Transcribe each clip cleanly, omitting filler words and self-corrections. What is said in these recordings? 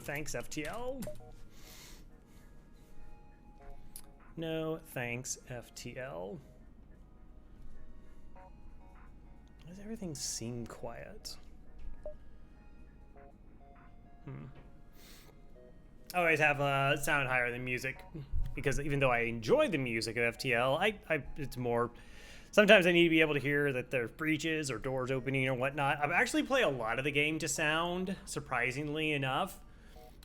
thanks, FTL. No thanks, FTL. Why does everything seem quiet? I always have sound higher than music, because even though I enjoy the music of FTL, it's more, sometimes I need to be able to hear that there's breaches or doors opening or whatnot. I actually play a lot of the game to sound, surprisingly enough,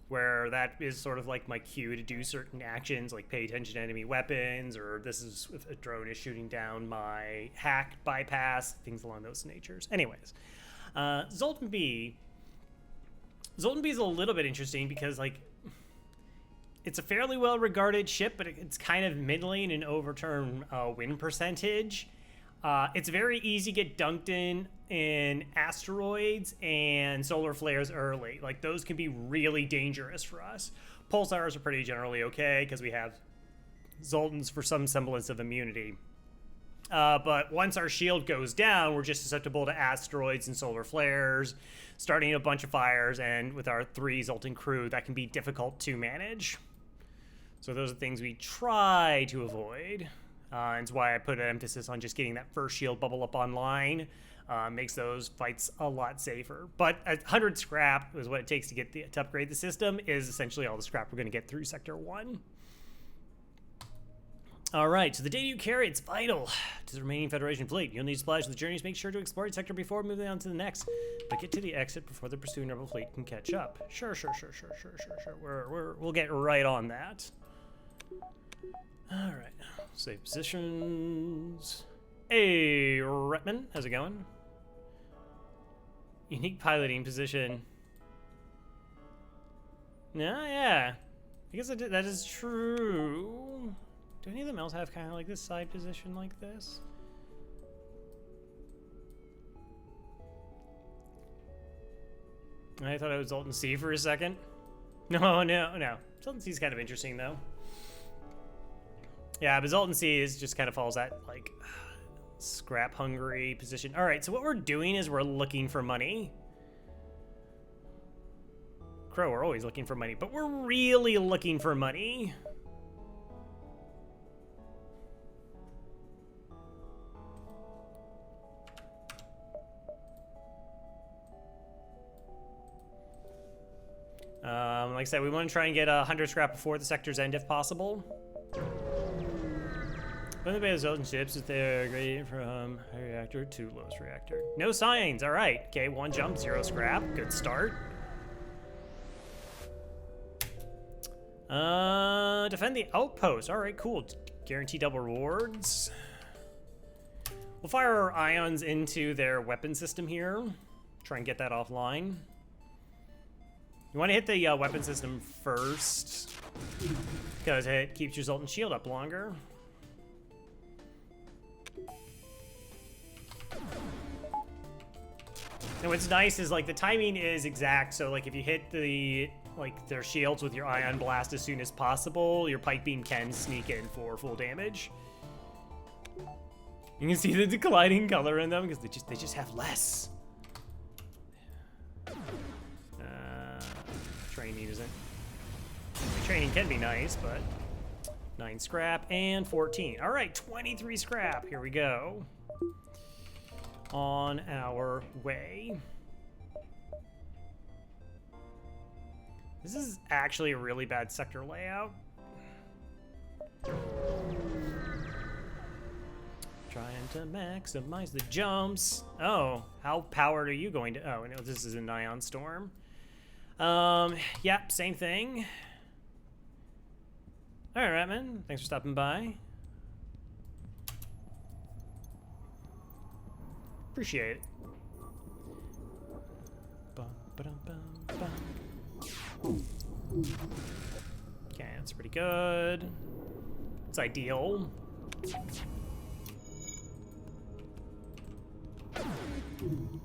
where that is sort of like my cue to do certain actions, like pay attention to enemy weapons, or this is if a drone is shooting down my hack bypass, things along those natures. Anyways, Zoltan B is a little bit interesting because, like, it's a fairly well-regarded ship, but it's kind of middling in overturn win percentage. It's very easy to get dunked in asteroids and solar flares early. Like, those can be really dangerous for us. Pulsars are pretty generally okay because we have Zoltans for some semblance of immunity. But once our shield goes down, we're just susceptible to asteroids and solar flares, starting a bunch of fires, and with our 3 Zoltan crew, that can be difficult to manage. So those are things we try to avoid. And it's why I put an emphasis on just getting that first shield bubble up online. Makes those fights a lot safer. But 100 scrap is what it takes to upgrade the system, is essentially all the scrap we're going to get through Sector 1. All right, so the data you carry, it's vital to the remaining Federation fleet. You'll need supplies for the journeys. Make sure to explore each sector before moving on to the next. But get to the exit before the pursuing rebel fleet can catch up. Sure. We'll get right on that. All right, save positions. Hey, Retman, how's it going? Unique piloting position. Yeah. I guess that is true. Do any of them else have kind of like this side position like this? I thought I was Zoltan C for a second. No. Zoltan C is kind of interesting though. Yeah, but Zoltan C just kind of falls at like scrap hungry position. All right, so what we're doing is we're looking for money. Crow, we're always looking for money, but we're really looking for money. Like I said, we want to try and get 100 scrap before the sector's end if possible. When the base Zoltan ships, if they're gradient from high reactor to lowest reactor. No signs, all right. Okay, 1 jump, 0 scrap, good start. Defend the outpost, all right, cool. Guarantee double rewards. We'll fire our ions into their weapon system here. Try and get that offline. You want to hit the weapon system first, because it keeps your Zoltan shield up longer. And what's nice is like the timing is exact, so like if you hit their shields with your ion blast as soon as possible, your pipe beam can sneak in for full damage. You can see the declining color in them because they just have less. Training isn't. Training can be nice, but 9 scrap and 14. All right, 23 scrap. Here we go. On our way. This is actually a really bad sector layout. Trying to maximize the jumps. Oh, how powered are you going to? Oh, no, this is an ion storm. Yep, same thing. All right, man. Thanks for stopping by. Appreciate it. Okay, that's pretty good. It's ideal.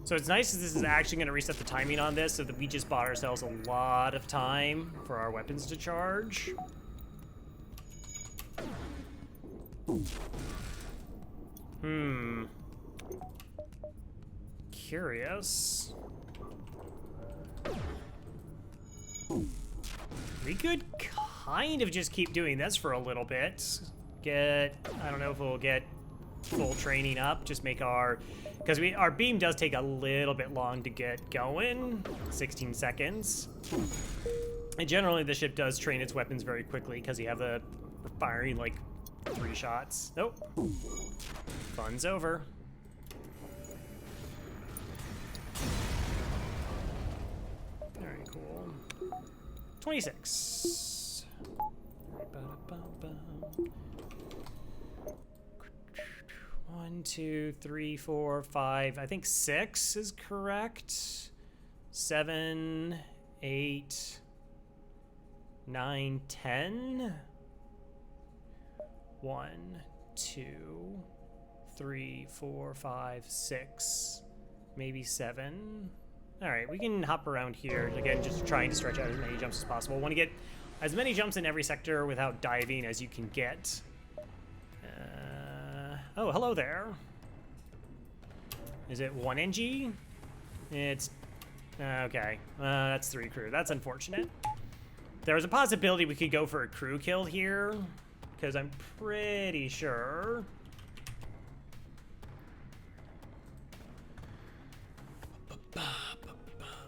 So it's nice that this is actually going to reset the timing on this so that we just bought ourselves a lot of time for our weapons to charge. Curious. We could kind of just keep doing this for a little bit. I don't know if we'll get full training up, just make because our beam does take a little bit long to get going, 16 seconds. And generally the ship does train its weapons very quickly because you have the firing like 3 shots. Nope. Fun's over. All right, cool. 26. 1, 2, 3, 4, 5. I think 6 is correct. 7, 8, 9, 10. 1, 2, 3, 4, 5, 6, maybe 7. All right, we can hop around here. Again, just trying to stretch out as many jumps as possible. Want to get as many jumps in every sector without diving as you can get. Oh, hello there. Is it 1 NG? It's... okay. That's 3 crew. That's unfortunate. There's a possibility we could go for a crew kill here, because I'm pretty sure...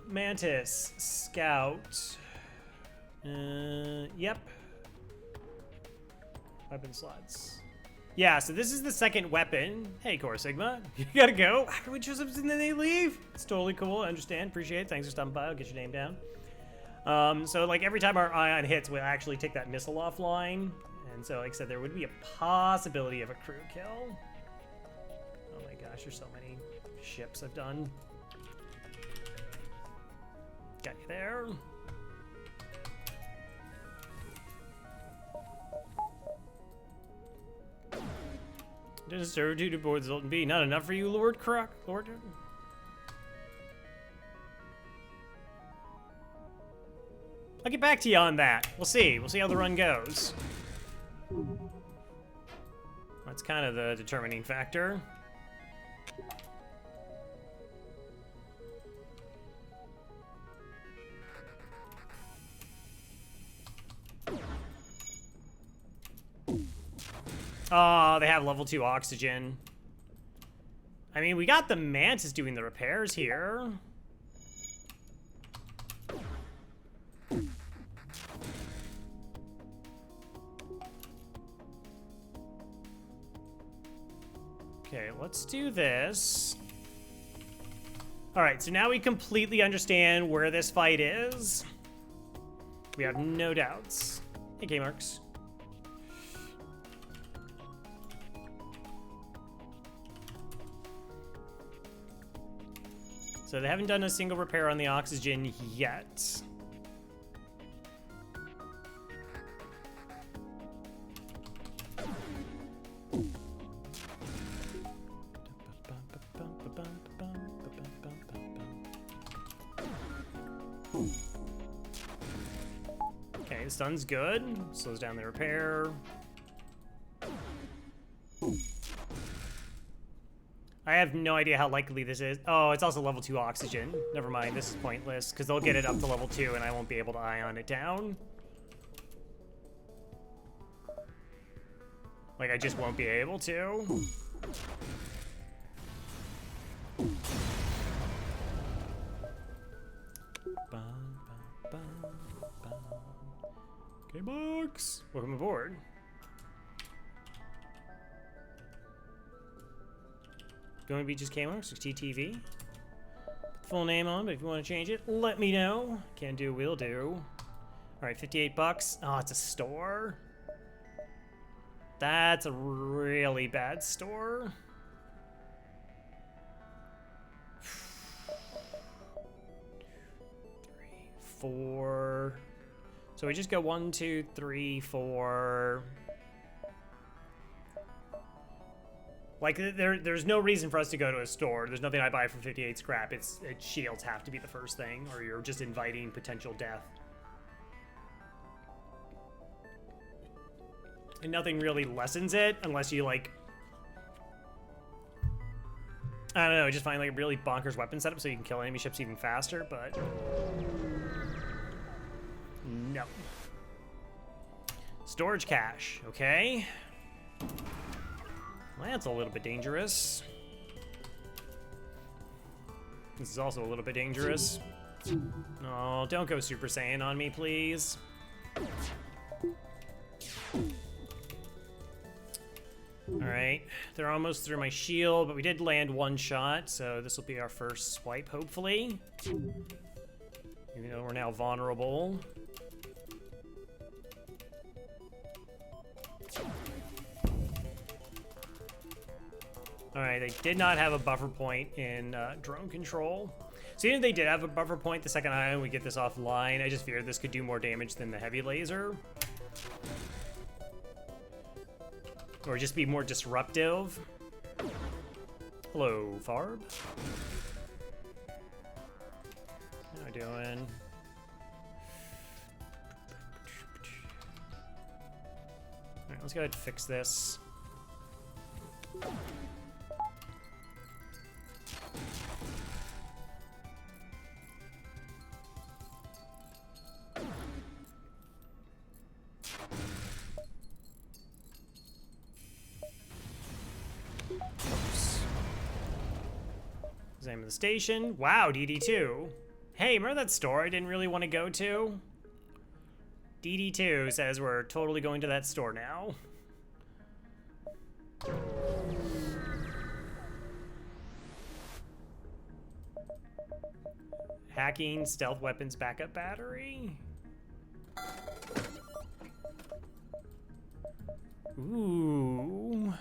Mantis, Scout. Yep. Weapon slots. Yeah, so this is the second weapon. Hey, Core Sigma, you gotta go. After we choose them and then they leave. It's totally cool. I understand. Appreciate it. Thanks for stopping by. I'll get your name down. So like every time our ion hits, we'll actually take that missile offline. And so, like I said, there would be a possibility of a crew kill. Oh my gosh, there's so many ships I've done. Got you there. Didn't servitude aboard Zoltan B. Not enough for you, Lord Croc? Lord? I'll get back to you on that. We'll see. We'll see how the run goes. That's kind of the determining factor. Oh, they have level 2 oxygen. I mean, we got the Mantis doing the repairs here. Okay, let's do this. All right, so now we completely understand where this fight is. We have no doubts. Hey, K-Marks. So they haven't done a single repair on the oxygen yet. Okay, the stun's good. Slows down the repair. I have no idea how likely this is. Oh, it's also level 2 oxygen. Never mind, this is pointless, because they'll get it up to level 2 and I won't be able to ion it down. Like, I just won't be able to. Okay, Box. Welcome aboard. Going to be just Kmart, 6TTV. Full name on, but if you want to change it, let me know. Can do, will do. All right, 58 bucks. Oh, it's a store. That's a really bad store. 3, 4. So we just go 1, 2, 3, 4. Like, there's no reason for us to go to a store. There's nothing I buy for 58 scrap. Shields have to be the first thing, or you're just inviting potential death. And nothing really lessens it, unless you, like... I don't know, just find, like, a really bonkers weapon setup so you can kill enemy ships even faster, but... No. Storage cache, okay. Well, that's a little bit dangerous. This is also a little bit dangerous. Oh, don't go Super Saiyan on me, please. Alright, they're almost through my shield, but we did land one shot, so this will be our first swipe, hopefully. Even though we're now vulnerable. Alright, they did not have a buffer point in drone control. So even if they did have a buffer point the second time we get this offline, I just feared this could do more damage than the heavy laser. Or just be more disruptive. Hello, Farb. How are we doing? Alright, let's go ahead and fix this. Name of the station. Wow, DD2. Hey, remember that store I didn't really want to go to? DD2 says we're totally going to that store now. Hacking, stealth weapons, backup battery. Ooh.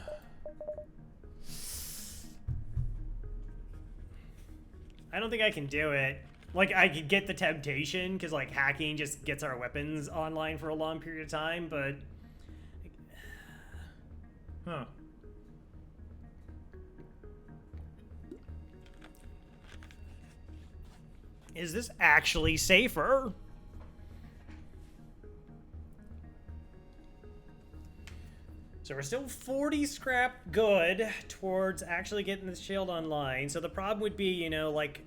I don't think I can do it. Like, I could get the temptation, because, like, hacking just gets our weapons online for a long period of time, but... Huh. Is this actually safer? So we're still 40 scrap good towards actually getting the shield online. So the problem would be, you know, like...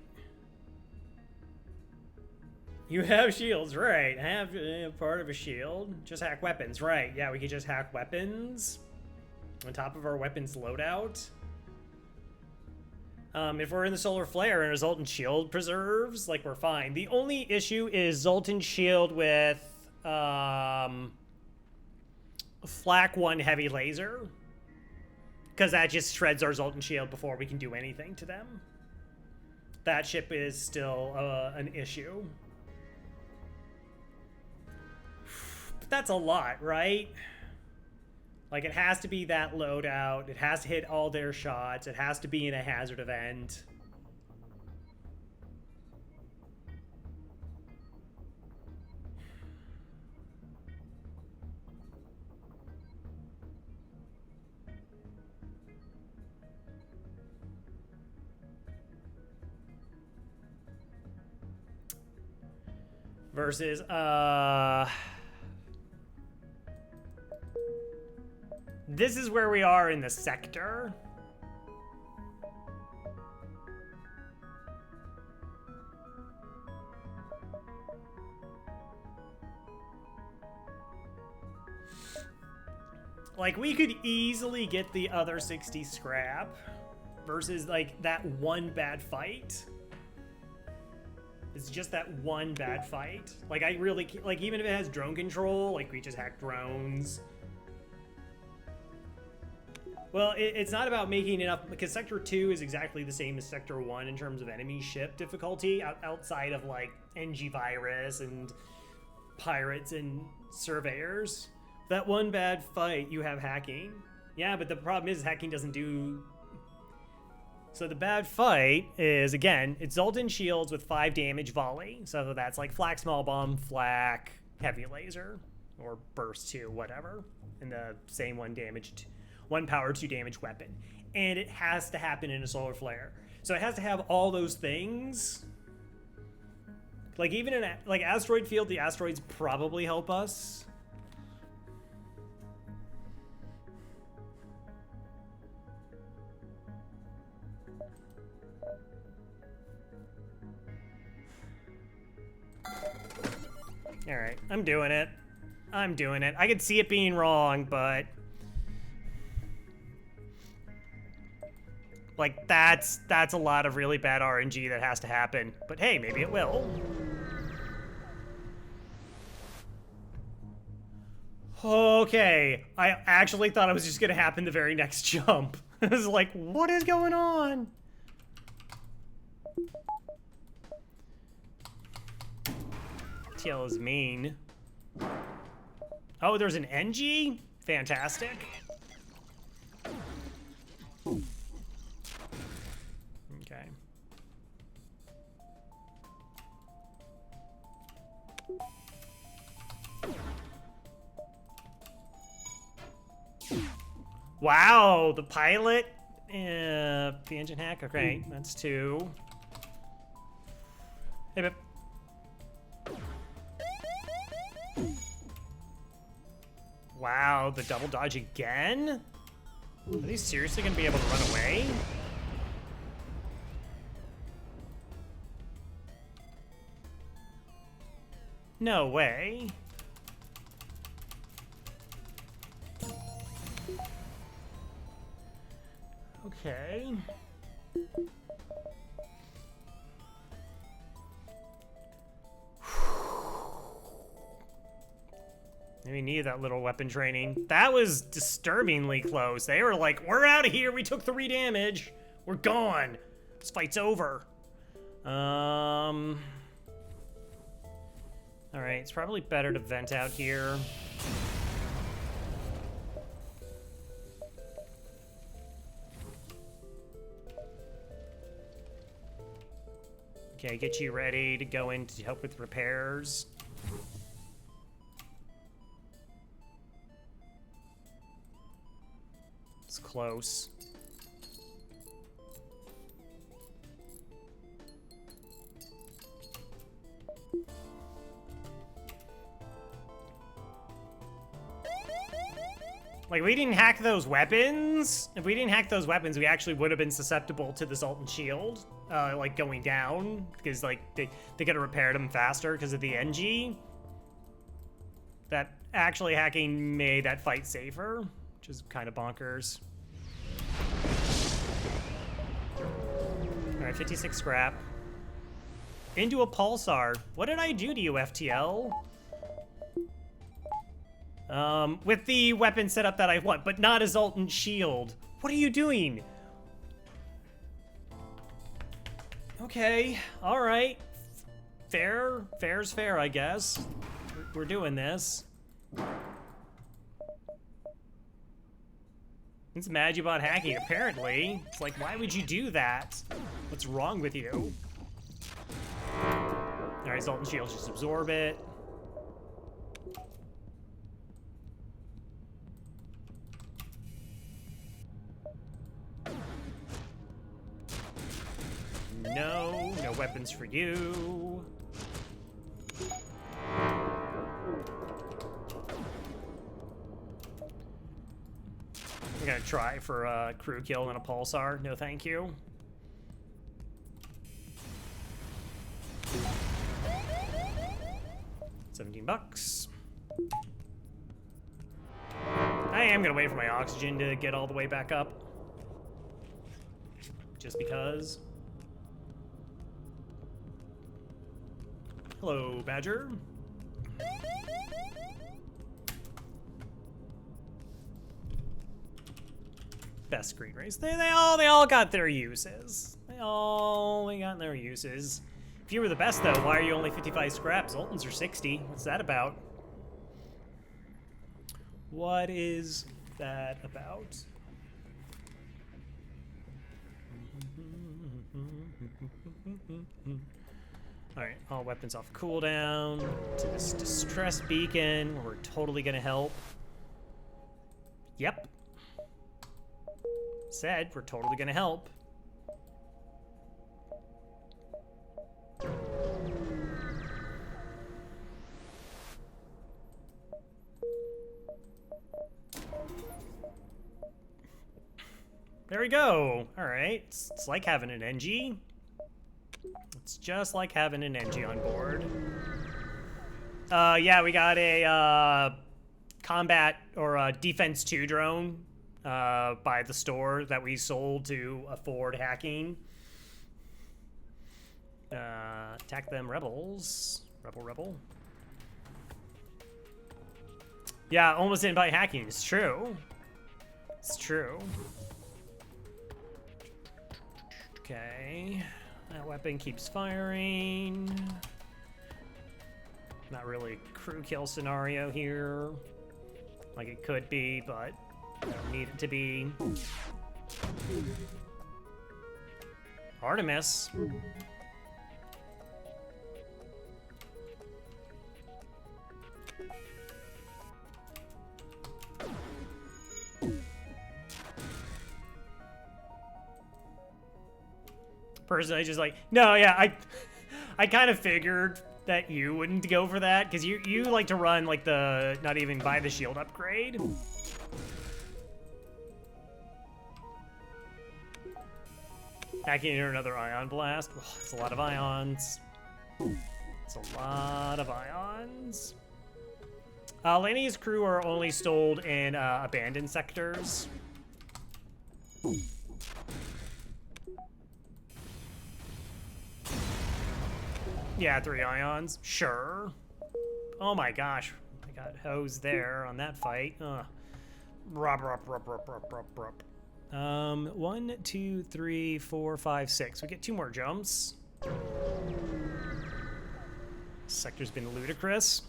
You have shields, right. I have part of a shield. Just hack weapons, right. Yeah, we could just hack weapons on top of our weapons loadout. If we're in the Solar Flare and a Zoltan Shield preserves, like, we're fine. The only issue is Zoltan Shield with, Flak 1 heavy laser, because that just shreds our Zoltan Shield before we can do anything to them. That ship is still an issue. But that's a lot, right? Like, it has to be that loadout, it has to hit all their shots, it has to be in a hazard event. Versus, this is where we are in the sector. Like, we could easily get the other 60 scrap versus, like, that one bad fight. It's just that one bad fight. Like, I really, like, even if it has drone control, like, we just hack drones. Well, it's not about making enough, because Sector 2 is exactly the same as Sector 1 in terms of enemy ship difficulty, outside of, like, NG Virus and pirates and surveyors. That one bad fight, you have hacking. Yeah, but the problem is hacking doesn't do... So the bad fight is, again, it's Zoltan shields with 5 damage volley. So that's like flak small bomb, flak heavy laser, or burst 2, whatever. And the same 1 power 2 damage weapon. And it has to happen in a solar flare. So it has to have all those things. Like, even in like asteroid field, the asteroids probably help us. All right, I'm doing it. I'm doing it. I could see it being wrong, but... like, that's a lot of really bad RNG that has to happen. But hey, maybe it will. Okay, I actually thought it was just gonna happen the very next jump. I was like, what is going on? TL is mean. Oh, there's an NG? Fantastic. Okay. Wow, the pilot, the engine hack. Okay, that's 2. Hey, babe. Wow, the double dodge again? Are they seriously gonna be able to run away? No way. Okay. We needed that little weapon training. That was disturbingly close. They were like, we're out of here. We took 3 damage. We're gone. This fight's over. All right, it's probably better to vent out here. Okay, get you ready to go in to help with repairs. It's close. Like, we didn't hack those weapons. If we didn't hack those weapons, we actually would have been susceptible to the Zoltan shield, like, going down. Because, like, they could have repaired them faster because of the NG. That actually hacking made that fight safer, which is kind of bonkers. All right, 56 scrap. Into a pulsar. What did I do to you, FTL? With the weapon setup that I want, but not a Zoltan shield. What are you doing? Okay, all right. Fair's fair, I guess. We're doing this. It's mad you bought hacking, apparently. It's like, why would you do that? What's wrong with you? All right, Zoltan shield, just absorb it. No weapons for you. I'm gonna try for a crew kill and a pulsar. No, thank you. $17. I am gonna wait for my oxygen to get all the way back up. Just because. Hello, Badger. Best screen race. They all got their uses. They got their uses. If you were the best though, why are you only 55 scraps? Zoltans are 60. What's that about? What is that about? Alright, all weapons off cooldown to this distress beacon where we're totally gonna help. Yep. Said we're totally gonna help. There we go. Alright, it's like having an NG. It's just like having an NG on board. Yeah, we got a combat or a defense 2 drone by the store that we sold to afford hacking. Attack them rebels. Rebel. Yeah, almost didn't by hacking. It's true. It's true. Okay. That weapon keeps firing. Not really a crew kill scenario here. Like it could be, but I don't need it to be. Artemis. Personally, just like, no, yeah, I kind of figured that you wouldn't go for that because you like to run like the not even buy the shield upgrade. Hacking into another ion blast. Oh, it's a lot of ions. It's a lot of ions. Lanny's crew are only sold in abandoned sectors. Yeah, 3 ions. Sure. Oh my gosh. I got hosed there on that fight. Rup. 1, 2, 3, 4, 5, 6. We get 2 more jumps. Sector's been ludicrous.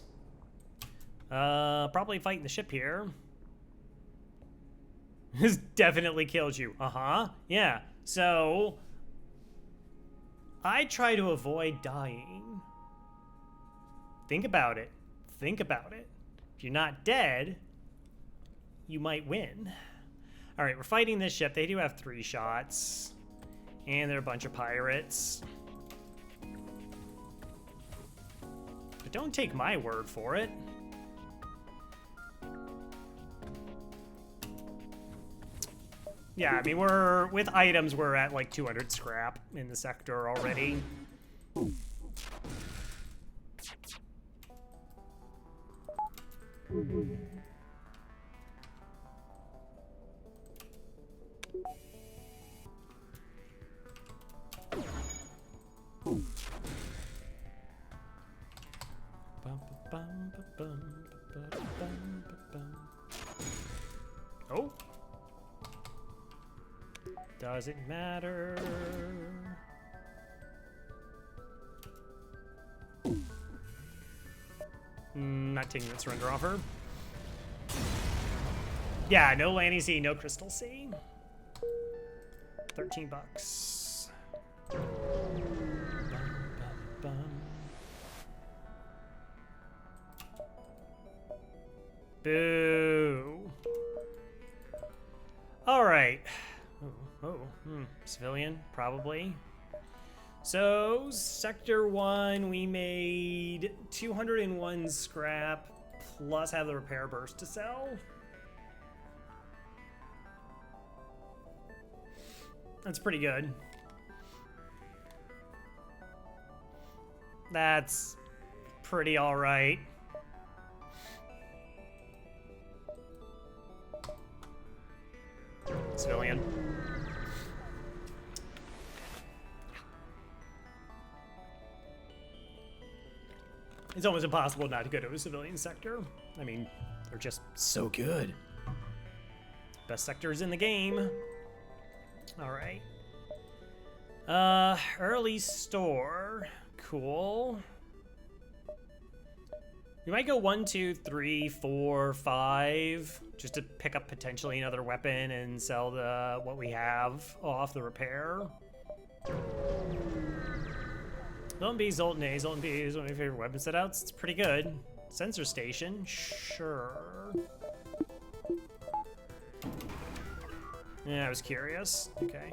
Probably fighting the ship here. This definitely killed you. Yeah. So I try to avoid dying. Think about it. Think about it. If you're not dead, you might win. All right, we're fighting this ship. They do have 3 shots. And they're a bunch of pirates. But don't take my word for it. Yeah, I mean, we're with items, we're at like 200 scrap in the sector already. Oh. Doesn't matter. Not taking that surrender offer. Yeah, no Lanny C, no Crystal C. $13. Boo. All right. Civilian, probably. So, Sector 1, we made 201 scrap, plus have the repair burst to sell. That's pretty good. That's pretty all right. Civilian. It's almost impossible not to go to a civilian sector. I mean, they're just so good. Best sectors in the game. All right. Early store. Cool. We might go 1, 2, 3, 4, 5, just to pick up potentially another weapon and sell the what we have off the repair. Zoltan B, Zoltan A. Zoltan B is one of my favorite weapon setouts. It's pretty good. Sensor station, sure. Yeah, I was curious. Okay.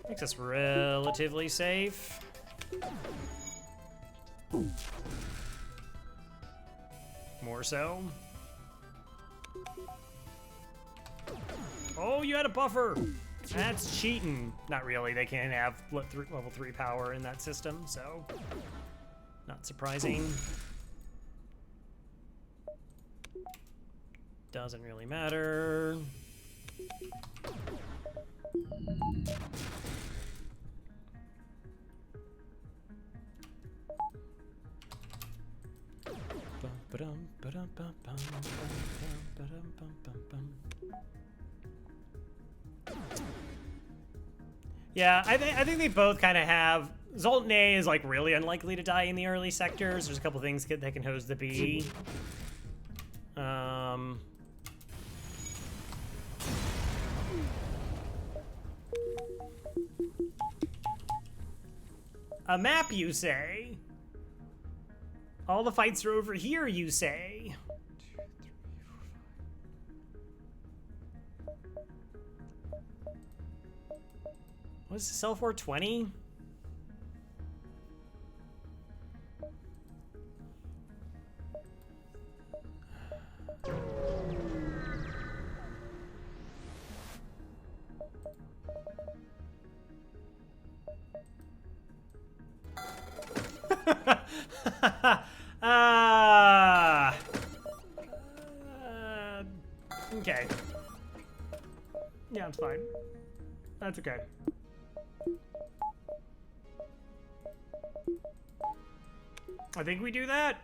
Makes us relatively safe. More so. Oh, you had a buffer. That's cheating. Not really. They can't have level 3 power in that system, so not surprising. Doesn't really matter. Yeah, I think they both kind of have. Zoltan A is like really unlikely to die in the early sectors. There's a couple things that can hose the B. A map, you say? All the fights are over here, you say? What's Cell 420? Okay. Yeah, it's fine. That's okay. I think we do that.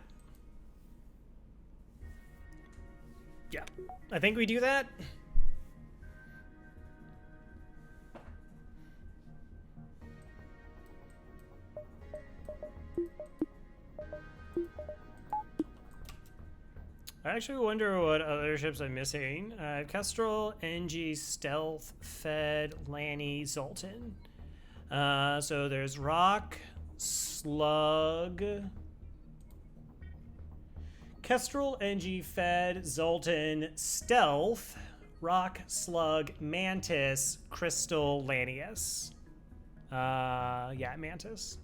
Yeah, I think we do that. I actually wonder what other ships I'm missing. Kestrel, NG, Stealth, Fed, Lanny, Zoltan. So there's Rock, Slug, Kestrel, NG, Fed, Zoltan, Stealth, Rock, Slug, Mantis, Crystal, Lanius. Yeah, Mantis.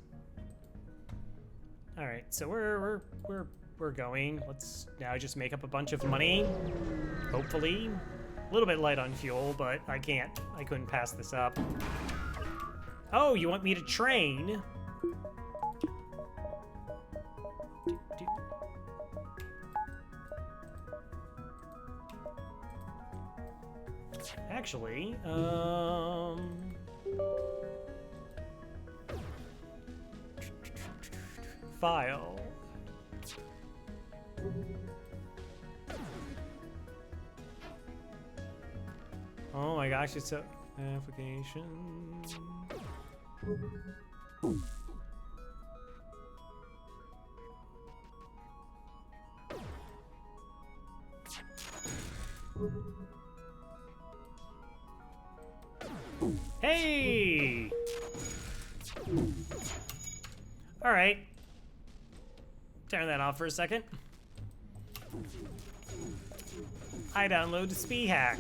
All right, so we're going. Let's now just make up a bunch of money. Hopefully, a little bit light on fuel, but I couldn't pass this up. Oh, you want me to train? Actually, file. Oh my gosh, it's a application. Hey! All right. Turn that off for a second. I download the Spee hack.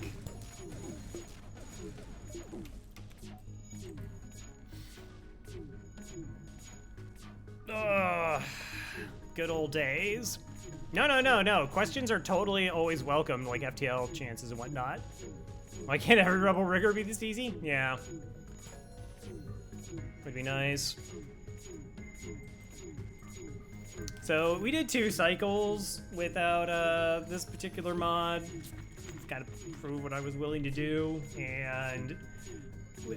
Ugh. Good old days. No. Questions are totally always welcome, like FTL chances and whatnot. Why can't every Rebel rigger be this easy? Yeah. Would be nice. So we did 2 cycles without this particular mod. Gotta prove what I was willing to do, and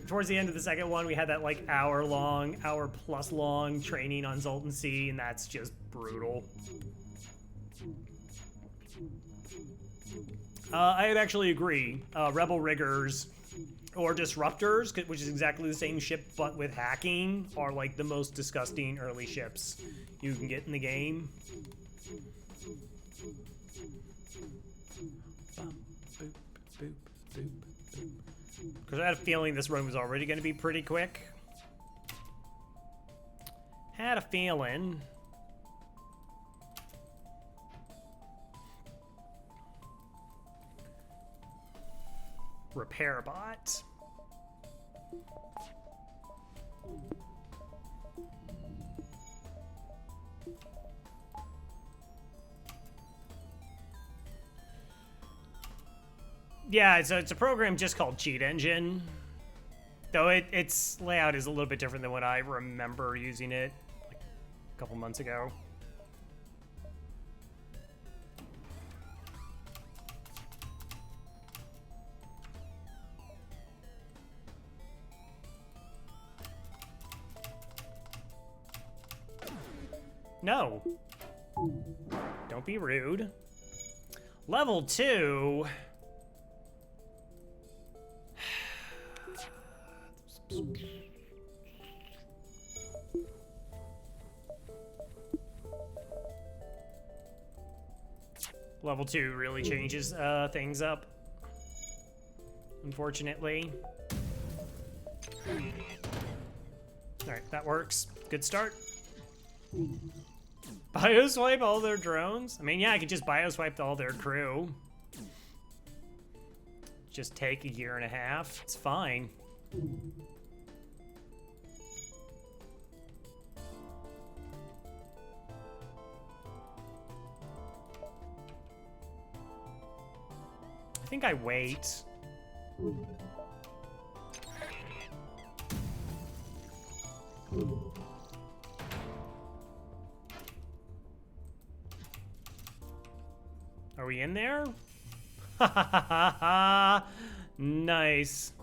towards the end of the second one, we had that like hour plus long training on Zoltan C, and that's just brutal. I'd actually agree. Rebel riggers or disruptors, which is exactly the same ship but with hacking, are like the most disgusting early ships you can get in the game. Because I had a feeling this run was already going to be pretty quick. Had a feeling. Repair bot. Yeah, it's a program just called Cheat Engine. Though its layout is a little bit different than when I remember using it like a couple months ago. No. Don't be rude. Level 2. Level 2 really changes things up, unfortunately. Alright, that works. Good start. Bioswipe all their drones? I mean, yeah, I could just bioswipe all their crew. Just take a year and a half. It's fine. I think I wait. Are we in there? Ha ha ha ha ha! Nice.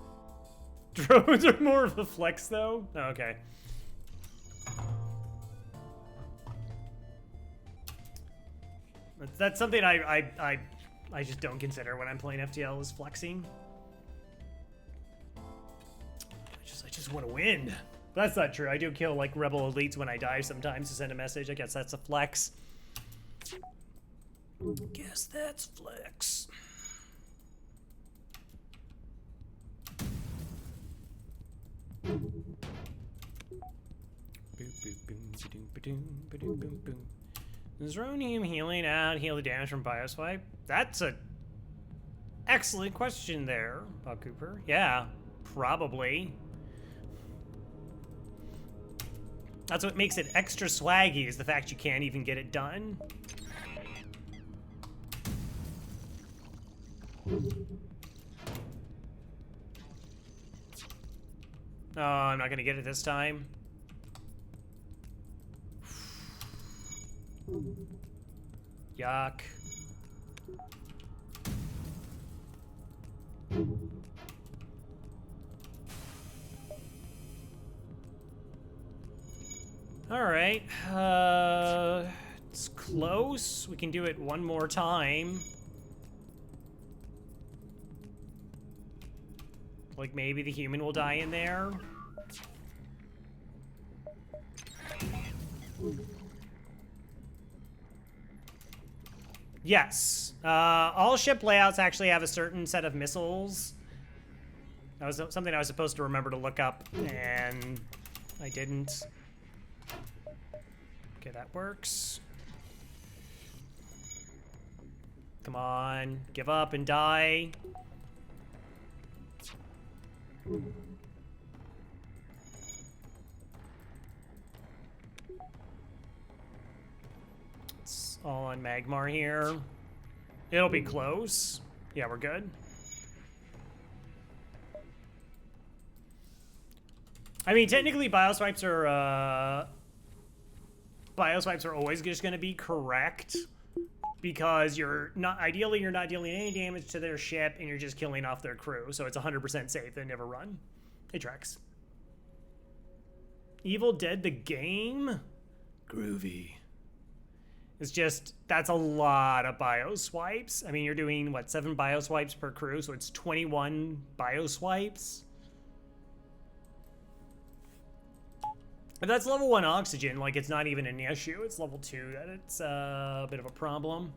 Drones are more of a flex, though? Oh, okay. That's something I just don't consider when I'm playing FTL is flexing. I just want to win. But that's not true. I do kill like rebel elites when I die sometimes to send a message. I guess that's a flex. Guess that's flex. Zronium healing out, heal the damage from bioswipe. That's a excellent question there, Bob Cooper. Yeah, probably. That's what makes it extra swaggy, is the fact you can't even get it done. Oh, I'm not gonna get it this time. Yuck. All right, it's close. We can do it one more time. Like maybe the human will die in there. Yes, all ship layouts actually have a certain set of missiles. That was something I was supposed to remember to look up, and I didn't. Okay, that works. Come on, give up and die. It's all on Magmar here. It'll be close. Yeah, we're good. I mean, technically, bioswipes are always just going to be correct because you're not dealing any damage to their ship and you're just killing off their crew, so it's 100% safe. They never run. It tracks. Evil Dead the game? Groovy. It's just, that's a lot of bioswipes. I mean, you're doing, what, 7 bioswipes per crew, so it's 21 bioswipes. If that's level 1 oxygen, like, it's not even an issue. It's level 2 that it's a bit of a problem.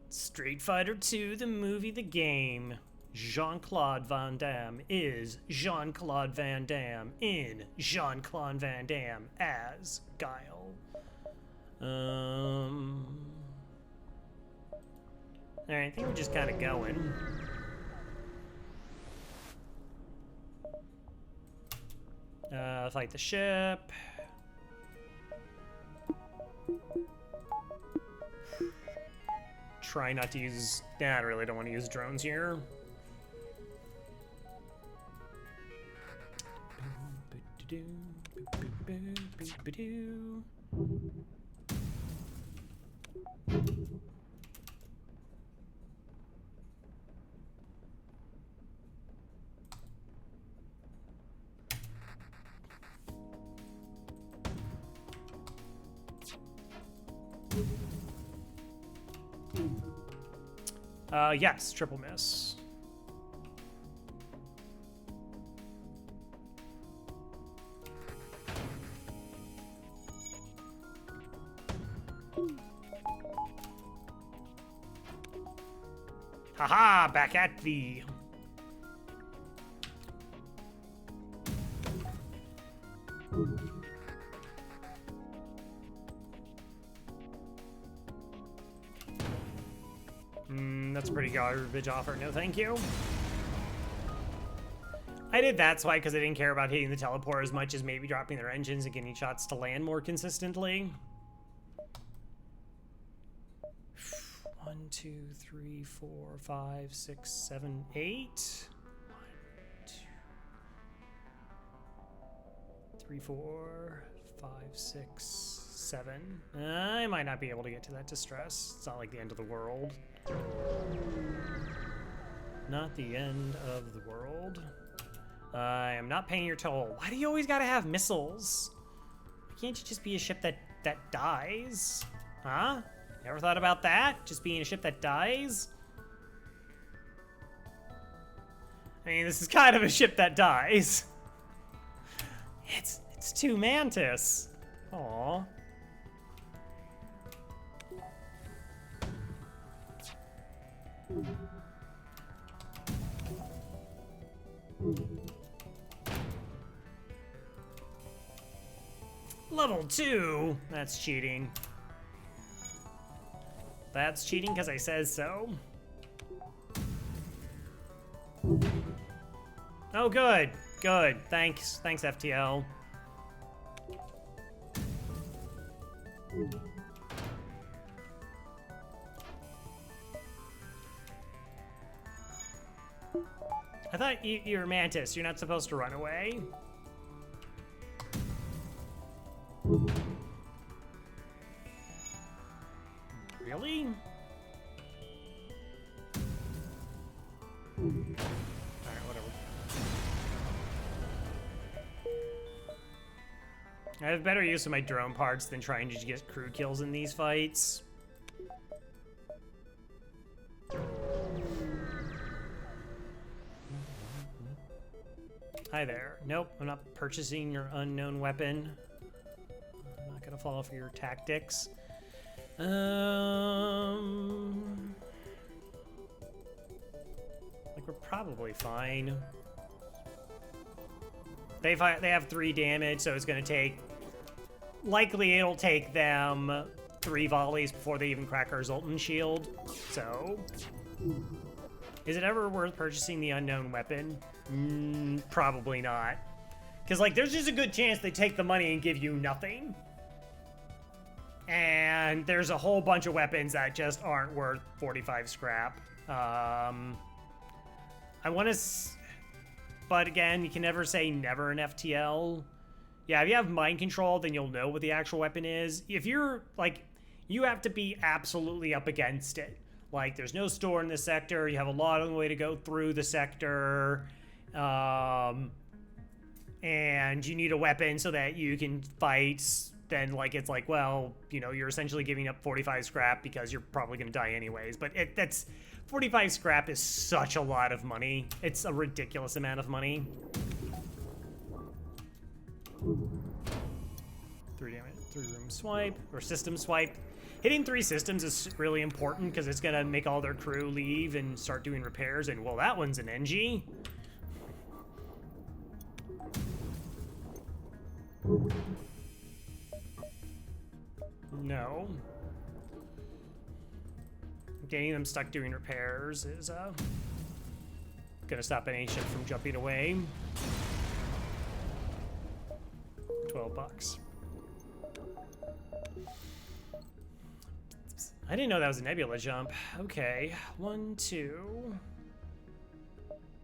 Street Fighter 2, the movie, the game. Jean-Claude Van Damme is Jean-Claude Van Damme in Jean-Claude Van Damme as Guile. Alright, I think we're just kind of going. Fight the ship. try not to use... Nah, I really don't want to use drones here. Yes, triple miss. Haha, back at thee. That's a pretty garbage offer. No, thank you. I did that's why, because I didn't care about hitting the teleport as much as maybe dropping their engines and getting shots to land more consistently. 1, 2, 3, 4, 5, 6, 7, 8. 1, 2, 3, 4, 5, 6, 7. I might not be able to get to that distress. It's not like the end of the world. Not the end of the world. I am not paying your toll. Why do you always gotta have missiles? Why can't you just be a ship that dies? Huh? Never thought about that? Just being a ship that dies? I mean, this is kind of a ship that dies. It's two Mantis. Aww. Level 2? That's cheating. That's cheating because I says so. Oh, good. Good. Thanks. Thanks, FTL. I thought you're Mantis. You're not supposed to run away. Really? Alright, whatever. I have better use of my drone parts than trying to get crew kills in these fights. Hi there. Nope, I'm not purchasing your unknown weapon. I'm not gonna fall for your tactics. Like we're probably fine. They have 3 damage, so it's gonna take. Likely, it'll take them 3 volleys before they even crack our Zoltan shield. So, is it ever worth purchasing the unknown weapon? Probably not. Because, like, there's just a good chance they take the money and give you nothing. And there's a whole bunch of weapons that just aren't worth 45 scrap. I want to... But again, you can never say never in FTL. Yeah, if you have mind control, then you'll know what the actual weapon is. If you're, like, you have to be absolutely up against it. Like, there's no store in this sector. You have a long way to go through the sector. And you need a weapon so that you can fight. Then, like, it's like, well, you know, you're essentially giving up 45 scrap because you're probably going to die anyways. But that's 45 scrap is such a lot of money. It's a ridiculous amount of money. 3 damage, 3-room swipe, or system swipe. Hitting 3 systems is really important because it's going to make all their crew leave and start doing repairs. And, well, that one's an NG. No. Getting them stuck doing repairs is gonna stop any ship from jumping away. $12. I didn't know that was a nebula jump. Okay, 1, 2,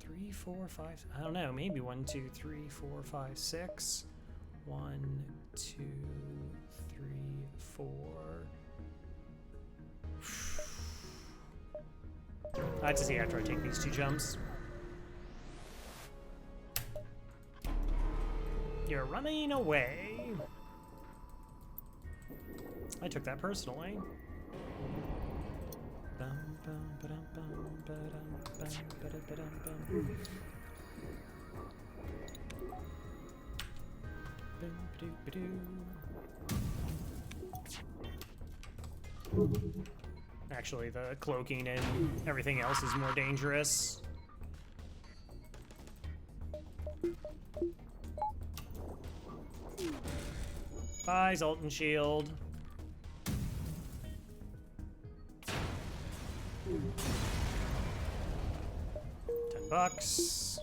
3, 4, 5. I don't know. Maybe 1, 2, 3, 4, 5, 6. 1, 2, 3, 4. I have to see after I take these 2 jumps. You're running away. I took that personally. Actually, the cloaking and everything else is more dangerous. Bye, Zoltan shield. $10.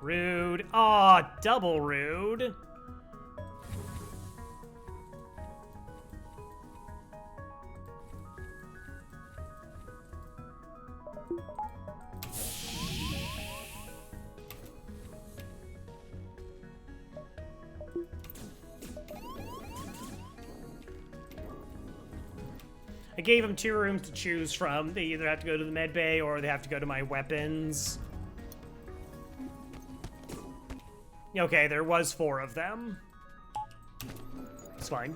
Rude. Aw, double rude. I gave them 2 rooms to choose from. They either have to go to the med bay or they have to go to my weapons. Okay, there was 4 of them. It's fine.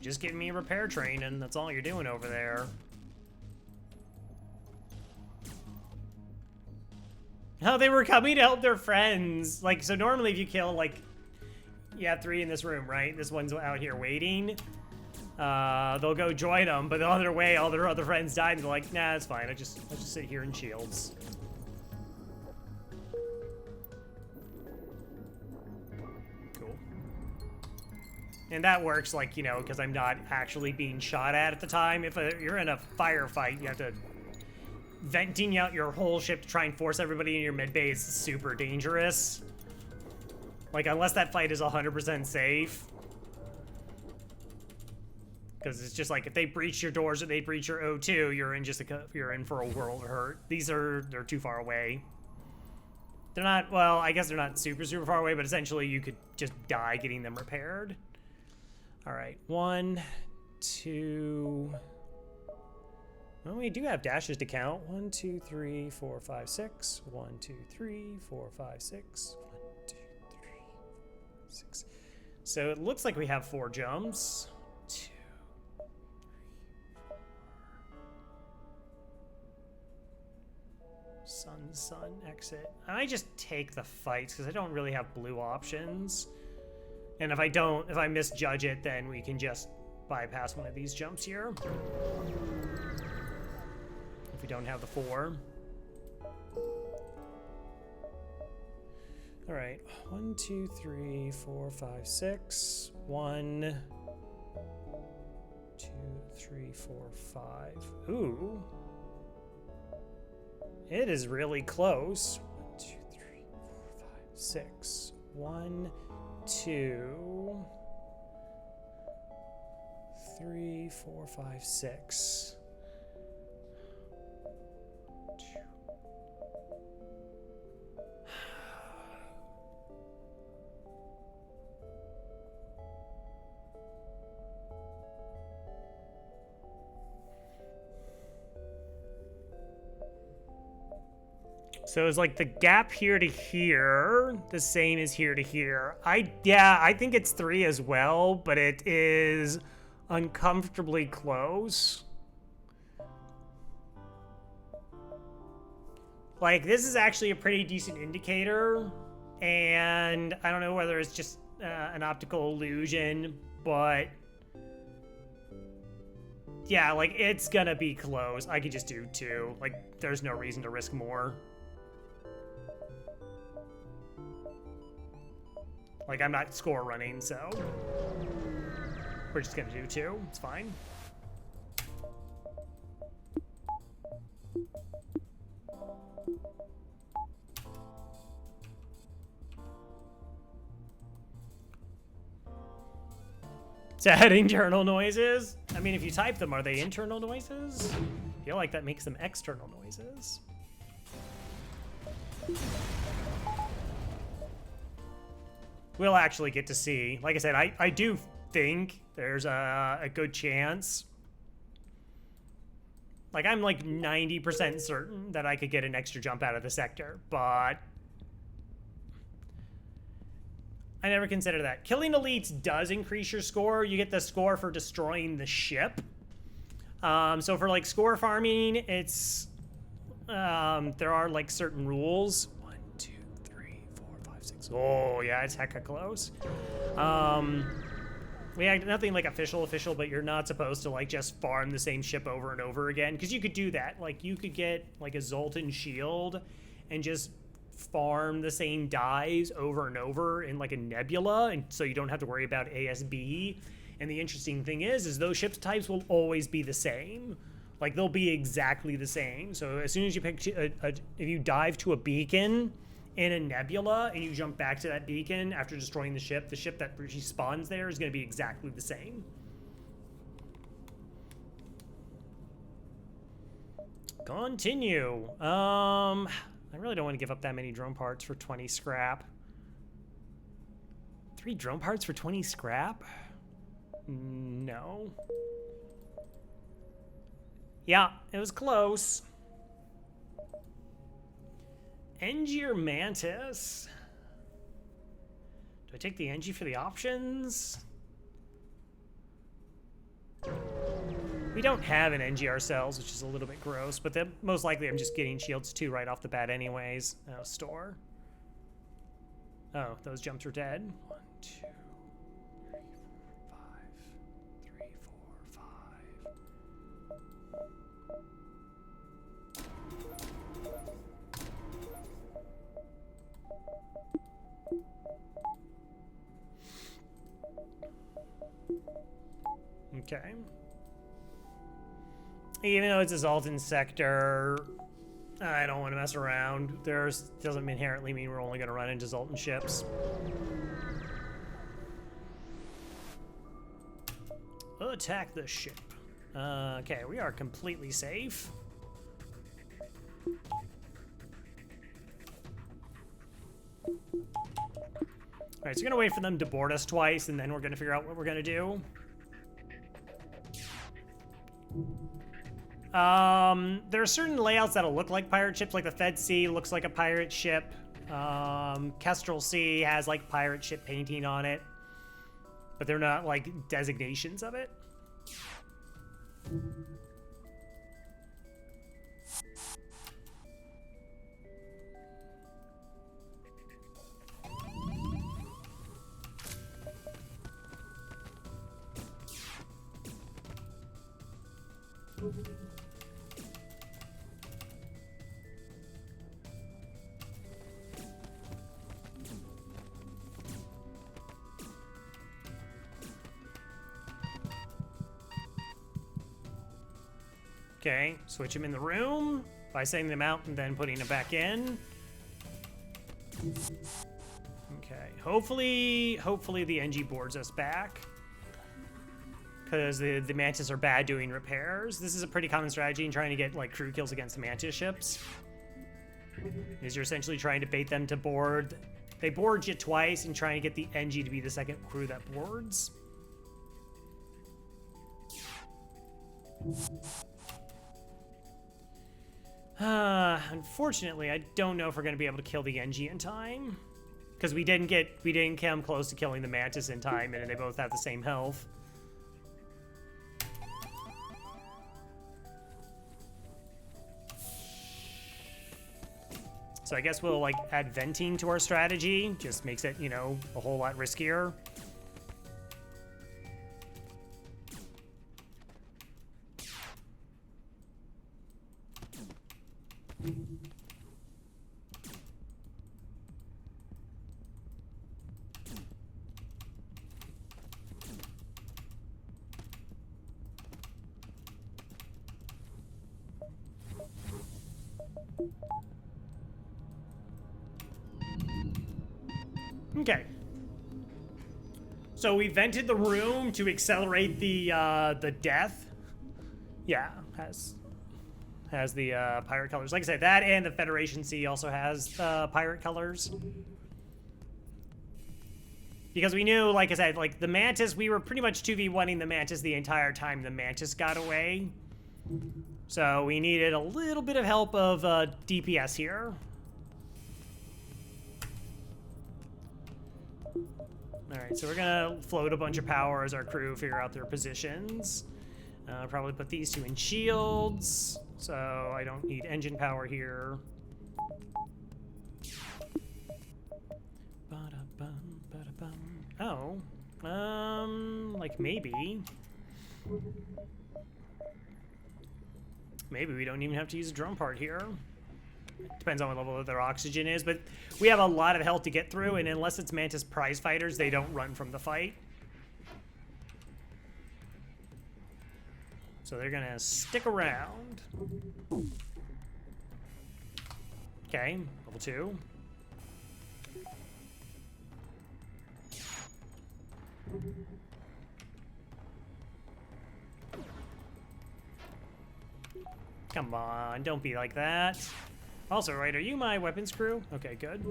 Just give me repair training, that's all you're doing over there. Oh, they were coming to help their friends. Like, so normally if you kill, like, you have 3 in this room, right? This one's out here waiting. They'll go join them, but on their way, all their other friends died, and they're like, nah, it's fine, I'll just sit here in shields. And that works, like, you know, because I'm not actually being shot at the time. If you're in a firefight, you have to... Venting out your whole ship to try and force everybody in your med bay is super dangerous. Like, unless that fight is 100% safe. Because it's just like, if they breach your doors or they breach your O2, you're in for a world of hurt. They're too far away. They're not, well, I guess they're not super far away, but essentially you could just die getting them repaired. All right, 1, 2. Well, we do have dashes to count. 1, 2, 3, 4, 5, 6. 1, 2, 3, 4, 5, 6. 1, 2, 3, 4, 6. So it looks like we have 4 jumps. 2, 3, 4. Sun, exit. I just take the fights because I don't really have blue options. And if I misjudge it, then we can just bypass one of these jumps here. If we don't have the 4. All right, 1, 2, 3, 4, 5, 6. 1, 2, 3, 4, 5. Ooh. It is really close. 1, 2, 3, 4, 5, 6. 1, 2, 3, 4, 5, 6. So it's like the gap here to here, the same as here to here. I think it's 3 as well, but it is uncomfortably close. Like, this is actually a pretty decent indicator, and I don't know whether it's just an optical illusion, but Yeah, like, it's gonna be close. I could just do 2. Like, there's no reason to risk more. Like, I'm not score running, so we're just gonna do 2. It's fine. Sad internal noises? I mean, if you type them, are they internal noises? I feel like that makes them external noises. We'll actually get to see. Like I said, I do think there's a good chance. Like, I'm like 90% certain that I could get an extra jump out of the sector, but I never considered that. Killing elites does increase your score. You get the score for destroying the ship. So for like score farming, it's there are like certain rules. 1, 2, 3, 4, 5, 6. Oh yeah, it's hecka close. We had nothing like official, but you're not supposed to like just farm the same ship over and over again, because you could do that. Like, you could get like a Zoltan shield and just farm the same dies over and over in like a nebula, and so you don't have to worry about ASB. And the interesting thing is those ship types will always be the same. Like, they'll be exactly the same. So as soon as you pick if you dive to a beacon in a nebula and you jump back to that beacon after destroying the ship that spawns there is going to be exactly the same. Continue. I really don't want to give up that many drone parts for 20 scrap. 3 drone parts for 20 scrap? No. Yeah, it was close. NG or Mantis? Do I take the NG for the options? We don't have an NG ourselves, which is a little bit gross, but then most likely I'm just getting shields 2 right off the bat anyways. Oh, store. Oh, those jumps are dead. 1, 2, 3, 4, 5. 3, 4, 5. Okay. Even though it's a Zoltan sector, I don't want to mess around. Doesn't inherently mean we're only going to run into Zoltan ships. Attack the ship. Okay, we are completely safe. Alright, so we're going to wait for them to board us twice, and then we're going to figure out what we're going to do. There are certain layouts that'll look like pirate ships, like the Fed Sea looks like a pirate ship. Kestrel Sea has like pirate ship painting on it, but they're not like designations of it. Okay, switch him in the room by sending them out and then putting them back in. Okay, hopefully the NG boards us back, because the Mantis are bad doing repairs. This is a pretty common strategy in trying to get like crew kills against the Mantis ships. Is you're essentially trying to bait them to board. They board you twice and trying to get the NG to be the second crew that boards. Unfortunately, I don't know if we're going to be able to kill the NG in time, because we didn't come close to killing the Mantis in time, and they both have the same health. So I guess we'll like add venting to our strategy. Just makes it, you know, a whole lot riskier. Okay. So we vented the room to accelerate the death. Yeah, has the pirate colors. Like I said, that and the Federation Sea also has pirate colors. Because we knew, like I said, like the Mantis, we were pretty much 2v1ing the Mantis the entire time the Mantis got away. So we needed a little bit of help of DPS here. Alright, so we're gonna float a bunch of power as our crew figure out their positions. Probably put these two in shields, so I don't need engine power here. Oh, like maybe. Maybe we don't even have to use a drum part here. Depends on what level their oxygen is, but we have a lot of health to get through, and unless it's Mantis prize fighters, they don't run from the fight. So they're gonna stick around. Okay, level 2. Come on, don't be like that. Also, right, are you my weapons crew? Okay, good.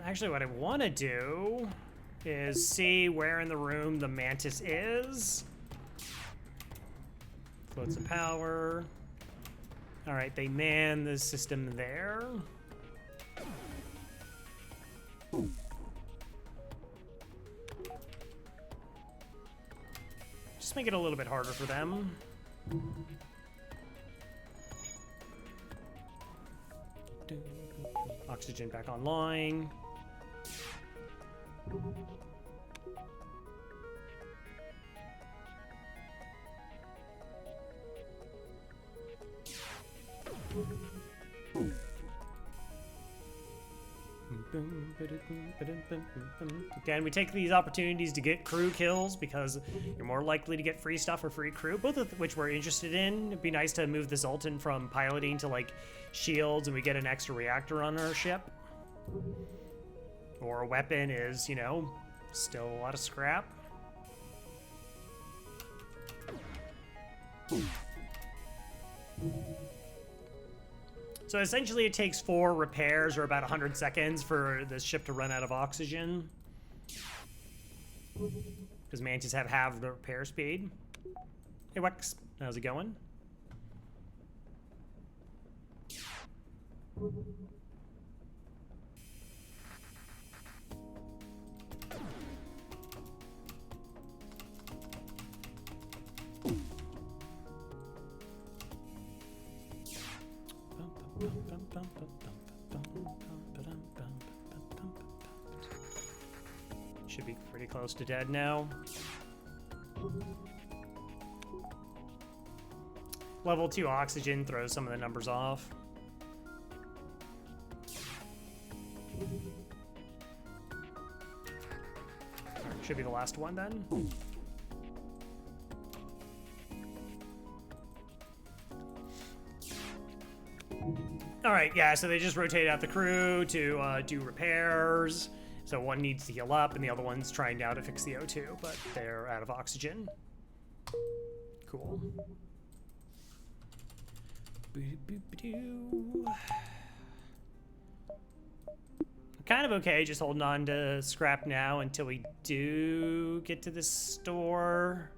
Actually, what I want to do is see where in the room the Mantis is. Float some power. All right, they man the system there. Just make it a little bit harder for them. Oxygen back online. Again, we take these opportunities to get crew kills because you're more likely to get free stuff or free crew, both of which we're interested in. It'd be nice to move the Zoltan from piloting to like shields and we get an extra reactor on our ship. Or a weapon is, you know, still a lot of scrap. So essentially it takes 4 repairs or about 100 seconds for the ship to run out of oxygen. Because Mantis have half the repair speed. Hey Wex, how's it going? Should be pretty close to dead now. Level 2 oxygen throws some of the numbers off. Should be the last one then. All right, yeah, so they just rotate out the crew to do repairs. So one needs to heal up and the other one's trying now to fix the O2, but they're out of oxygen. Cool. Kind of okay, just holding on to scrap now until we do get to this store.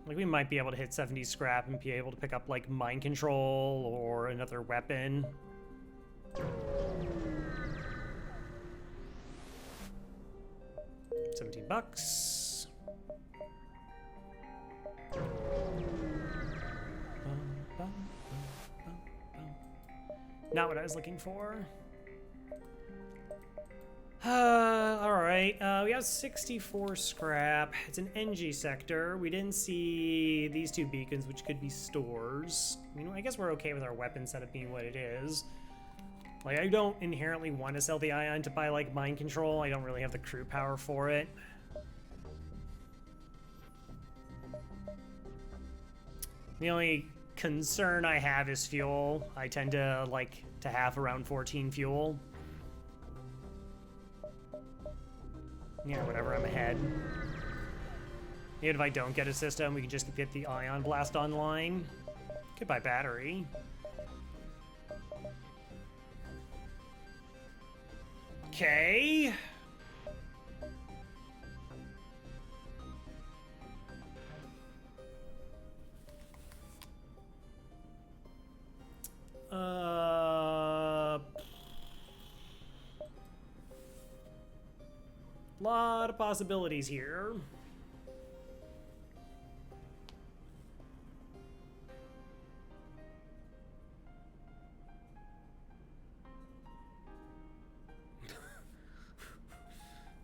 Like, we might be able to hit 70 scrap and be able to pick up, like, mind control or another weapon. $17. Not what I was looking for. Alright, we have 64 scrap. It's an NG sector. We didn't see these 2 beacons, which could be stores. I mean, I guess we're okay with our weapon setup being what it is. Like, I don't inherently want to sell the ion to buy, like, mind control. I don't really have the crew power for it. The only concern I have is fuel. I tend to like to have around 14 fuel. Yeah, whatever, I'm ahead. Even if I don't get a system, we can just get the ion blast online. Goodbye, battery. Okay. Lot of possibilities here.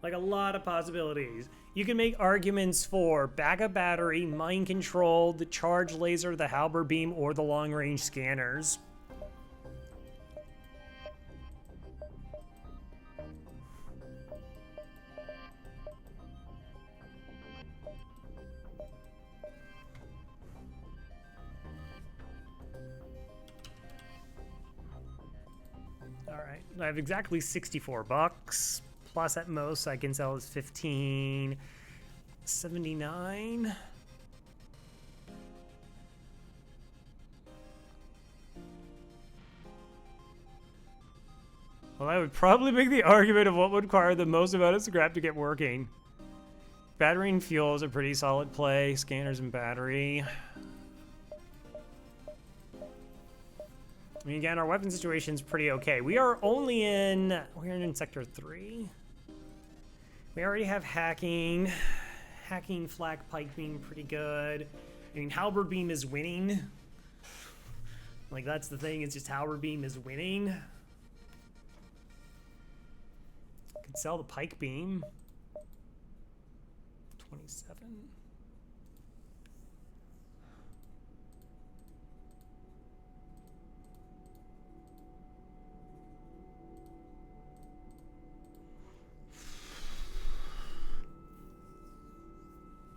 Like a lot of possibilities. You can make arguments for backup battery, mind control, the charge laser, the halberd beam, or the long range scanners. All right, I have exactly 64 bucks. Plus at most I can sell is 15.79. Well, I would probably make the argument of what would require the most amount of scrap to get working. Battery and fuel is a pretty solid play. Scanners and battery. I mean, again, our weapon situation is pretty okay. We're in sector 3. We already have hacking. Hacking, flak, pike beam, pretty good. I mean, halberd beam is winning. Like, that's the thing, it's just halberd beam is winning. Could sell the pike beam. 27.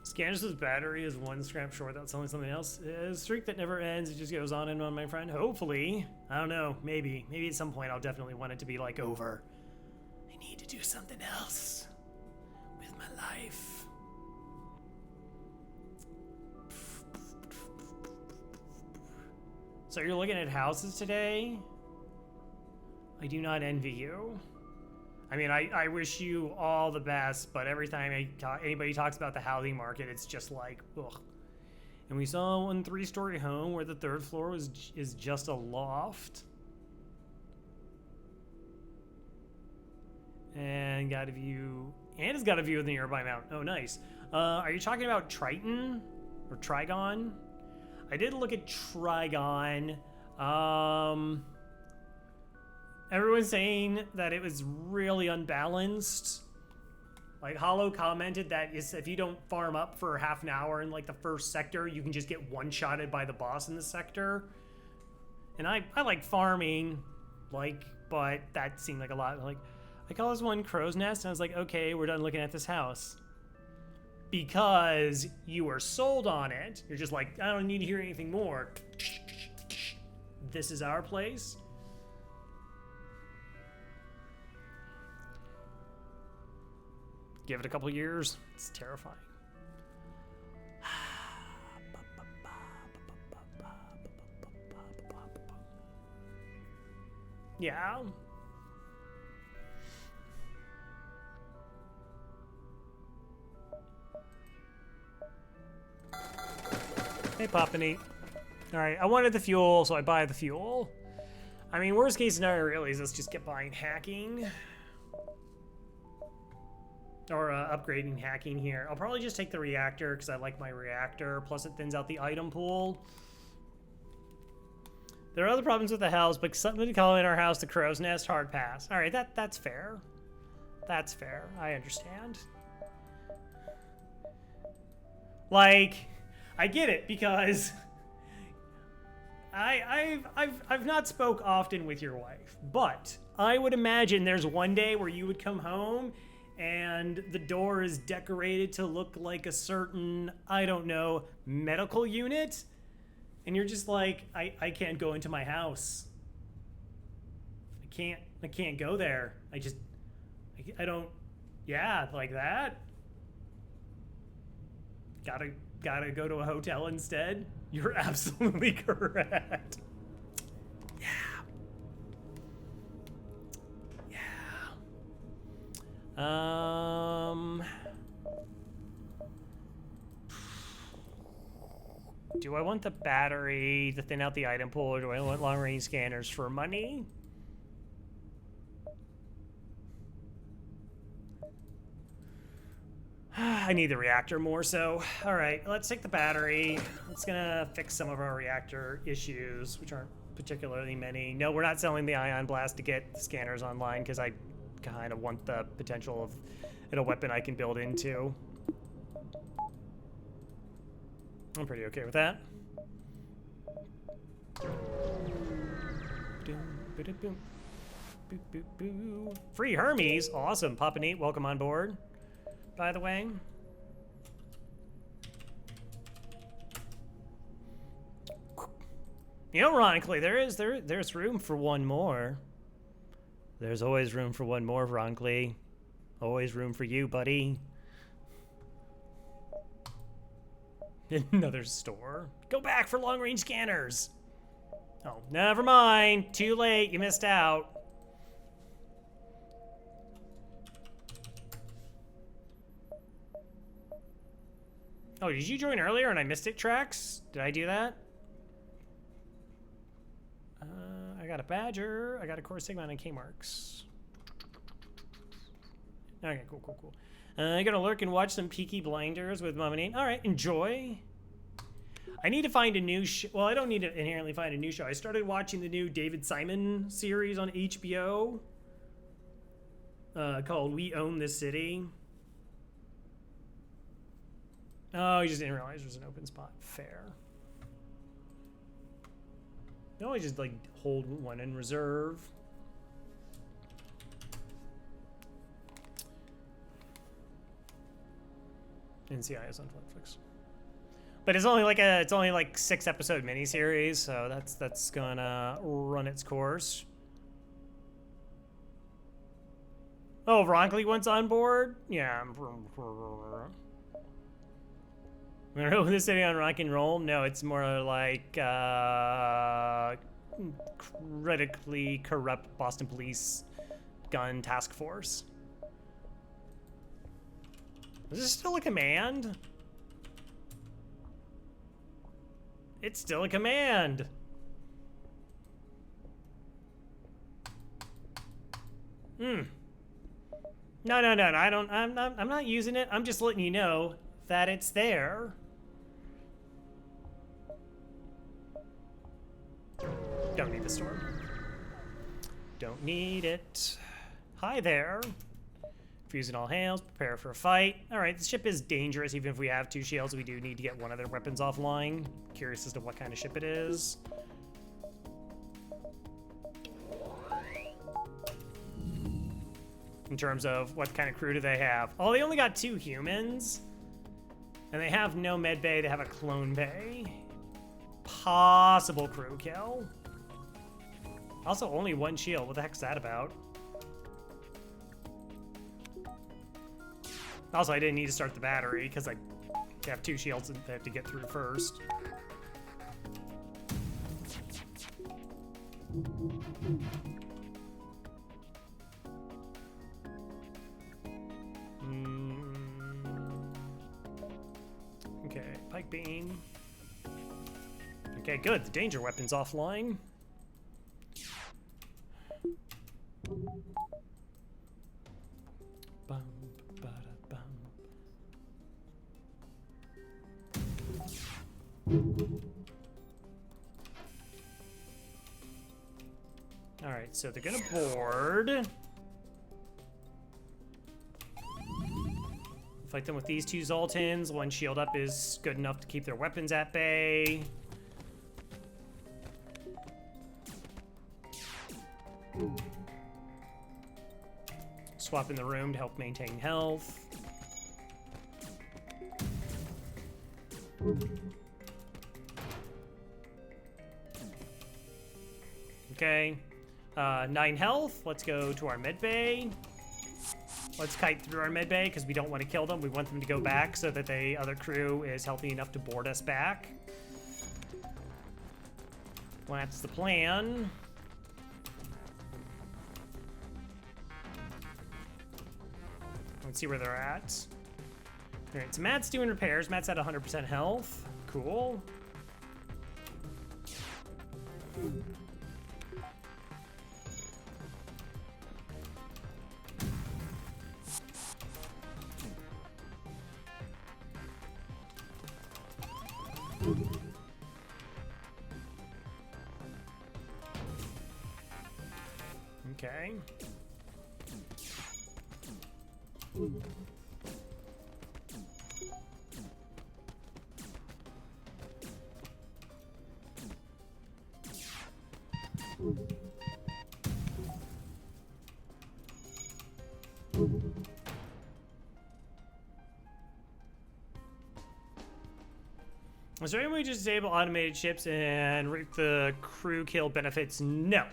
Scanners' battery is 1 scrap short. That's selling something else. A streak that never ends. It just goes on and on, my friend. Hopefully. I don't know. Maybe. Maybe at some point I'll definitely want it to be, like, over. I need to do something else with my life. So you're looking at houses today? I do not envy you. I mean, I wish you all the best, but every time anybody talks about the housing market, it's just like, ugh. And we saw one 3-story home where the 3rd floor is just a loft. And got a view, and it's got a view of the nearby mountain. Oh, nice. Are you talking about Triton or Trigon? I did look at Trigon. Everyone's saying that it was really unbalanced. Like, Hollow commented that if you don't farm up for half an hour in, like, the first sector, you can just get one-shotted by the boss in the sector. And I like farming, like, but that seemed like a lot. Like, I call this one Crow's Nest, and I was like, okay, we're done looking at this house. Because you were sold on it. You're just like, I don't need to hear anything more. This is our place. Give it a couple years, it's terrifying. Yeah. Hey, Poppany. All right, I wanted the fuel, so I buy the fuel. I mean, worst case scenario really is let's just get buying hacking. Or upgrading hacking here. I'll probably just take the reactor because I like my reactor. Plus it thins out the item pool. There are other problems with the house, but somebody calling our house the Crow's Nest, hard pass. All right, that's fair. That's fair. I understand. Like, I get it because I've not spoke often with your wife, but I would imagine there's one day where you would come home and the door is decorated to look like a certain, I don't know, medical unit, and you're just like, I can't go into my house. I can't go there. I don't, yeah, like that. Gotta go to a hotel instead. You're absolutely correct. Yeah. Do I want the battery to thin out the item pool, or do I want long-range scanners for money? I need the reactor more so. All right, let's take the battery. It's gonna fix some of our reactor issues, which aren't particularly many. No, we're not selling the ion blast to get the scanners online because I kind of want the potential of it a weapon I can build into. I'm pretty okay with that. Free Hermes, awesome. Papa Neat, welcome on board. By the way, you know, ironically, there's room for one more. There's always room for one more, Ronckley. Always room for you, buddy. Another store. Go back for long-range scanners. Oh, never mind. Too late. You missed out. Oh, did you join earlier and I missed it, Trax? Did I do that? I got a Badger. I got a Core Sigma and K-Marks. Okay, cool. I'm gonna lurk and watch some Peaky Blinders with Mom and Nate. All right, enjoy. I need to find a new show. Well, I don't need to inherently find a new show. I started watching the new David Simon series on HBO called We Own This City. Oh, you just didn't realize there's an open spot. Fair. No, I just like hold one in reserve. NCI is on Netflix, but it's only like a 6-episode miniseries, so that's gonna run its course. Oh, Ronkley wants on board. Yeah. We're gonna open this city on rock and roll. No, it's more like critically corrupt Boston Police gun task force. Is this still a command? It's still a command. No, I don't. I'm not using it. I'm just letting you know that it's there. Don't need the storm. Don't need it. Hi there. Fusing all hails, prepare for a fight. All right, the ship is dangerous. Even if we have 2 shields, we do need to get one of their weapons offline. Curious as to what kind of ship it is. In terms of what kind of crew do they have? Oh, they only got 2 humans. And they have no med bay, they have a clone bay. Possible crew kill. Also, only 1 shield. What the heck's that about? Also, I didn't need to start the battery because I have 2 shields that I have to get through first. Okay, pike beam. Okay, good. The danger weapon's offline. Alright, so they're gonna board. Fight them with these 2 Zoltans. 1 shield up is good enough to keep their weapons at bay. Swap in the room to help maintain health. Okay. 9 health. Let's go to our med bay. Let's kite through our med bay because we don't want to kill them. We want them to go back so that the other crew is healthy enough to board us back. Well, that's the plan. Let's see where they're at. All right, so Matt's doing repairs. Matt's at 100% health. Cool. Okay. Is there any way to disable automated ships and reap the crew kill benefits? No.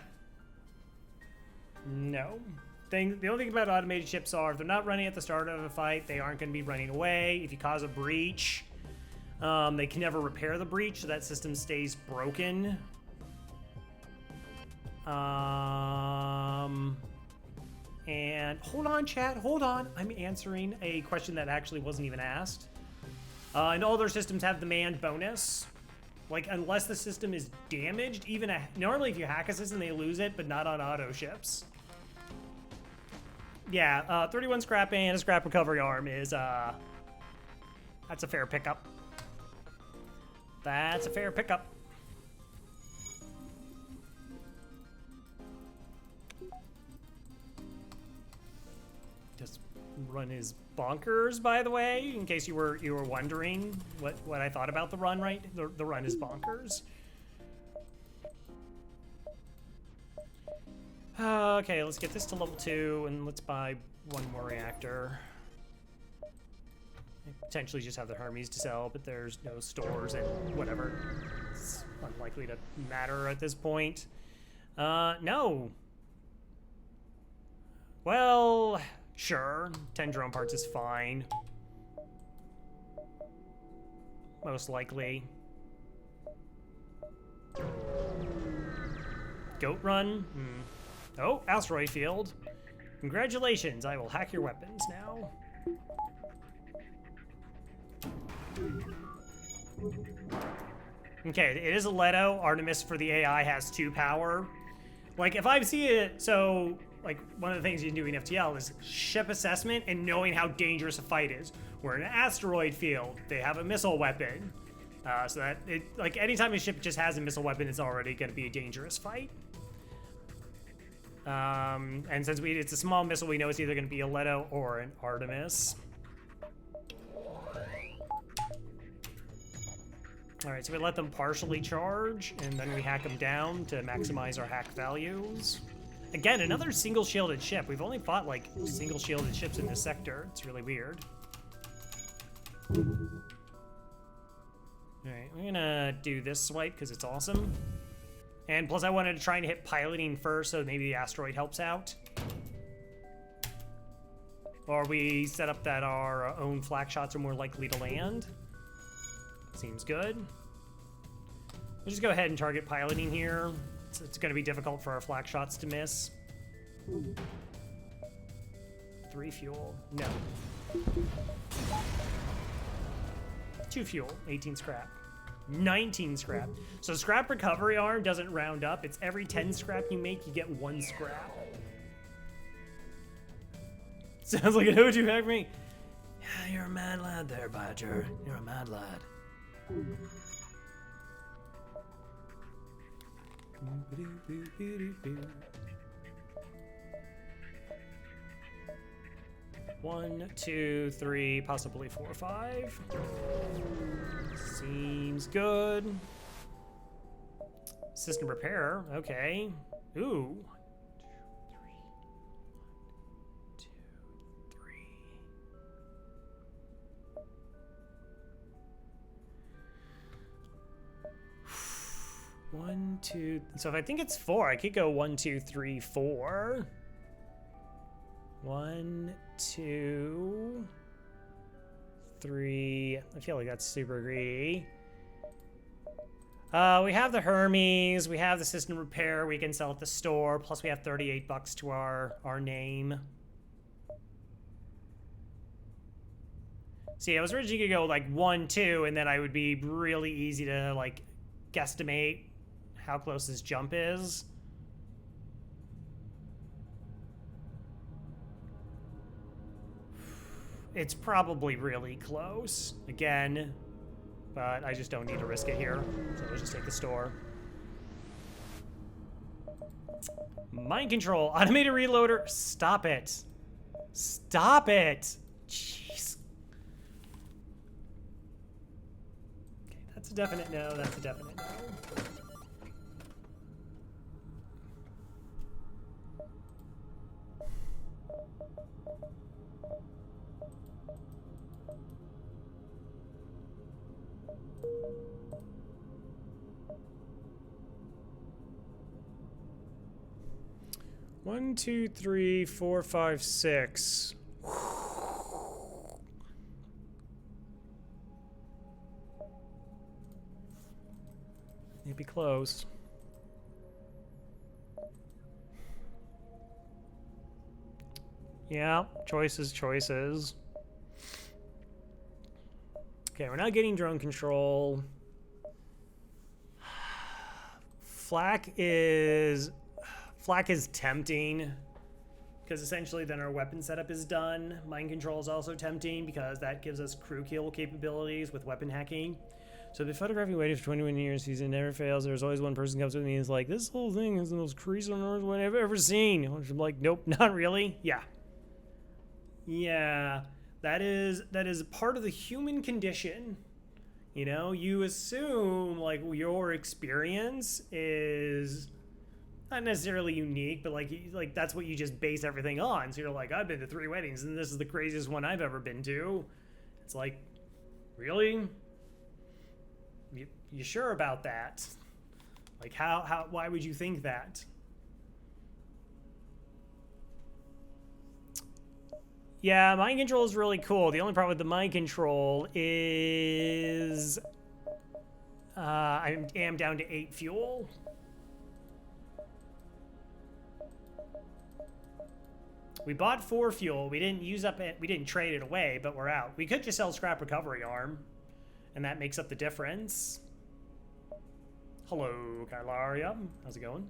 No. The only thing about automated ships are if they're not running at the start of a fight, they aren't going to be running away. If you cause a breach, they can never repair the breach, so that system stays broken. And hold on, chat, hold on. I'm answering a question that actually wasn't even asked. And all their systems have the manned bonus. Like, unless the system is damaged, normally if you hack a system, they lose it, but not on auto ships. Yeah, 31 scrap and a scrap recovery arm is, that's a fair pickup. That's a fair pickup. Just run is bonkers, by the way, in case you were wondering what I thought about the run, right? The run is bonkers. Okay, let's get this to level 2 and let's buy one more reactor. Potentially just have the Hermes to sell, but there's no stores and whatever. It's unlikely to matter at this point. No. Well, sure. 10 drone parts is fine. Most likely. Goat run? Oh, asteroid field. Congratulations, I will hack your weapons now. Okay, it is a Leto. Artemis for the AI has 2 power. Like, if I see it, so, like, one of the things you can do in FTL is ship assessment and knowing how dangerous a fight is. We're in an asteroid field. They have a missile weapon. So that, like, anytime a ship just has a missile weapon, it's already going to be a dangerous fight. And since it's a small missile, we know it's either going to be a Leto or an Artemis. All right, so we let them partially charge, and then we hack them down to maximize our hack values. Again, another single shielded ship. We've only fought, like, single shielded ships in this sector. It's really weird. All right, we're gonna do this swipe because it's awesome. And plus I wanted to try and hit piloting first, so maybe the asteroid helps out. Or we set up that our own flak shots are more likely to land. Seems good. We'll just go ahead and target piloting here. It's going to be difficult for our flak shots to miss. 3 fuel. No. 2 fuel. 18 scrap. 19 scrap. So scrap recovery arm doesn't round up. It's every 10 scrap you make, you get 1 scrap. Sounds like an OG hack me. Yeah, you're a mad lad there, Badger. You're a mad lad. One, 2, 3, possibly 4, 5. Seems good. System repair, okay. Ooh. 2. So if I think it's 4, I could go 1, 2, 3, 4. 1, 2, 3. I feel like that's super greedy. We have the Hermes. We have the system repair. We can sell at the store. Plus, we have 38 bucks to our name. See, I was originally gonna go like 1, 2, and then I would be really easy to like guesstimate how close this jump is. It's probably really close. Again, but I just don't need to risk it here. So let's just take the store. Mind control. Automated reloader. Stop it. Stop it. Jeez. Okay, that's a definite no. That's a definite no. One, 2, 3, 4, 5, 6. It'd be close. Yeah, choices, choices. Okay, we're not getting drone control. Flak is tempting, because essentially then our weapon setup is done. Mind control is also tempting because that gives us crew kill capabilities with weapon hacking. So the photography waited for 21 years. Season never fails. There's always one person comes with me and is like, this whole thing is the most crazy one I've ever seen. I'm like, nope, not really. Yeah. Yeah, that is part of the human condition. You know, you assume like your experience is not necessarily unique, but like that's what you just base everything on. So you're like, I've been to 3 weddings and this is the craziest one I've ever been to. It's like, really? You sure about that? Like why would you think that? Yeah, mind control is really cool. The only problem with the mind control is I am down to 8 fuel. We bought 4 fuel. We didn't use up it. We didn't trade it away, but we're out. We could just sell scrap recovery arm, and that makes up the difference. Hello, Kylaria. How's it going?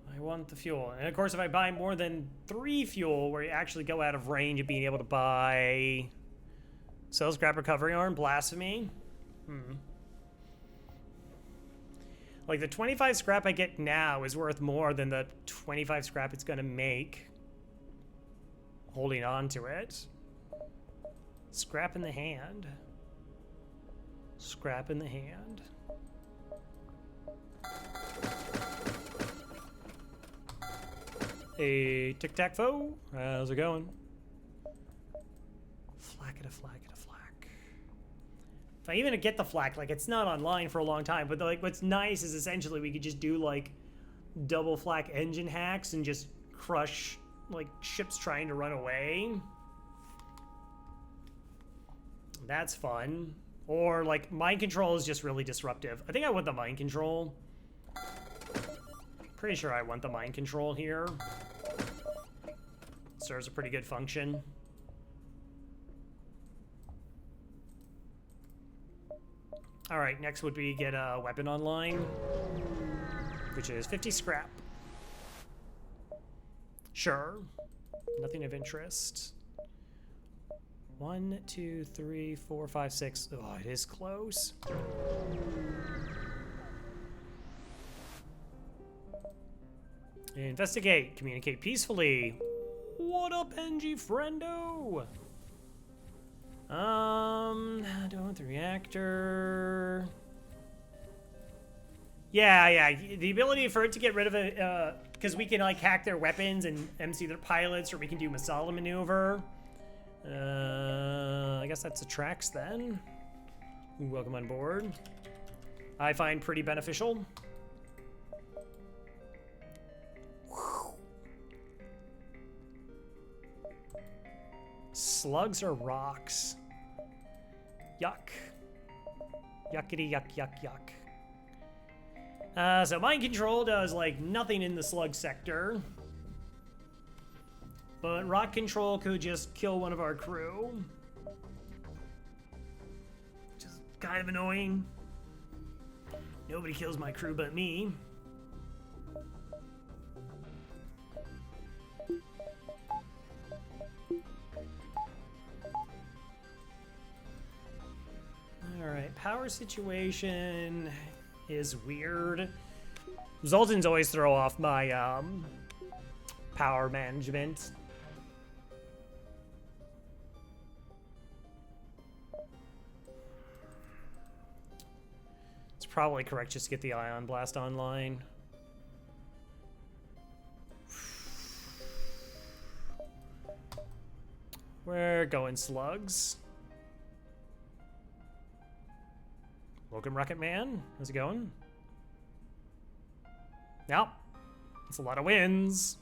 I want the fuel. And of course, if I buy more than 3 fuel, where you actually go out of range of being able to buy sell scrap recovery arm, blasphemy. Like the 25 scrap I get now is worth more than the 25 scrap it's gonna make holding on to it. Scrap in the hand. Scrap in the hand. Hey, tic-tac-foe. How's it going? Flak it a flak it a flak. If I even get the flak, like it's not online for a long time, but like what's nice is essentially we could just do like double flak engine hacks and just crush like ships trying to run away. That's fun. Or like mind control is just really disruptive. I think I want the mind control. Pretty sure I want the mind control here. Serves a pretty good function. All right, next would be get a weapon online, which is 50 scrap. Sure, nothing of interest. 1, 2, 3, 4, 5, 6. Oh, it is close. Investigate. Communicate peacefully. What up, NG friendo? Don't want the reactor. Yeah. The ability for it to get rid of it, because we can like hack their weapons and MC their pilots, or we can do Masala maneuver. I guess that's attracts then. Welcome on board. I find pretty beneficial. Slugs or rocks? Yuck. Yuckity yuck yuck yuck. So mind control does like nothing in the slug sector. But rock control could just kill one of our crew. Which is kind of annoying. Nobody kills my crew but me. Alright, power situation is weird. Zoltan's always throw off my power management. It's probably correct just to get the ion blast online. We're going slugs. Welcome, Rocket Man. How's it going? Yep. It's a lot of wins.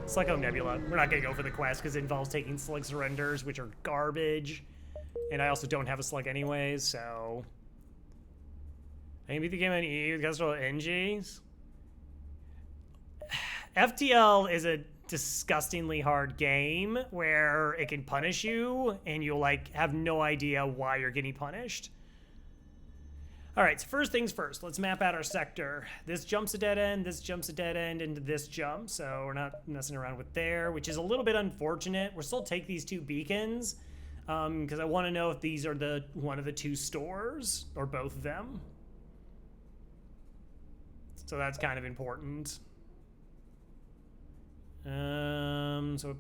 Psycho Nebula. We're not going to go for the quest because it involves taking slug surrenders, which are garbage. And I also don't have a slug anyways, so... I can beat the game on E with Castrol NGs. FTL is a disgustingly hard game where it can punish you and you'll like have no idea why you're getting punished. All right, so first things first, let's map out our sector. This jump's a dead end, this jump's a dead end, and this jump, so we're not messing around with there, which is a little bit unfortunate. We'll still take these two beacons, because I want to know if these are the one of the two stores, or both of them. So that's kind of important. So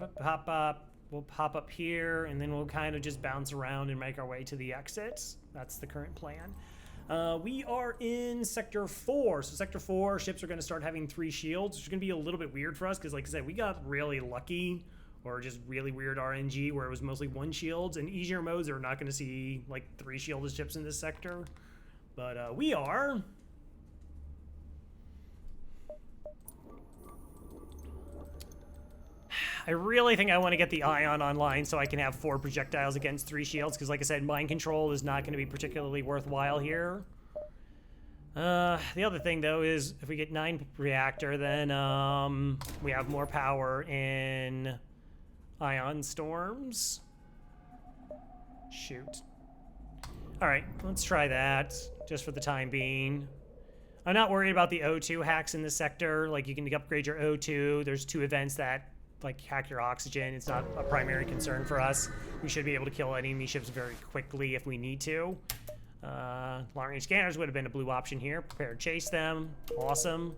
we'll pop up here, and then we'll kind of just bounce around and make our way to the exit. That's the current plan. We are in Sector 4. So Sector 4, ships are going to start having 3 shields, which is going to be a little bit weird for us because, like I said, we got really lucky, or just really weird RNG where it was mostly 1 shields. And easier modes are not going to see, like, 3 shielded ships in this sector. But we are. I really think I want to get the ion online so I can have 4 projectiles against 3 shields, because like I said, mind control is not going to be particularly worthwhile here. The other thing, though, is if we get 9 reactor, then we have more power in ion storms. Shoot. Alright, let's try that, just for the time being. I'm not worried about the O2 hacks in this sector. Like, you can upgrade your O2. There's 2 events that like hack your oxygen. It's not a primary concern for us. We should be able to kill enemy ships very quickly if we need to. Long range scanners would have been a blue option here. Prepare to chase them. Awesome.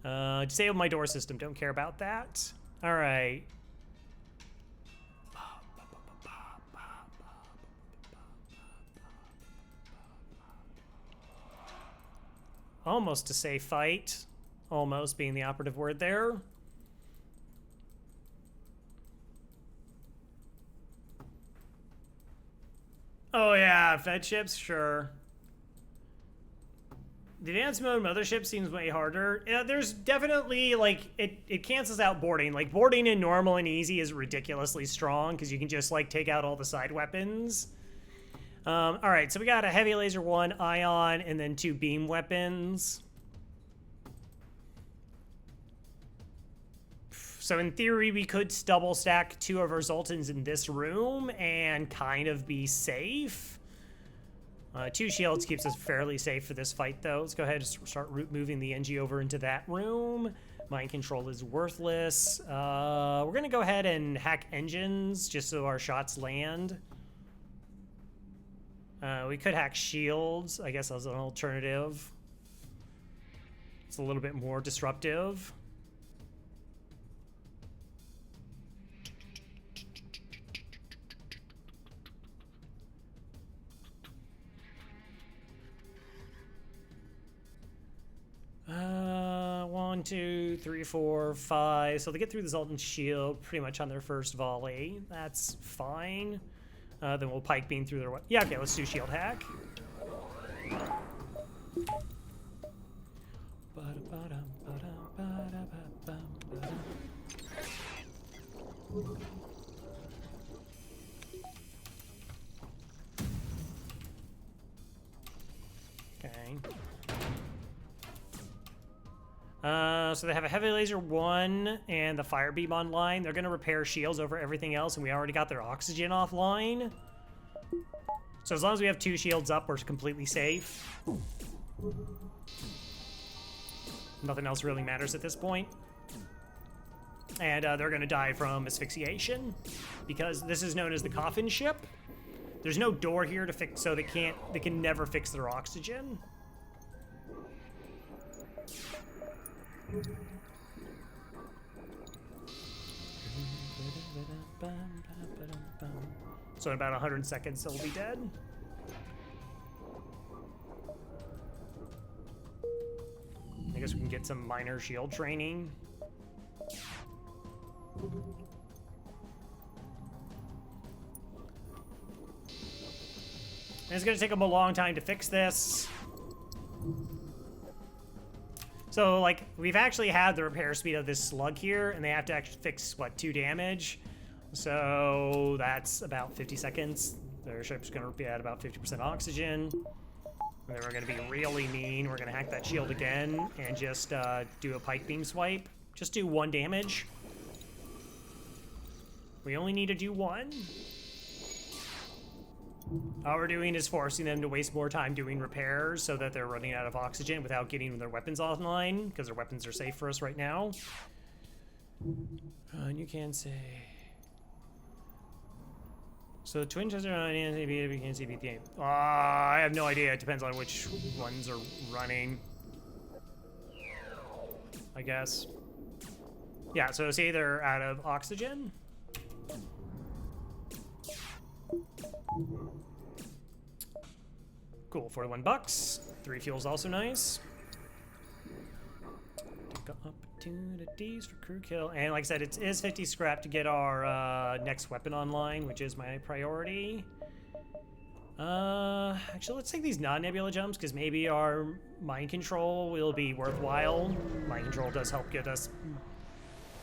Disable my door system. Don't care about that. All right. Almost a safe fight. Almost being the operative word there. Oh yeah, fed ships, sure. The advanced mode mothership seems way harder. Yeah, there's definitely, like, it cancels out boarding. Like, boarding in normal and easy is ridiculously strong because you can just, like, take out all the side weapons. All right, so we got a heavy laser 1, ion, and then 2 beam weapons. So in theory, we could double stack 2 of our Zoltans in this room and kind of be safe. 2 shields keeps us fairly safe for this fight, though. Let's go ahead and start moving the NG over into that room. Mind control is worthless. We're going to go ahead and hack engines just so our shots land. We could hack shields, I guess, as an alternative. It's a little bit more disruptive. 2, 3, 4, 5. So they get through the Zoltan shield pretty much on their first volley. That's fine. Then we'll pike beam through their... Yeah, okay, let's do shield hack. Okay. So they have a heavy laser 1 and the fire beam online. They're gonna repair shields over everything else, and we already got their oxygen offline. So as long as we have 2 shields up, we're completely safe. Nothing else really matters at this point. And they're gonna die from asphyxiation because this is known as the coffin ship. There's no door here to fix, so they can never fix their oxygen. So in about 100 seconds, they'll be dead. I guess we can get some minor shield training. And it's going to take them a long time to fix this. So, like, we've actually had the repair speed of this slug here, and they have to actually fix, what, 2 damage? So that's about 50 seconds. Their ship's going to be at about 50% oxygen. And then we're going to be really mean. We're going to hack that shield again and just do a pike beam swipe. Just do 1 damage. We only need to do 1. All we're doing is forcing them to waste more time doing repairs so that they're running out of oxygen without getting their weapons offline, because their weapons are safe for us right now. And you can say... So the twin chester on NCB, we can see beat the game. I have no idea. It depends on which ones are running, I guess. Yeah, so say they're out of oxygen. Cool, $41. 3 fuel's also nice. Take opportunities for crew kill. And like I said, it is 50 scrap to get our next weapon online, which is my priority. Actually, let's take these non-nebula jumps, because maybe our mind control will be worthwhile. Mind control does help get us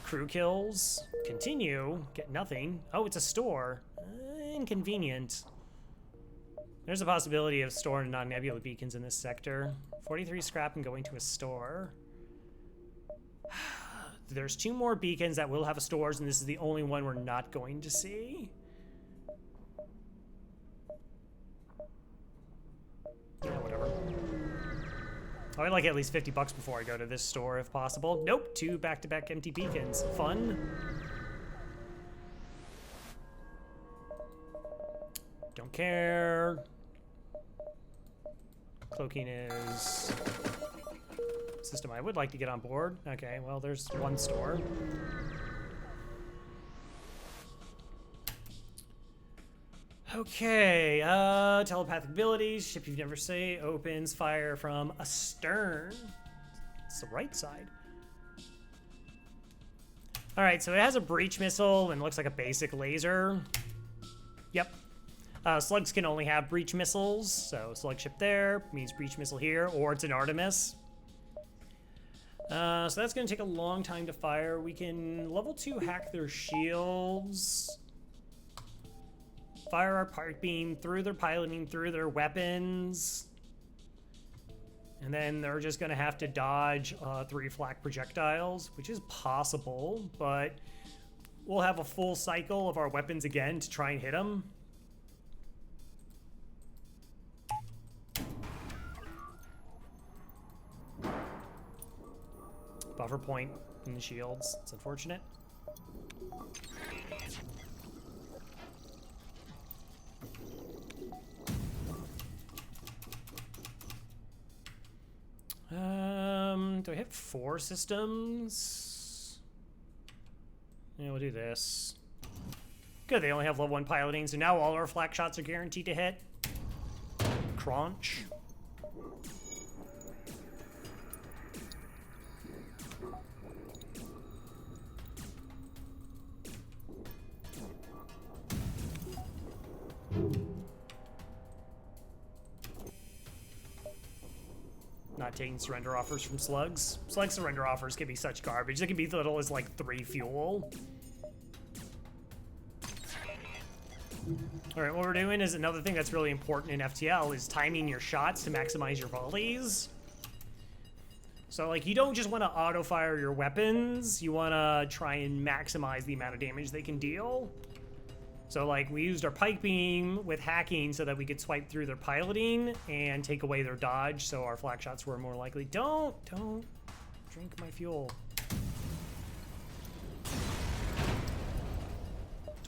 crew kills. Continue, get nothing. Oh, it's a store. Inconvenient. There's a possibility of storing non-nebula beacons in this sector. 43 scrap and going to a store. There's 2 more beacons that will have stores, and this is the only one we're not going to see. Yeah, whatever. Oh, I'd like at least $50 before I go to this store if possible. Nope, 2 back-to-back empty beacons. Fun. Don't care. Cloaking is system I would like to get on board. Okay, well, there's 1 store. Okay, telepathic abilities. Ship you've never seen opens fire from astern. It's the right side. All right, so it has a breach missile and looks like a basic laser. Yep. Slugs can only have breach missiles, so slug ship there means breach missile here, or it's an Artemis. So that's going to take a long time to fire. We can level 2 hack their shields, fire our pike beam through their piloting, through their weapons, and then they're just going to have to dodge 3 flak projectiles, which is possible, but we'll have a full cycle of our weapons again to try and hit them. Buffer point in the shields. It's unfortunate. Do I hit 4 systems? Yeah, we'll do this. Good, they only have level 1 piloting, so now all our flak shots are guaranteed to hit. Crunch. not taking surrender offers from slugs. Slug surrender offers can be such garbage. They can be little as like 3 fuel. All right, what we're doing is another thing that's really important in FTL is timing your shots to maximize your volleys. So like you don't just want to auto fire your weapons, you want to try and maximize the amount of damage they can deal. So like we used our pike beam with hacking so that we could swipe through their piloting and take away their dodge, so our flak shots were more likely. Don't drink my fuel.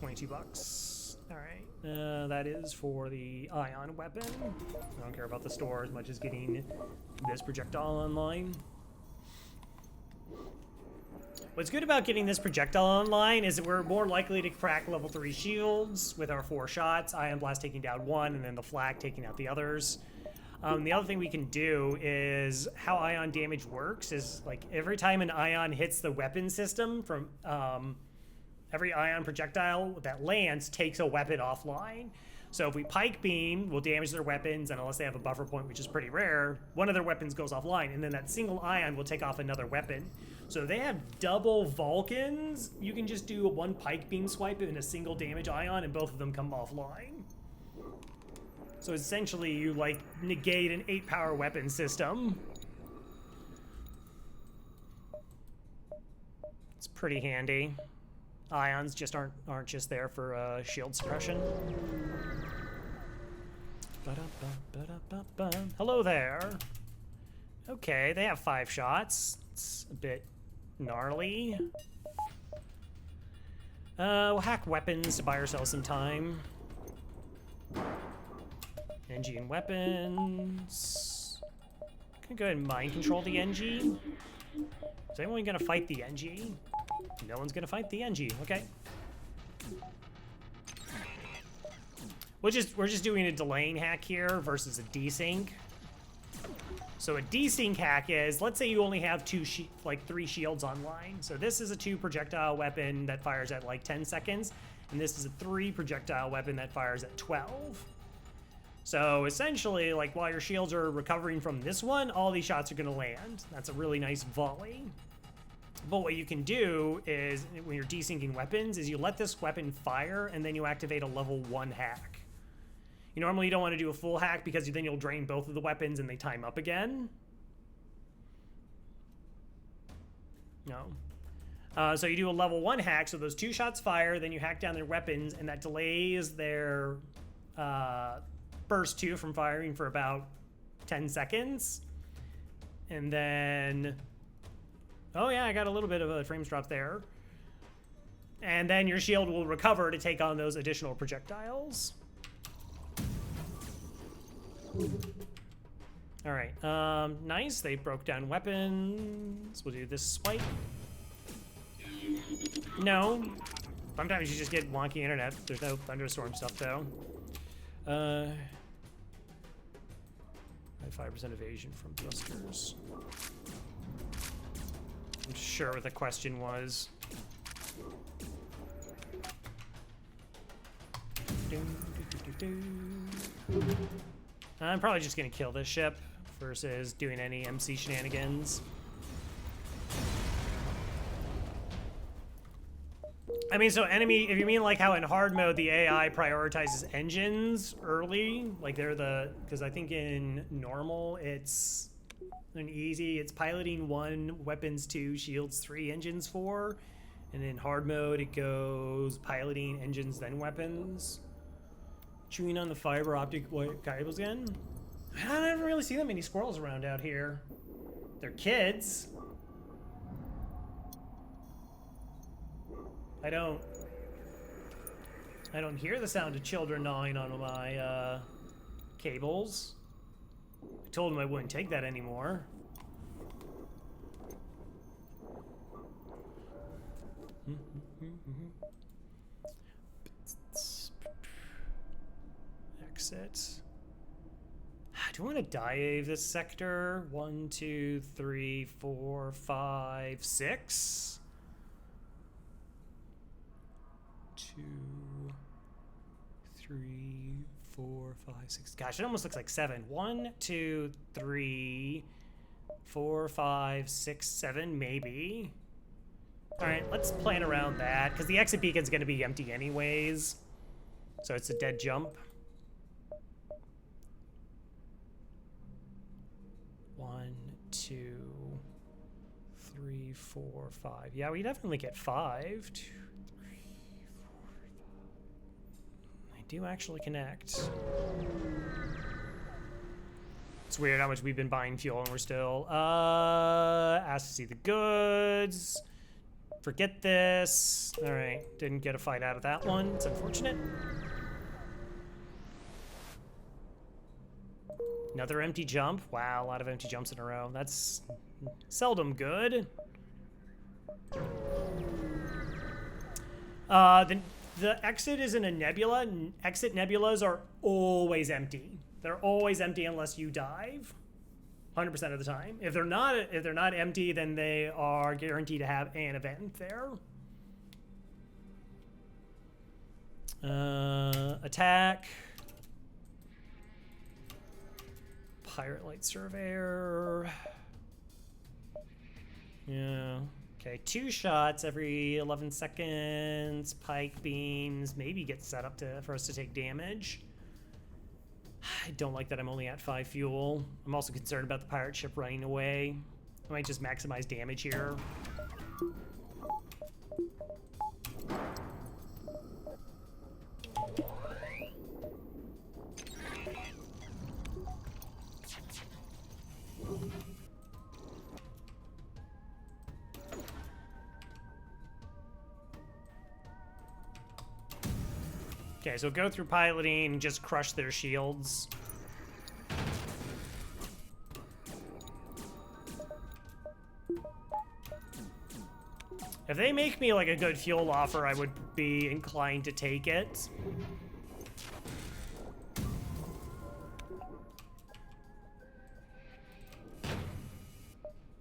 $22. All right, that is for the ion weapon. I don't care about the store as much as getting this projectile online. What's good about getting this projectile online is that we're more likely to crack level 3 shields with our 4 shots, Ion Blast taking down 1, and then the flak taking out the others. The other thing we can do is how ion damage works is like every time an ion hits the weapon system from every ion projectile that lands takes a weapon offline. So if we pike beam, we'll damage their weapons, and unless they have a buffer point, which is pretty rare, one of their weapons goes offline, and then that single ion will take off another weapon. So if they have double Vulcans, you can just do a 1 pike beam swipe and a single damage ion, and both of them come offline. So essentially, you like negate an 8-power weapon system. It's pretty handy. Ions just aren't just there for shield suppression. Hello there. Okay, they have 5 shots. It's a bit gnarly. We'll hack weapons to buy ourselves some time. NG and weapons. Gonna go ahead and mind control the NG. Is anyone gonna fight the NG? No one's gonna fight the NG. Okay. We're just doing a delaying hack here versus a desync. So a desync hack is, let's say you only have 3 shields online. So this is a 2 projectile weapon that fires at like 10 seconds, and this is a 3 projectile weapon that fires at 12. So essentially, like while your shields are recovering from this one, all these shots are gonna land. That's a really nice volley. But what you can do is, when you're desyncing weapons, is you let this weapon fire and then you activate a level 1 hack. You normally don't want to do a full hack because then you'll drain both of the weapons and they time up again. No. So you do a level 1 hack, so those 2 shots fire, then you hack down their weapons, and that delays their burst 2 from firing for about 10 seconds. And then... oh yeah, I got a little bit of a frames drop there. And then your shield will recover to take on those additional projectiles. All right, nice. They broke down weapons. We'll do this swipe. No. Sometimes you just get wonky internet. There's no thunderstorm stuff though. I have 5% evasion from thrusters. I'm sure what the question was. I'm probably just gonna kill this ship versus doing any MC shenanigans. I mean, so enemy, if you mean like how in hard mode the AI prioritizes engines early, like they're the, because I think in normal it's in easy, it's piloting 1, weapons 2, shields 3, engines 4. And in hard mode, it goes piloting engines, then weapons. Chewing on the fiber optic cables again. I don't really see that many squirrels around out here. They're kids. I don't hear the sound of children gnawing on my cables. I told him I wouldn't take that anymore. Exit. Do I want to dive this sector? 1, 2, 3, 4, 5, 6. 2, 3, 4, 5, 6. Gosh, it almost looks like 7. 1, 2, 3, 4, 5, 6, 7, maybe. All right, let's plan around that, because the exit beacon's going to be empty anyways. So it's a dead jump. 1, 2, 3, 4, 5. Yeah, we definitely get 5. 2, 3, 4, 5. I do actually connect. It's weird how much we've been buying fuel and we're still asked to see the goods. Forget this. All right, didn't get a fight out of that one. It's unfortunate. Another empty jump. Wow, a lot of empty jumps in a row. That's seldom good. The exit is in a nebula. Exit nebulas are always empty. They're always empty unless you dive. 100% of the time. If they're not empty, then they are guaranteed to have an event there. Attack. Pirate Light Surveyor. Yeah. Okay, 2 shots every 11 seconds. Pike beams. Maybe get set up for us to take damage. I don't like that I'm only at 5 fuel. I'm also concerned about the pirate ship running away. I might just maximize damage here. Okay, so go through piloting and just crush their shields. If they make me like a good fuel offer, I would be inclined to take it.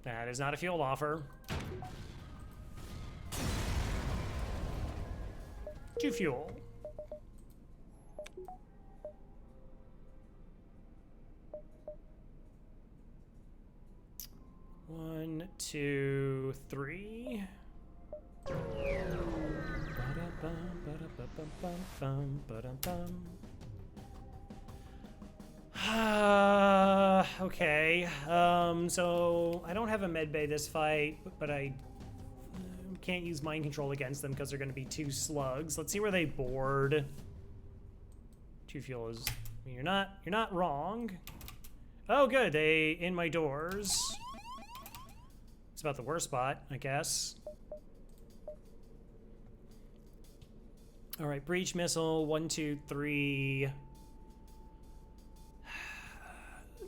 That is not a fuel offer. 2 fuel. One, 2, 3. Okay. So I don't have a med bay this fight, but I can't use mind control against them because they're going to be 2 slugs. Let's see where they board. 2 fuel is. I mean, you're not wrong. Oh, good. They in my doors. It's about the worst spot, I guess. All right, breach missile, 1, 2, 3.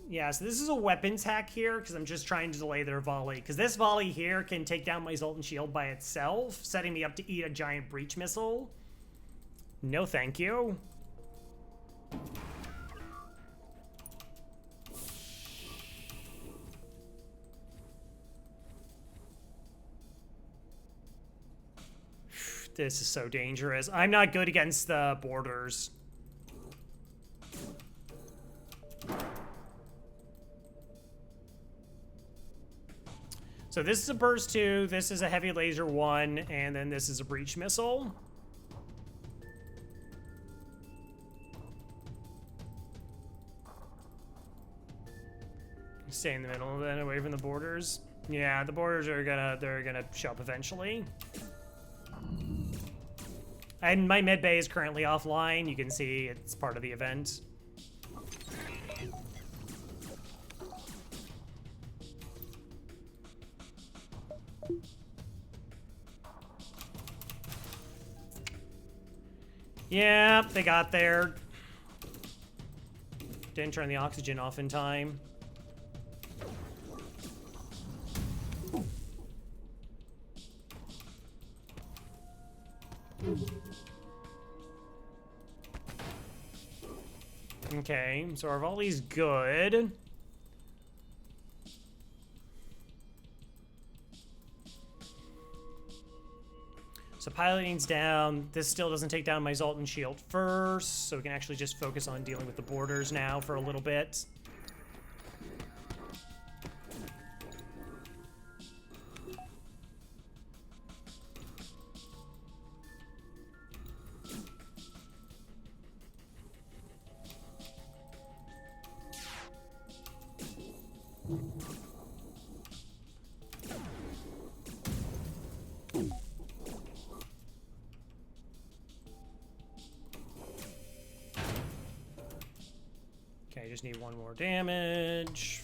Yeah, so this is a weapons hack here because I'm just trying to delay their volley. Because this volley here can take down my Zoltan shield by itself, setting me up to eat a giant breach missile. No, thank you. This is so dangerous. I'm not good against the borders. So this is a burst 2, this is a heavy laser 1, and then this is a breach missile. Stay in the middle then, away from the borders. Yeah, the borders are they're gonna show up eventually. And my med bay is currently offline. You can see it's part of the event. Yeah, they got there. Didn't turn the oxygen off in time. Okay, so our volley's good. So piloting's down. This still doesn't take down my Zoltan shield first, so we can actually just focus on dealing with the borders now for a little bit. need one more damage.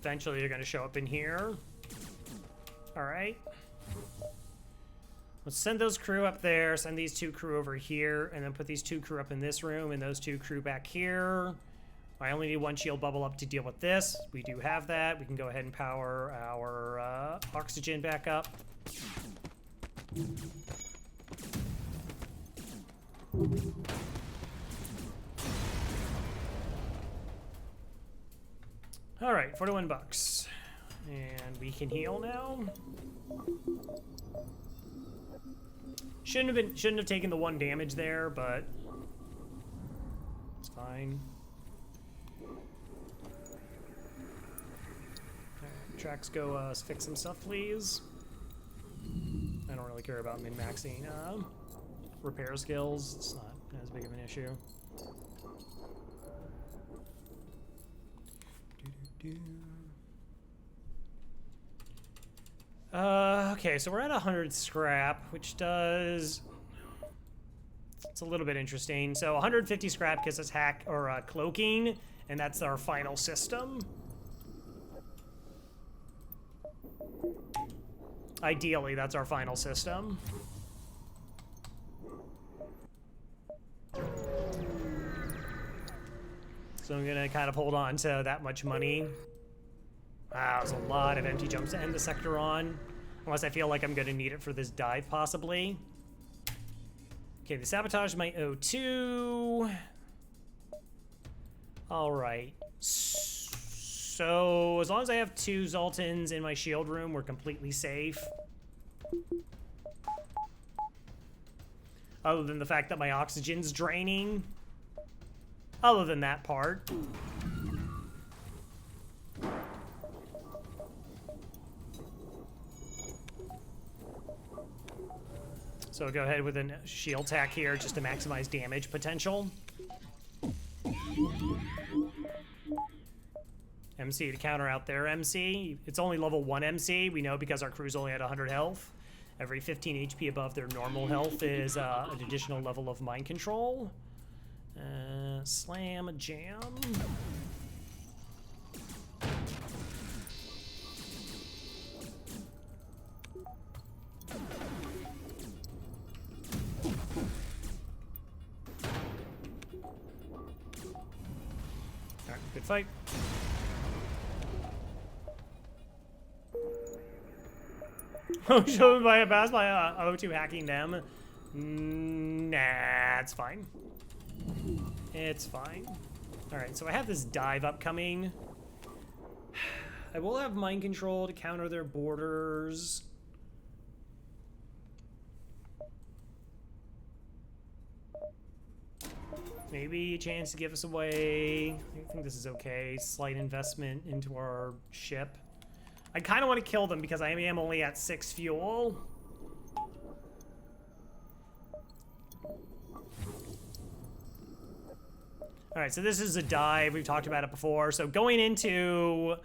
Eventually, they're going to show up in here. All right. Let's send those crew up there, send these 2 crew over here, and then put these 2 crew up in this room and those 2 crew back here. I only need 1 shield bubble up to deal with this. We do have that. We can go ahead and power our oxygen back up. All right, 41 bucks. And we can heal now. Shouldn't have taken the 1 damage there, but it's fine. Alright, Trax, go fix some stuff, please. I don't really care about min-maxing repair skills. It's not as big of an issue. Okay, so we're at 100 scrap, which does... It's a little bit interesting. So 150 scrap gives us hack or cloaking, and that's our final system. Ideally, that's our final system. So I'm gonna kind of hold on to that much money. Wow, there's a lot of empty jumps to end the sector on. Unless I feel like I'm gonna need it for this dive, possibly. Okay, the sabotage my O2. All right. So as long as I have 2 Zoltans in my shield room, we're completely safe. Other than the fact that my oxygen's draining. Other than that part. So go ahead with a shield attack here just to maximize damage potential. MC to counter out their MC. It's only level 1 MC. We know because our crew's only at 100 health. Every 15 HP above their normal health is an additional level of mind control. Slam, jam. Alright, good fight. Oh, show them by a pass by O2 hacking them. Nah, it's fine. It's fine. Alright, so I have this dive upcoming. I will have mind control to counter their borders. Maybe a chance to give us away. I think this is okay. Slight investment into our ship. I kind of want to kill them because I am only at 6 fuel. All right, so this is a dive. We've talked about it before. So going into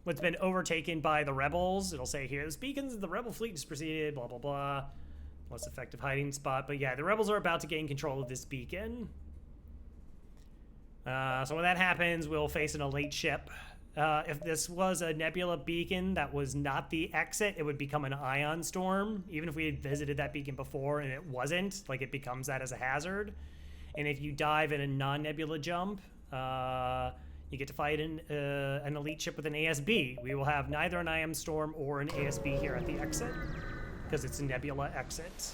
what's been overtaken by the rebels, it'll say here, this beacons, the rebel fleet has proceeded, blah, blah, blah. Less effective hiding spot. But yeah, the rebels are about to gain control of this beacon. So when that happens, we'll face an elite ship. If this was a nebula beacon that was not the exit, it would become an ion storm. Even if we had visited that beacon before and it wasn't, like it becomes that as a hazard. And if you dive in a non-nebula jump, you get to fight an elite ship with an ASB. We will have neither an ion storm or an ASB here at the exit because it's a nebula exit.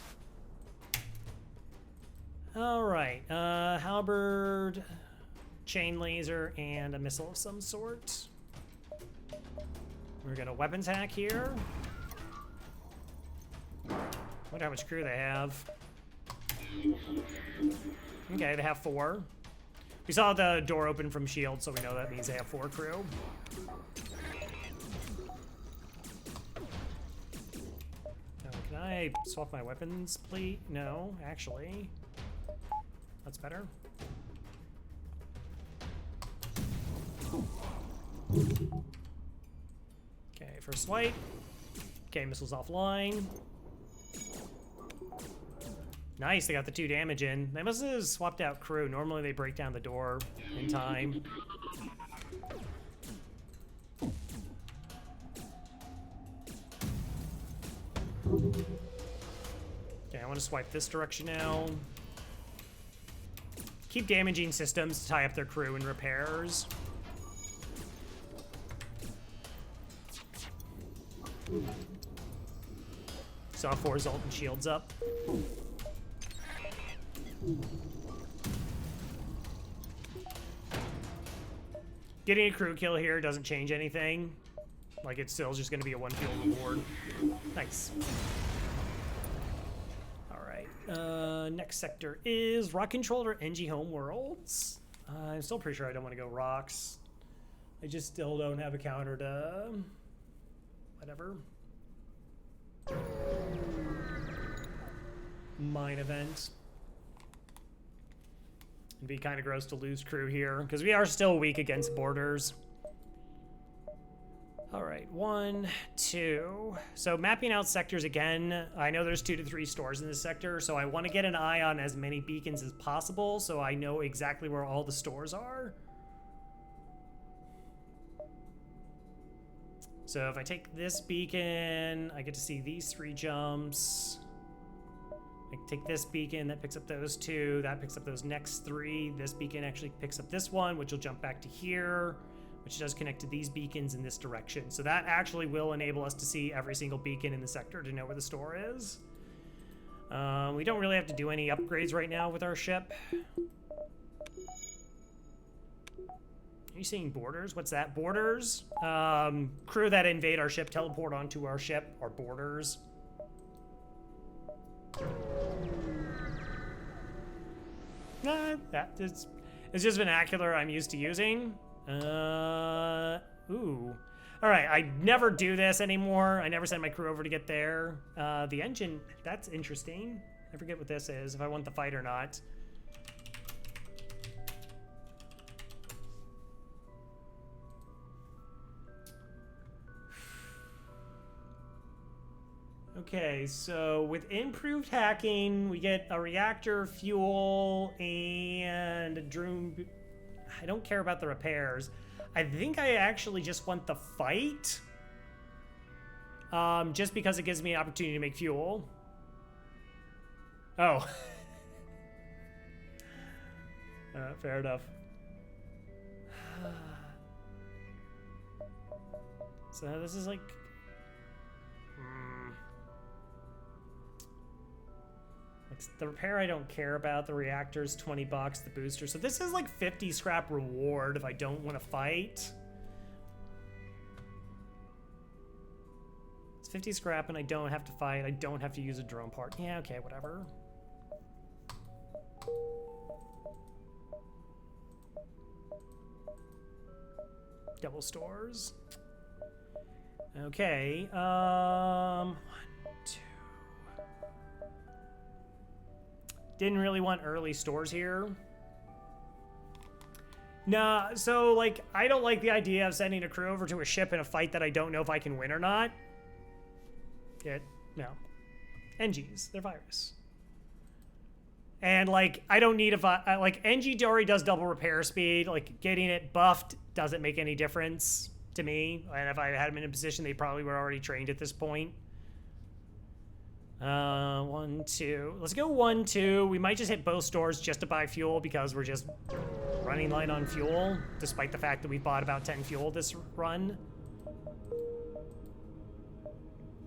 All right, halberd, chain laser, and a missile of some sort. We're gonna weapons hack here. Wonder how much crew they have. Okay, they have 4. We saw the door open from shield, so we know that means they have 4 crew. Now, can I swap my weapons, please? No, actually. That's better. Okay, first swipe. Okay, missiles offline. Nice, they got the 2 damage in. They must have swapped out crew. Normally they break down the door in time. Okay, I want to swipe this direction now. Keep damaging systems to tie up their crew and repairs. Saw 4 Zoltan shields up. Getting a crew kill here doesn't change anything. Like, it's still just going to be a 1 fuel reward. Nice. Alright, next sector is Rock Controller NG Homeworlds. I'm still pretty sure I don't want to go rocks. I just still don't have a counter to... whatever. Mine event. It'd be kind of gross to lose crew here, because we are still weak against borders. Alright, 1, 2. So mapping out sectors again. I know there's 2 to 3 stores in this sector, so I want to get an eye on as many beacons as possible so I know exactly where all the stores are. So if I take this beacon, I get to see these 3 jumps. I take this beacon, that picks up those 2, that picks up those next 3. This beacon actually picks up this one, which will jump back to here, which does connect to these beacons in this direction. So that actually will enable us to see every single beacon in the sector to know where the store is. We don't really have to do any upgrades right now with our ship. Are you seeing borders? What's that? Borders? Crew that invade our ship, teleport onto our ship, are borders. It's just vernacular I'm used to using. Ooh. Alright, I never do this anymore. I never send my crew over to get there. The engine, that's interesting. I forget what this is, if I want the fight or not. Okay, so with improved hacking, we get a reactor, fuel, and a drone. I don't care about the repairs. I think I actually just want the fight. Just because it gives me an opportunity to make fuel. Oh. Fair enough. So this is like... The repair I don't care about. The reactor's 20 bucks. The booster. So this is like 50 scrap reward if I don't want to fight. It's 50 scrap and I don't have to fight. I don't have to use a drone part. Yeah, okay, whatever. Double stores. Okay, 1, 2. Didn't really want early stores here. Nah, so, like, I don't like the idea of sending a crew over to a ship in a fight that I don't know if I can win or not. No. NGs, they're virus. And, like, I don't need a... like, NG already does double repair speed. Like, getting it buffed doesn't make any difference to me. And if I had them in a position, they probably were already trained at this point. 1, 2. Let's go 1, 2. We might just hit both stores just to buy fuel because we're just running light on fuel, despite the fact that we bought about 10 fuel this run.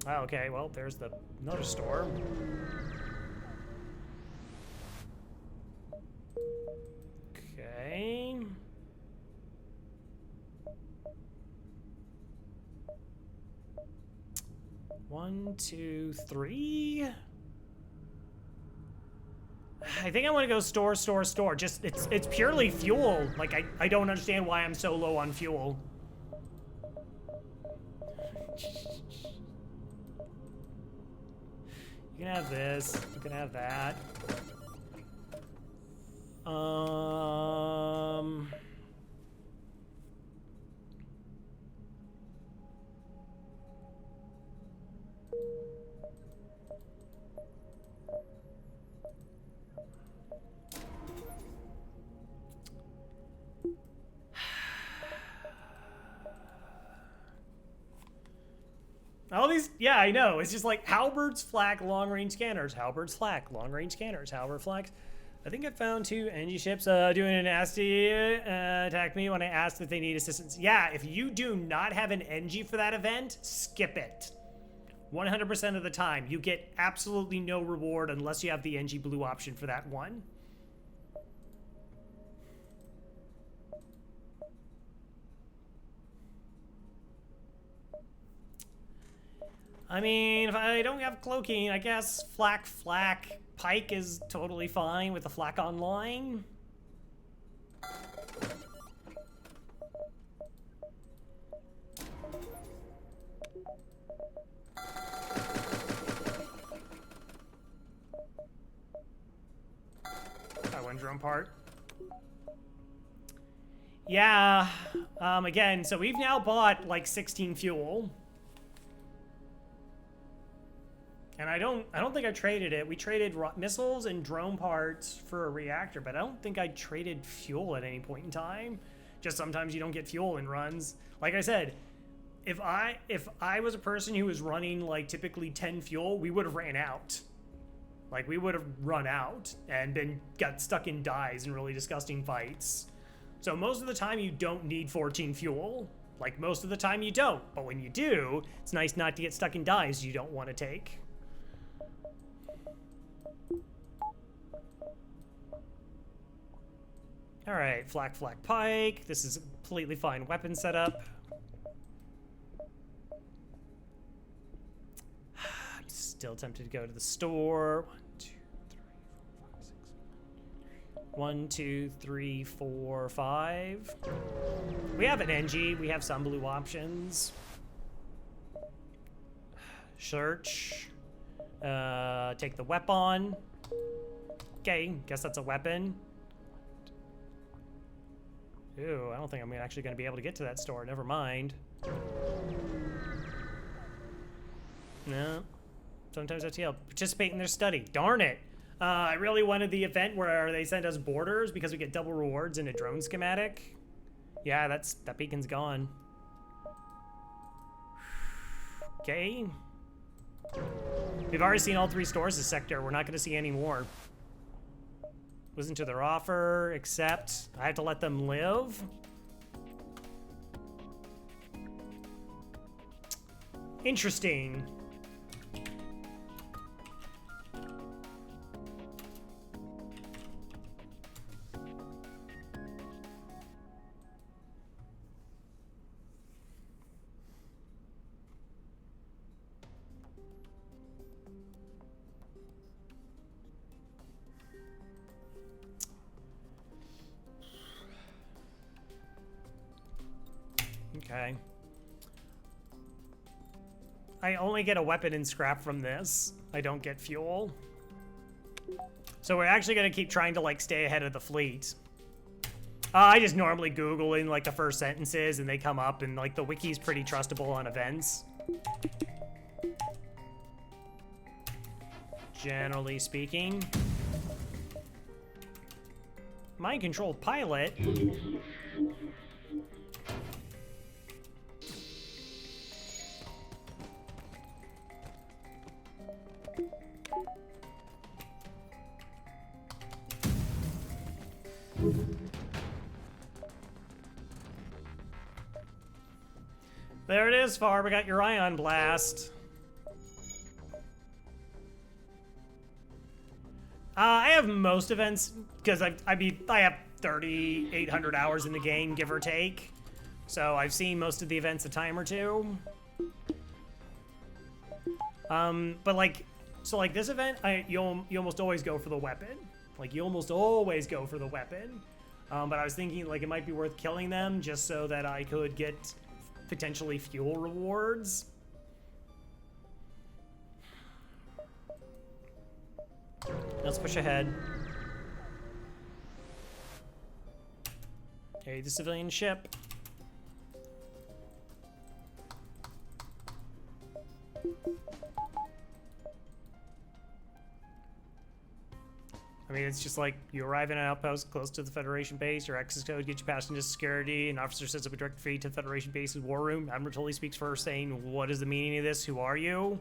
Oh, okay, well, there's another store. Okay. One, 2, 3. I think I want to go store, store, store. Just it's purely fuel. Like I don't understand why I'm so low on fuel. You can have this. You can have that. All these, yeah, I know. It's just like halberds, flak, long-range scanners, halberds, flak, long-range scanners, halberd, flak. I think I found 2 NG ships doing an nasty attack me when I asked if they need assistance. Yeah, if you do not have an NG for that event, skip it. 100% of the time, you get absolutely no reward unless you have the NG blue option for that one. I mean, if I don't have cloaking, I guess flak, pike is totally fine with the flak online. That one drone part. Yeah. Again, so we've now bought like 16 fuel. And I don't think I traded it. We traded missiles and drone parts for a reactor, but I don't think I traded fuel at any point in time. Just sometimes you don't get fuel in runs. Like I said, if I was a person who was running like typically 10 fuel, we would have ran out. Like we would have run out and got stuck in dies in really disgusting fights. So most of the time you don't need 14 fuel. Like most of the time you don't. But when you do, it's nice not to get stuck in dies you don't want to take. All right, flak, pike. This is a completely fine weapon setup. I'm still tempted to go to the store. 1, 2, 3, 4, 5. We have an NG. We have some blue options. Search. Take the weapon. Okay, guess that's a weapon. Ooh, I don't think I'm actually going to be able to get to that store. Never mind. No. Sometimes FTL. Participate in their study. Darn it. I really wanted the event where they send us borders because we get double rewards in a drone schematic. Yeah, that beacon's gone. Okay. We've already seen all 3 stores this sector. We're not going to see any more. Listen to their offer, accept. I have to let them live. Interesting. Okay. I only get a weapon and scrap from this. I don't get fuel. So we're actually going to keep trying to, like, stay ahead of the fleet. I just normally Google in, like, the first sentences, and they come up, and, like, the wiki's pretty trustable on events. Generally speaking. Mind-controlled pilot? There it is, Far. We got your ion blast. I have most events because I have 3,800 hours in the game, give or take. So I've seen most of the events a time or two. But like, so like this event, you almost always go for the weapon. Like you almost always go for the weapon. But I was thinking like it might be worth killing them just so that I could get potentially fuel rewards. Let's push ahead. Okay, the civilian ship. I mean, it's just like you arrive in an outpost close to the Federation base, your access code gets you passed into security, an officer sets up a direct feed to the Federation base's war room. Admiral Tully speaks first, saying, "What is the meaning of this? Who are you?"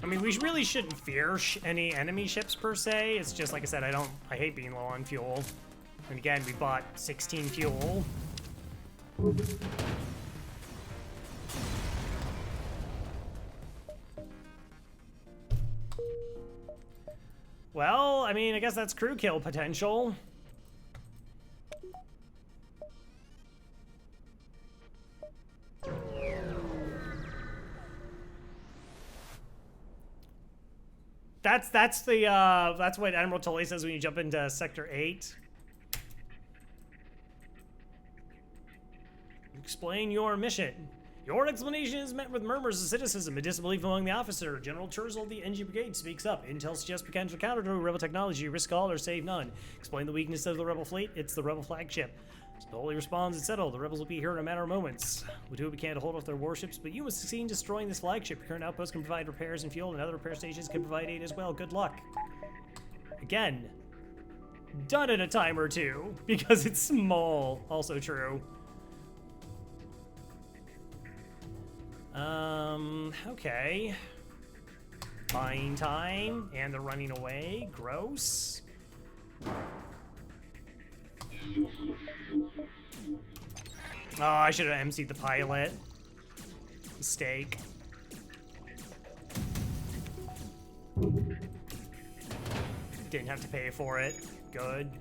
I mean, we really shouldn't fear any enemy ships per se. It's just, like I said, I hate being low on fuel. And again, we bought 16 fuel. Well, I mean, I guess that's crew kill potential. That's what Admiral Tully says when you jump into Sector 8. Explain your mission. Your explanation is met with murmurs of cynicism and disbelief among the officer. General Churchill of the NG Brigade speaks up. Intel suggests potential counter to rebel technology. Risk all or save none. Explain the weakness of the rebel fleet. It's the rebel flagship. Stoli responds, "It's settled. The rebels will be here in a matter of moments. We'll do what we can to hold off their warships, but you must succeed in destroying this flagship. Your current outpost can provide repairs and fuel, and other repair stations can provide aid as well. Good luck." Again, done in a time or two, because it's small. Also true. Okay. Buying time, and they're running away. Gross. Oh, I should have emceed the pilot. Mistake. Didn't have to pay for it. Good.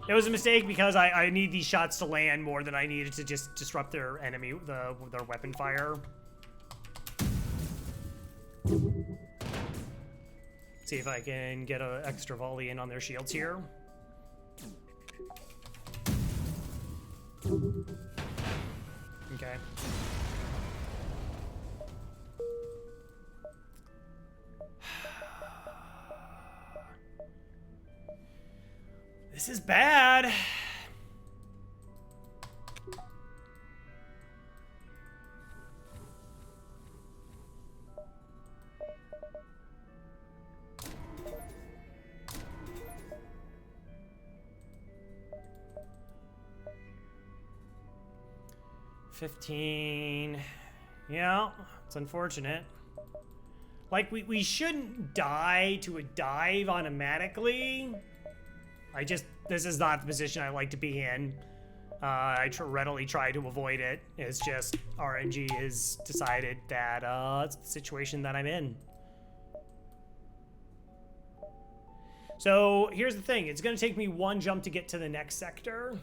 It was a mistake because I need these shots to land more than I needed to just disrupt their enemy, their weapon fire. See if I can get an extra volley in on their shields here. Okay. This is bad. $15. Yeah, it's unfortunate. Like, we shouldn't die to a dive automatically. This is not the position I like to be in. I readily try to avoid it. It's just RNG has decided that it's the situation that I'm in. So here's the thing. It's going to take me one jump to get to the next sector.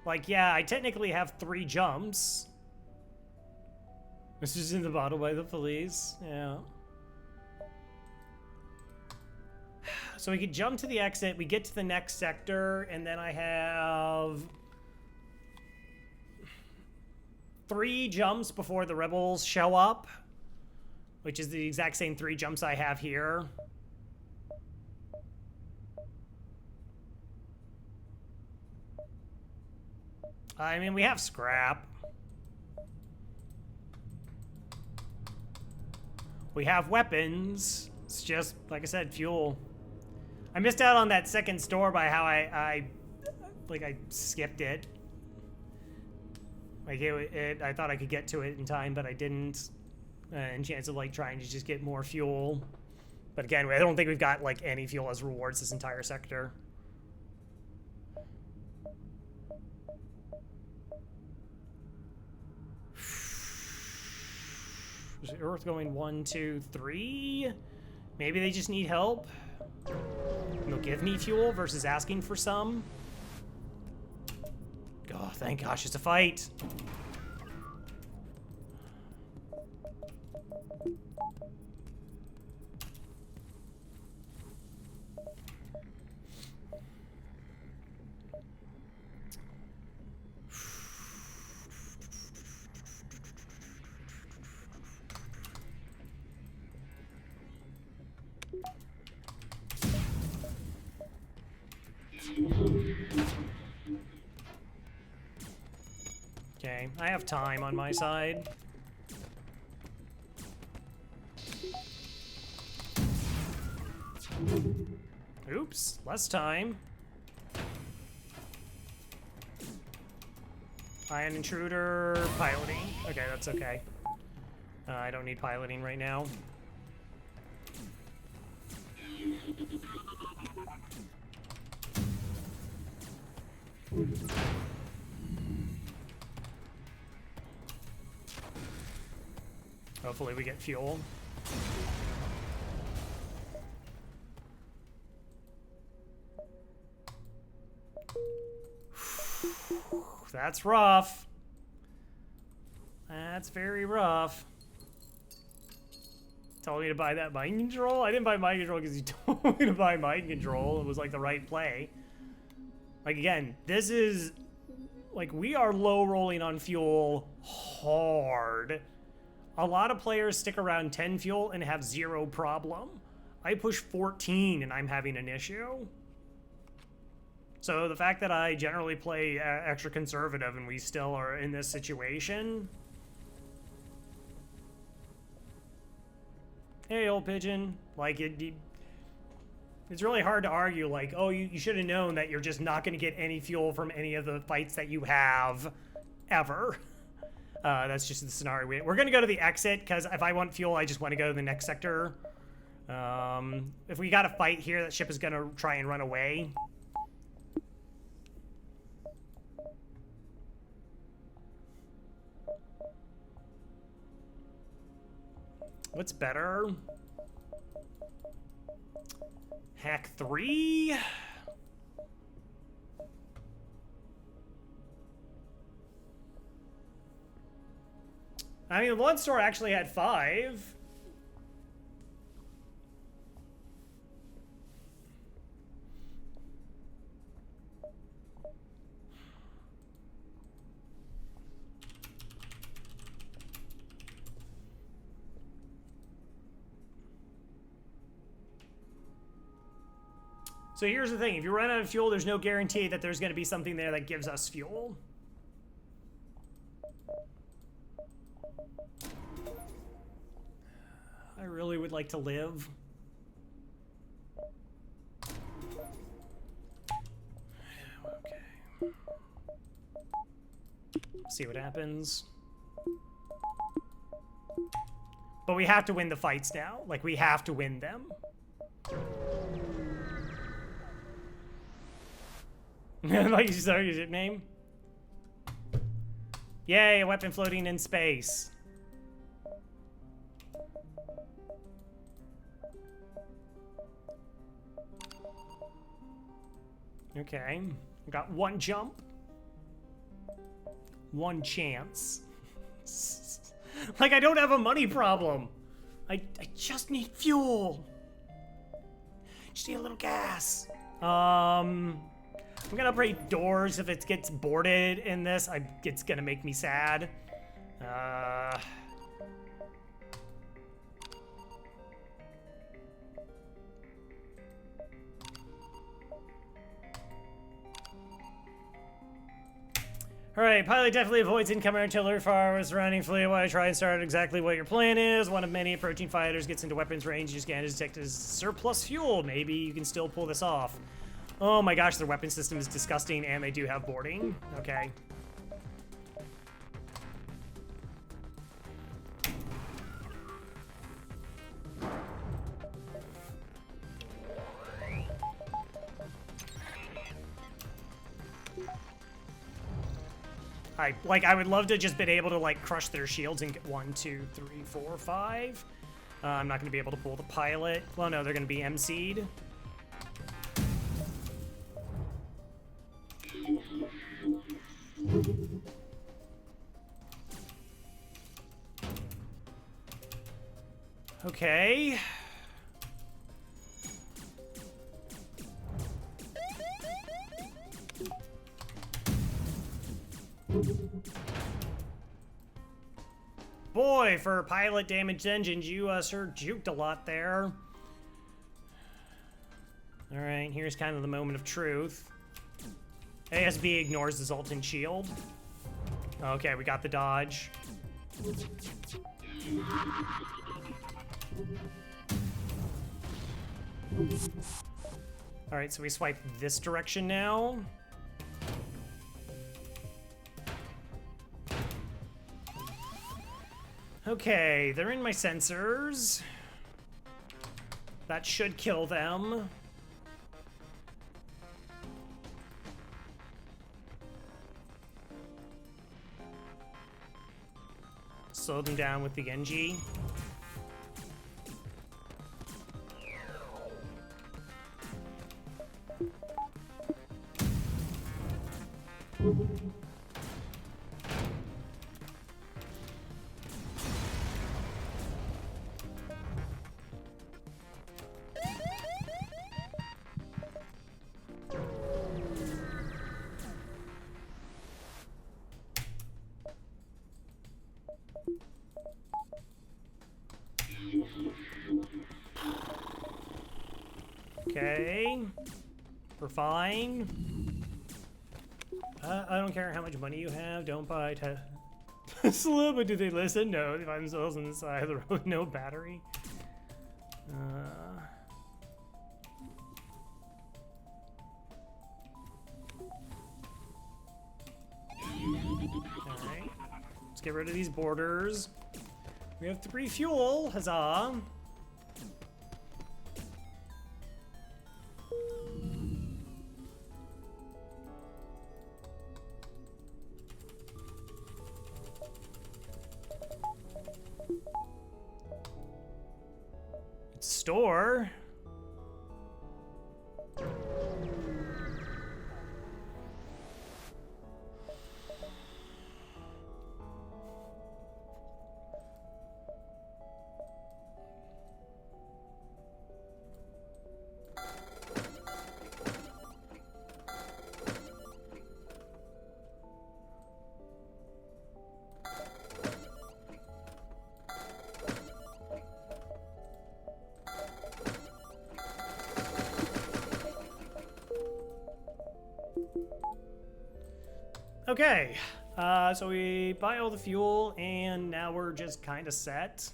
Like, yeah, I technically have 3 jumps. This is in the bottle by the police. Yeah. So we could jump to the exit, we get to the next sector, and then I have 3 jumps before the rebels show up, which is the exact same 3 jumps I have here. I mean, we have scrap. We have weapons. It's just, like I said, fuel. I missed out on that second store by how I skipped it. Like I thought I could get to it in time, but I didn't. And chance of like trying to just get more fuel. But again, I don't think we've got like any fuel as rewards this entire sector. Is Earth going 1, 2, 3? Maybe they just need help. And they'll give me fuel versus asking for some. Oh, thank gosh, it's a fight. Okay, I have time on my side. Oops, less time. Ion intruder, piloting. Okay, that's okay. I don't need piloting right now. Hopefully we get fuel. That's rough. That's very rough. Told me to buy that mind control? I didn't buy mind control because you told me to buy mind control. It was like the right play. Like again, this is like we are low rolling on fuel hard. A lot of players stick around 10 fuel and have 0 problem. I push 14 and I'm having an issue. So the fact that I generally play extra conservative and we still are in this situation. Hey, old pigeon. Like, it's really hard to argue, like, oh, you should have known that you're just not going to get any fuel from any of the fights that you have, ever. That's just the scenario. We're going to go to the exit, because if I want fuel, I just want to go to the next sector. If we got a fight here, that ship is going to try and run away. What's better? Hack 3? I mean, one store actually had 5. So here's the thing, if you run out of fuel, there's no guarantee that there's going to be something there that gives us fuel. I really would like to live. Okay. See what happens. But we have to win the fights now. Like, we have to win them. Like, sorry, your name? Yay, a weapon floating in space. Okay, we got 1 jump. 1 chance. Like, I don't have a money problem. I just need fuel. Just need a little gas. I'm gonna upgrade doors if it gets boarded in this. It's gonna make me sad. Alright, pilot definitely avoids incoming artillery fire with surrounding fleet while I try and start exactly what your plan is. One of many approaching fighters gets into weapons range. You scan to detect as surplus fuel. Maybe you can still pull this off. Oh my gosh, their weapon system is disgusting, and they do have boarding. Okay. I would love to just been able to like crush their shields and get 1, 2, 3, 4, 5. I'm not going to be able to pull the pilot. Well, no, they're going to be MC'd. Okay. Boy, for pilot damaged engines, you sure juked a lot there. Alright, here's kind of the moment of truth. ASB ignores the Zoltan shield. Okay, we got the dodge. Alright, so we swipe this direction now. Okay, they're in my sensors. That should kill them. Slow them down with the NG. Okay, we're fine. I don't care how much money you have. Don't buy Tesla, but do they listen? No, they find themselves on the side of the road, no battery. Alright, let's get rid of these borders. We have 3 fuel, huzzah. Store. Okay, so we buy all the fuel, and now we're just kind of set.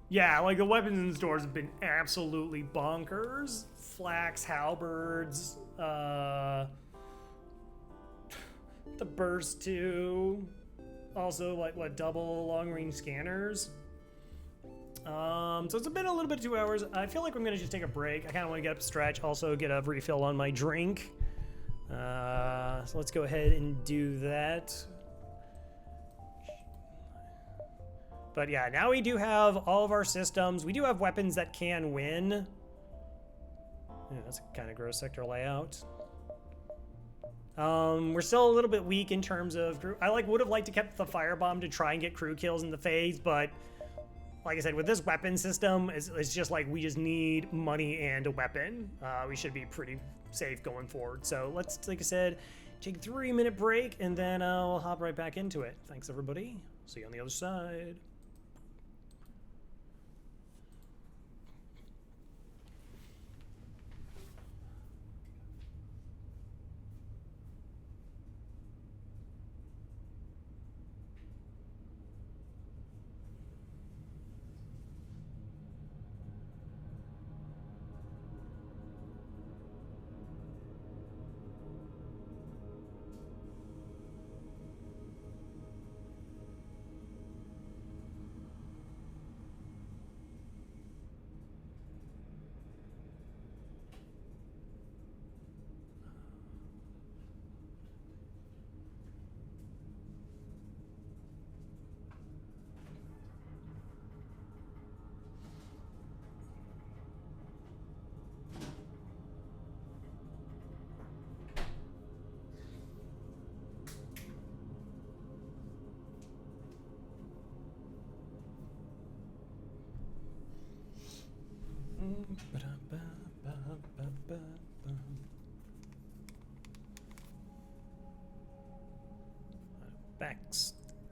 Yeah, like the weapons in the stores have been absolutely bonkers. Flax halberds, the burst 2, also like what, double long-range scanners. So it's been a little bit of 2 hours. I feel like I'm gonna just take a break. I kind of want to get up, stretch, also get a refill on my drink. So let's go ahead and do that. But yeah, now we do have all of our systems. We do have weapons that can win. Yeah, that's a kind of gross sector layout. We're still a little bit weak in terms of crew. I would have liked to kept the firebomb to try and get crew kills in the phase, but like I said, with this weapon system, it's just like we just need money and a weapon. We should be pretty safe going forward. So let's, like I said, take a 3-minute break, and then we'll hop right back into it. Thanks, everybody. See you on the other side.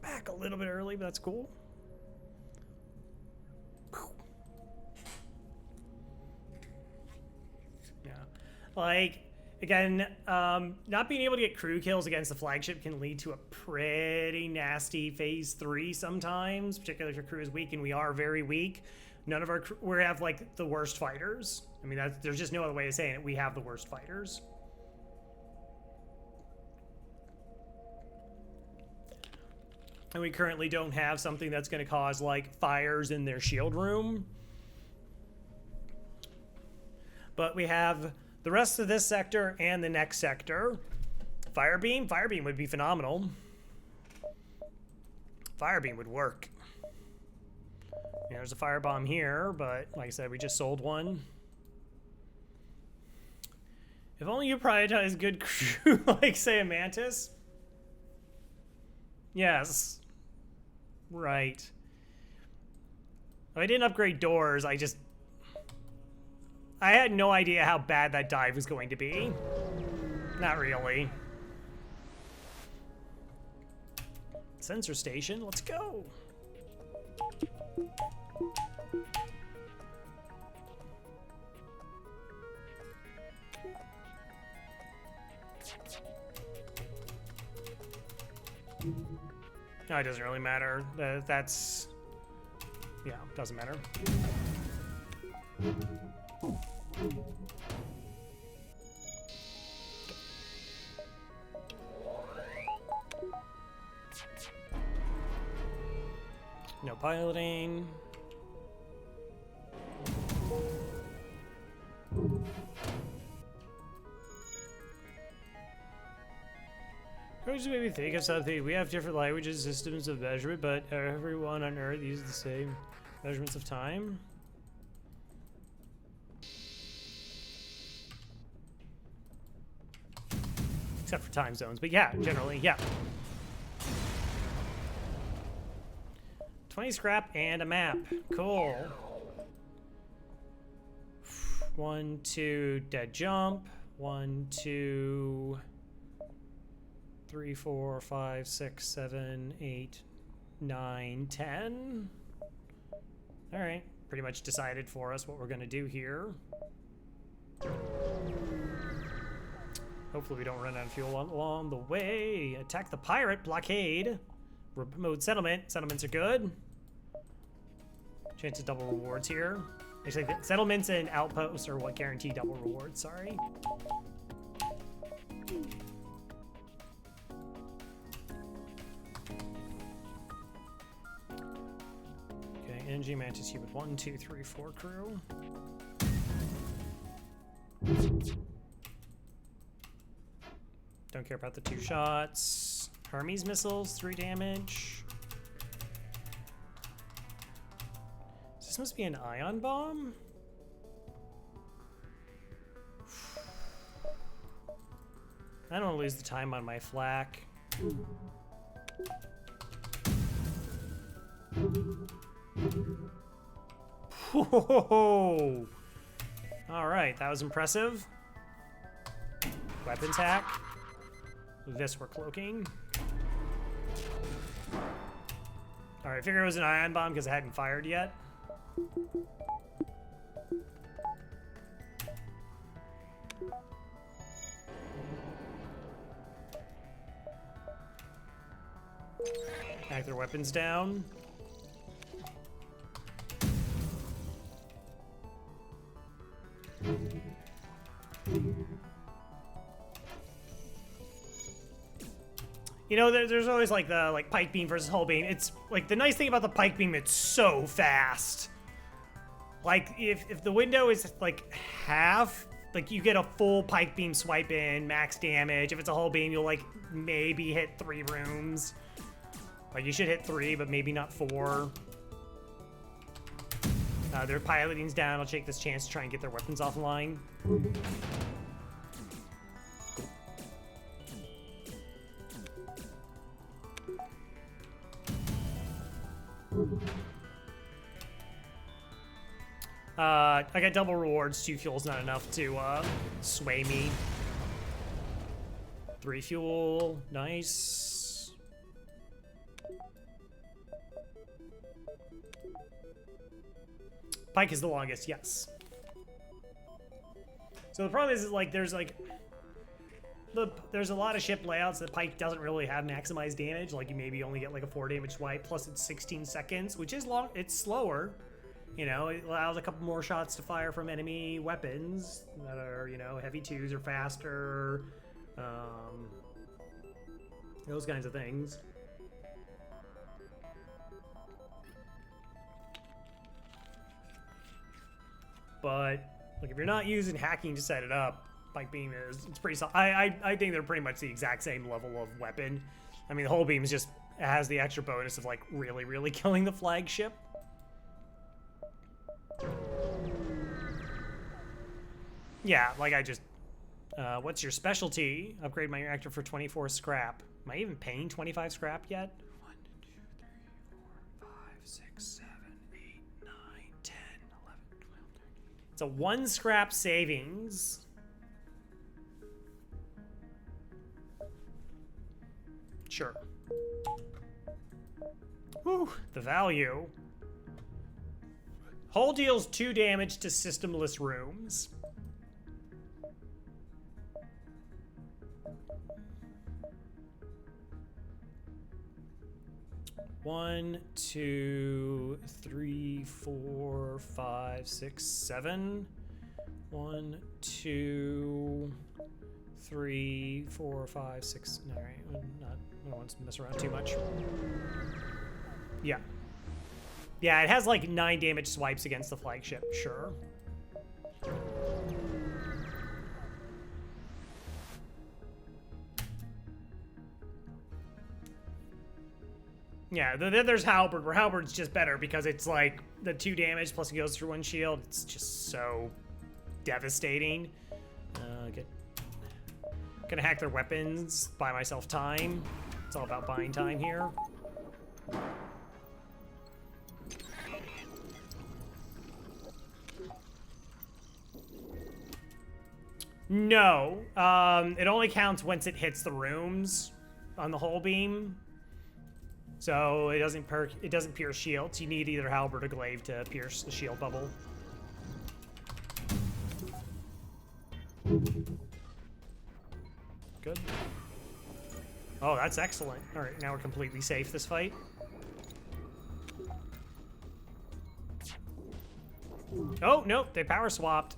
back a little bit early, but that's cool. Yeah. Like, again, not being able to get crew kills against the flagship can lead to a pretty nasty phase 3 sometimes, particularly if your crew is weak, and we are very weak. None of our crew, we have like the worst fighters. I mean, there's just no other way of saying it. We have the worst fighters. And we currently don't have something that's going to cause like fires in their shield room. But we have the rest of this sector and the next sector. Firebeam? Firebeam would be phenomenal. Firebeam would work. Yeah, there's a firebomb here, but like I said, we just sold one. If only you prioritize good crew like, say, a Mantis. Yes. Right. If I didn't upgrade doors, I had no idea how bad that dive was going to be. Not really. Sensor station, let's go. No, it doesn't really matter. That's... yeah, doesn't matter. No piloting. Which made me think of something. We have different languages, systems of measurement, but everyone on Earth uses the same measurements of time. Except for time zones, but yeah, generally, yeah. 20 scrap and a map. Cool. 1, 2, dead jump. 1, 2, 3, 4, 5, 6, 7, 8, 9, 10. All right, pretty much decided for us what we're gonna do here. Hopefully we don't run out of fuel along the way. Attack the pirate, blockade. Remote settlement. Settlements are good. Chance of double rewards here. Actually, settlements and outposts are what guarantee double rewards, sorry. Okay, NG Mantis Unit 1, 2, 3, 4 crew. Don't care about the 2 shots. Hermes missiles, 3 damage. This must be an ion bomb? I don't want to lose the time on my flak. Whoa! All right, that was impressive. Weapons hack. This we're cloaking. All right, I figured it was an ion bomb because it hadn't fired yet. Hack their weapons down. You know, there's always like the pike beam versus hull beam. It's like the nice thing about the pike beam, it's so fast. Like if the window is like half, like you get a full pike beam swipe in, max damage. If it's a hull beam, you'll like maybe hit 3 rooms. Like you should hit 3, but maybe not 4. Their piloting's down. I'll take this chance to try and get their weapons offline. I got double rewards. 2 fuel's not enough to sway me. 3 fuel, nice. Pike is the longest, yes. So the problem is like there's like there's a lot of ship layouts that Pike doesn't really have maximized damage. Like you maybe only get like a 4 damage swipe, plus it's 16 seconds, which is long. It's slower. You know, it allows a couple more shots to fire from enemy weapons that are, you know, heavy 2s or faster. Those kinds of things. But like if you're not using hacking to set it up, Pike Beam it's pretty solid. I think they're pretty much the exact same level of weapon. I mean, the whole beam is just has the extra bonus of like really killing the flagship. Yeah, like I just what's your specialty? Upgrade my reactor for 24 scrap. Am I even paying 25 scrap yet? 1, 2, 3, 4, 5, 6, 7, 8, 9, 10, 11, 12, 13. It's a 1 scrap savings. Sure. Whew, the value. Hull deals 2 damage to systemless rooms. One, 2, 3, 4, 5, 6, 7. 1, 2, 3, 4, 5, 6. All right, I don't want to mess around too much. Yeah. Yeah, it has like 9 damage swipes against the flagship, sure. Yeah, then there's Halberd, where Halberd's just better because it's like the 2 damage plus it goes through 1 shield. It's just so devastating. Gonna hack their weapons, buy myself time. It's all about buying time here. No, it only counts once it hits the rooms on the hull beam. So it doesn't pierce shields. You need either halberd or glaive to pierce the shield bubble. Good. Oh, that's excellent. All right, now we're completely safe this fight. Oh, nope, they power swapped.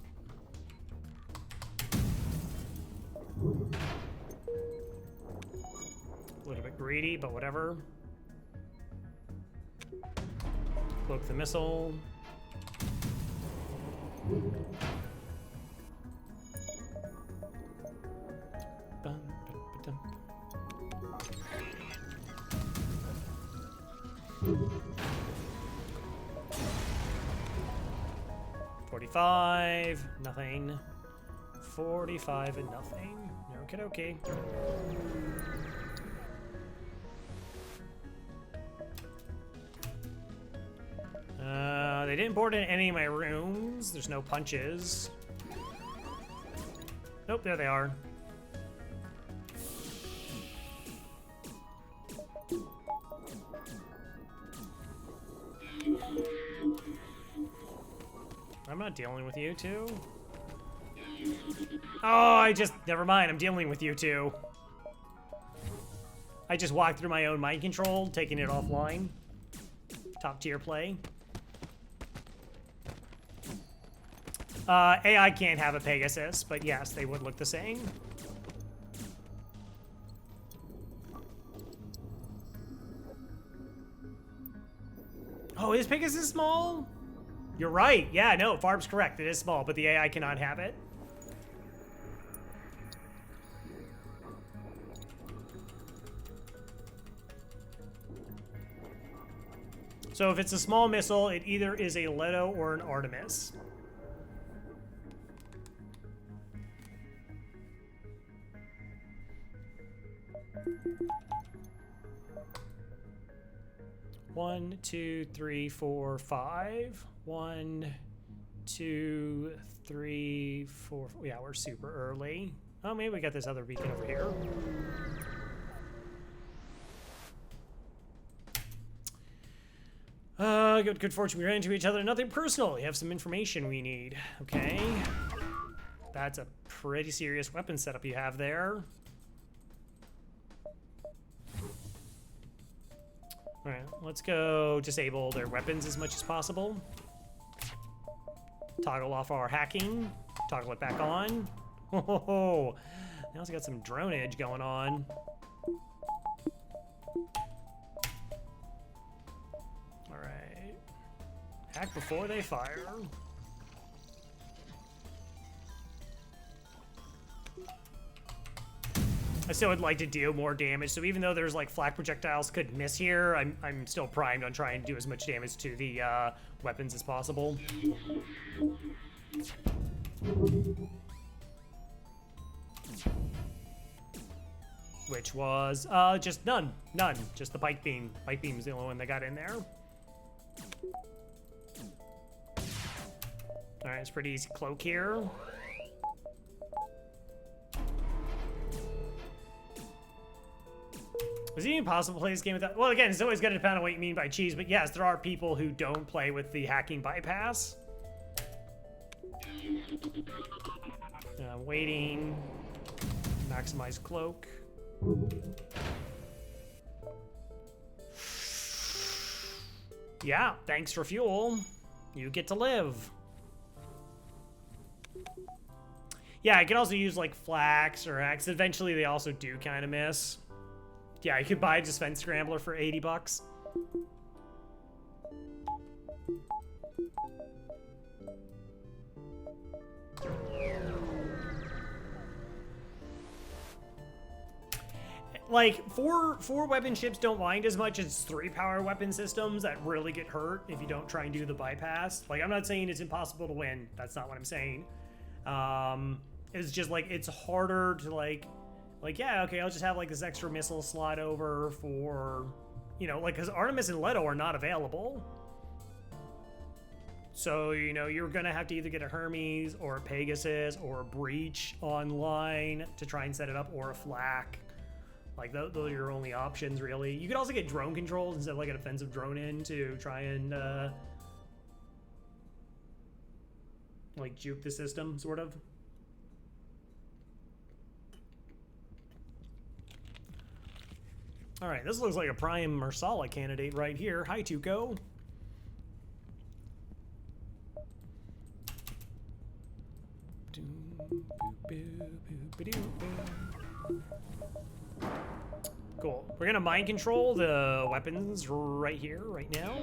A little bit greedy, but whatever. Cloak the missile. Bum, ba, ba, 45, nothing. 45 and nothing. Okay, okay. They didn't board in any of my rooms. There's no punches. Nope, there they are. I'm not dealing with you two. Oh, never mind, I'm dealing with you two. I just walked through my own mind control, taking it offline. Top tier play. AI can't have a Pegasus, but yes, they would look the same. Oh, is Pegasus small? You're right. Yeah, no, Farb's correct. It is small, but the AI cannot have it. So if it's a small missile, it either is a Leto or an Artemis. One, 2, 3, 4, 5. 1, 2, 3, 4. Yeah, we're super early. Oh, maybe we got this other beacon over here. Good fortune we ran into each other. Nothing personal. We have some information we need. Okay. That's a pretty serious weapon setup you have there. Alright, let's go disable their weapons as much as possible. Toggle off our hacking. Toggle it back on. Oh, they also got some drone edge going on. Alright. Hack before they fire. I still would like to deal more damage, so even though there's like flak projectiles could miss here, I'm still primed on trying to do as much damage to the weapons as possible. Which was just none. Just the pike beam. Pike beam's the only one that got in there. Alright, it's pretty easy cloak here. Is it even possible to play this game without... Well, again, it's always going to depend on what you mean by cheese, but yes, there are people who don't play with the hacking bypass. Waiting. Maximize cloak. Yeah, thanks for fuel. You get to live. Yeah, I can also use like flax or axe. Eventually, they also do kind of miss. Yeah, you could buy a Defense Scrambler for 80 bucks. Like, four weapon ships don't mind as much as 3 power weapon systems that really get hurt if you don't try and do the bypass. Like, I'm not saying it's impossible to win. That's not what I'm saying. It's just, like, it's harder to, like, yeah, okay, I'll just have, like, this extra missile slot over for, you know, like, because Artemis and Leto are not available. So, you know, you're going to have to either get a Hermes or a Pegasus or a Breach online to try and set it up, or a Flak. Like, those are your only options, really. You could also get drone controls instead of, like, an offensive drone in to try and, like, juke the system, sort of. All right, this looks like a prime Marsala candidate right here. Hi, Tuco. Cool. We're gonna mind control the weapons right here, right now.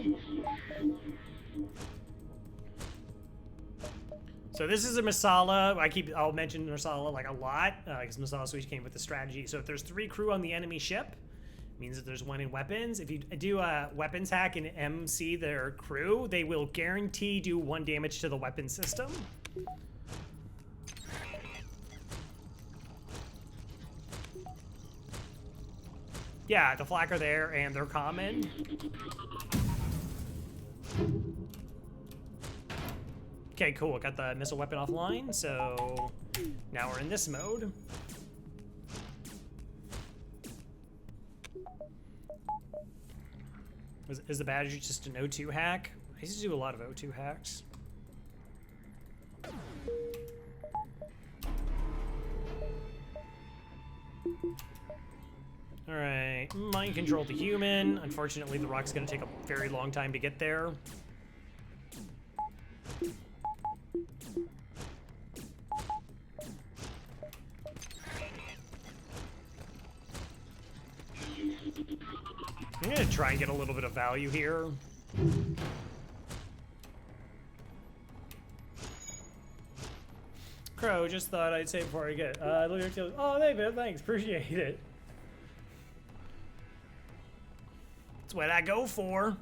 So this is a Marsala. I'll mention Marsala like a lot because Marsala Switch came with the strategy. So if there's 3 crew on the enemy ship, means that there's 1 in weapons. If you do a weapons hack and MC their crew, they will guarantee do 1 damage to the weapon system. Yeah, the flak are there and they're common. Okay, cool. Got the missile weapon offline, so now we're in this mode. Is the badge just an O2 hack? I used to do a lot of O2 hacks. Alright, mind control the human. Unfortunately, the rock's gonna take a very long time to get there. I'm gonna try and get a little bit of value here. Crow, just thought I'd say before I get oh, thanks, appreciate it. That's what I go for.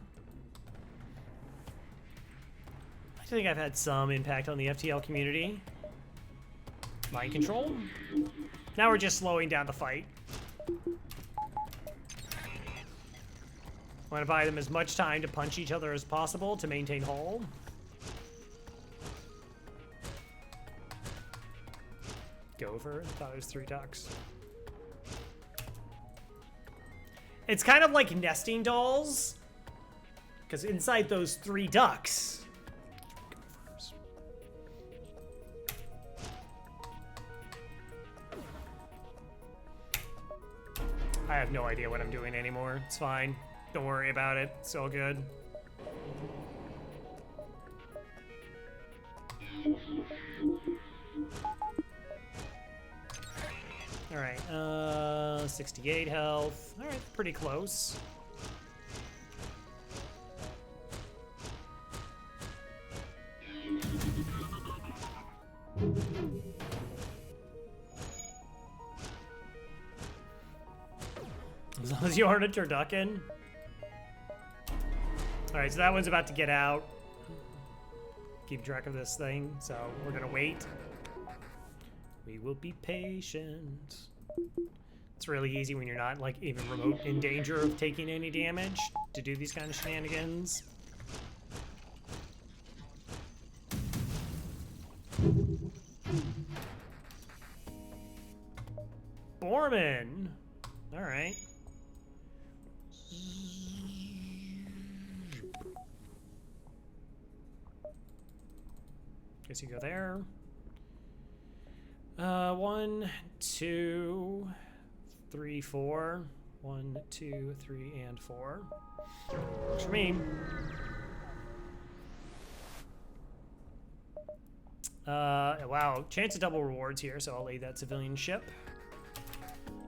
I think I've had some impact on the FTL community. Mind control. Now we're just slowing down the fight. I want to buy them as much time to punch each other as possible to maintain hull. Gopher, I thought it was 3 ducks. It's kind of like nesting dolls. Because inside those 3 ducks... I have no idea what I'm doing anymore. It's fine. Don't worry about it. It's all good. Alright, 68 health. Alright, pretty close. As long as you aren't a turducken. Alright, so that one's about to get out. Keep track of this thing, so we're gonna wait. We will be patient. It's really easy when you're not, like, even remote in danger of taking any damage to do these kind of shenanigans. Borman! Alright. Guess you go there. 1, 2, 3, 4. 1, 2, 3, and 4. Works for me. Wow, chance of double rewards here, so I'll lay that civilian ship.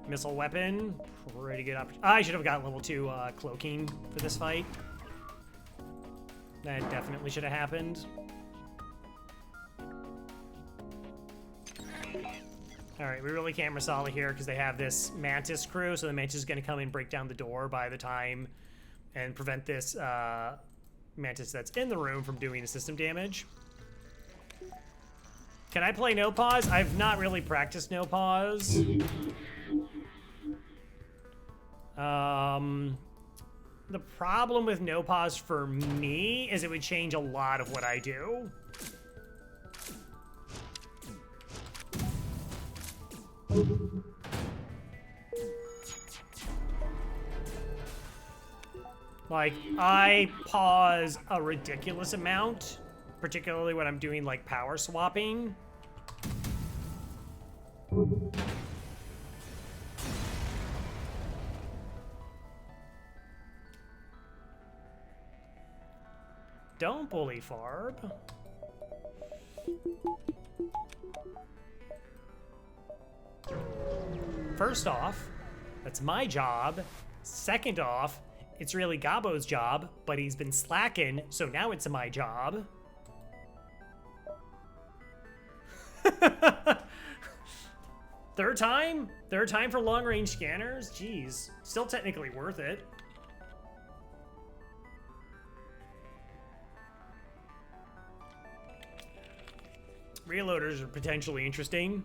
Missile weapon, pretty good opportunity. I should have got level 2 cloaking for this fight. That definitely should have happened. Alright, we really can't Masala here because they have this Mantis crew, so the Mantis is going to come and break down the door by the time and prevent this Mantis that's in the room from doing the system damage. Can I play no pause? I've not really practiced no pause. The problem with no pause for me is it would change a lot of what I do. Like, I pause a ridiculous amount, particularly when I'm doing, like, power swapping. Don't bully Farb. First off, that's my job. Second off, it's really Gabbo's job, but he's been slacking, so now it's my job. Third time? Third time for long-range scanners? Jeez. Still technically worth it. Reloaders are potentially interesting.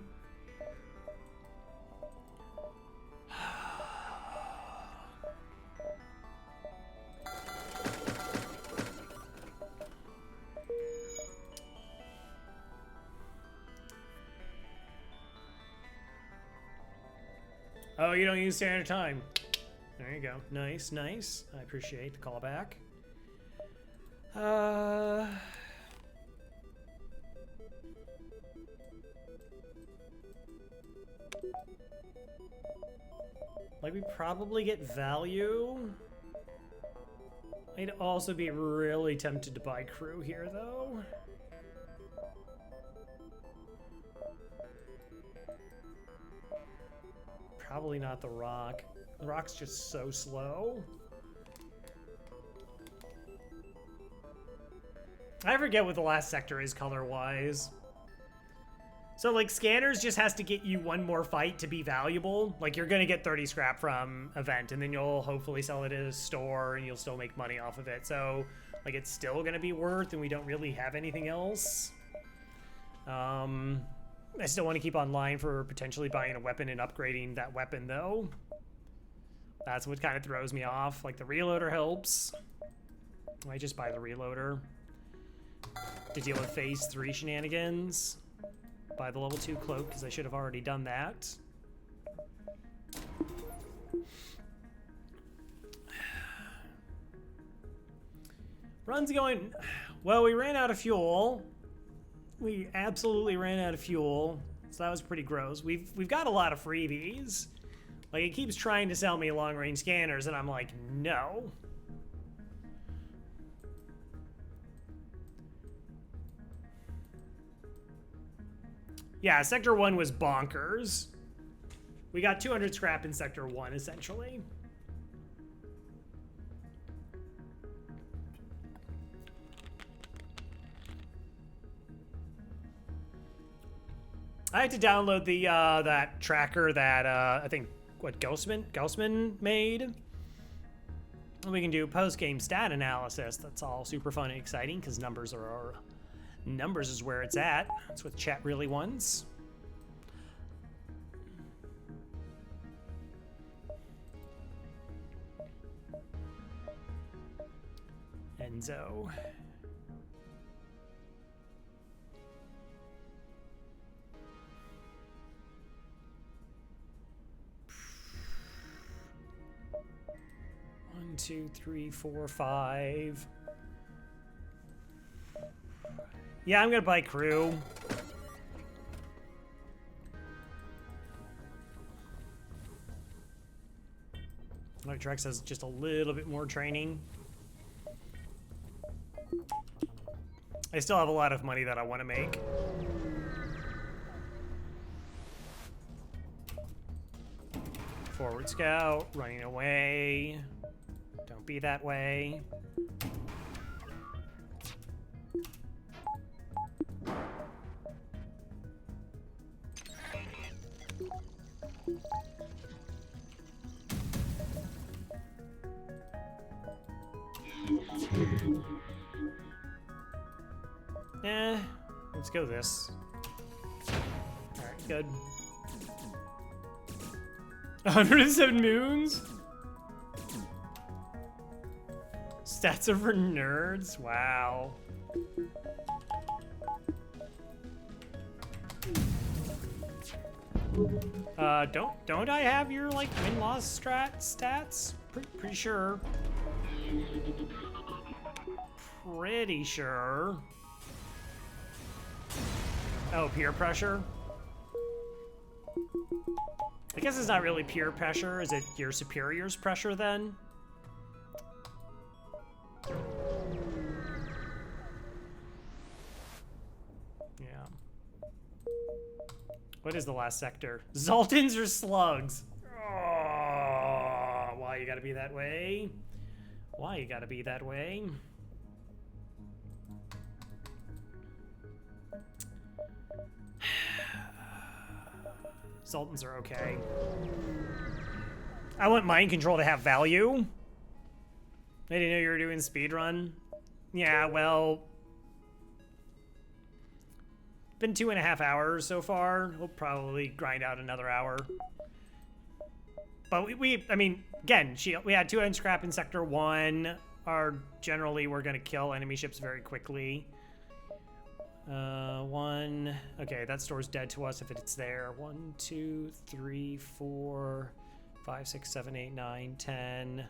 Oh, you don't use standard time. There you go. Nice, nice. I appreciate the callback. Like, we probably get value. I'd also be really tempted to buy crew here, though. Probably not the rock. The rock's just so slow. I forget what the last sector is color-wise. So, like, scanners just has to get you one more fight to be valuable. Like, you're gonna get 30 scrap from event, and then you'll hopefully sell it at a store, and you'll still make money off of it. So, like, it's still gonna be worth, and we don't really have anything else. I still want to keep online for potentially buying a weapon and upgrading that weapon, though. That's what kind of throws me off. Like, the reloader helps. I just buy the reloader to deal with phase 3 shenanigans. Buy the level 2 cloak, because I should have already done that. Run's going... Well, we ran out of fuel. We absolutely ran out of fuel. So that was pretty gross. We've got a lot of freebies. Like, it keeps trying to sell me long-range scanners, and I'm like, no. Yeah, Sector 1 was bonkers. We got 200 scrap in Sector 1, essentially. I had to download the that tracker that I think Gaussman made. And we can do post-game stat analysis. That's all super fun and exciting because numbers is where it's at. That's what chat really wants. Enzo. One, two, three, four, five. Yeah, I'm gonna buy crew. My Trex has just a little bit more training. I still have a lot of money that I want to make. Forward scout, running away. Don't be that way. Let's go this. Alright, good. 107 moons? Stats are for nerds? Wow. Don't I have your, like, win-loss stats? Pretty sure. Pretty sure. Oh, peer pressure? I guess it's not really peer pressure. Is it your superior's pressure then? Yeah. What is the last sector? Zoltans or slugs? Oh, why you gotta be that way? Why you gotta be that way? Sultans are okay. I want mind control to have value. I didn't know you were doing speedrun. Yeah, well... Been 2.5 hours so far. We'll probably grind out another hour. But I mean, again, we had 200 scrap in Sector 1. Generally, we're gonna kill enemy ships very quickly. One. Okay, that store's dead to us if it's there. 1, 2, 3, 4, 5, 6, 7, 8, 9, 10.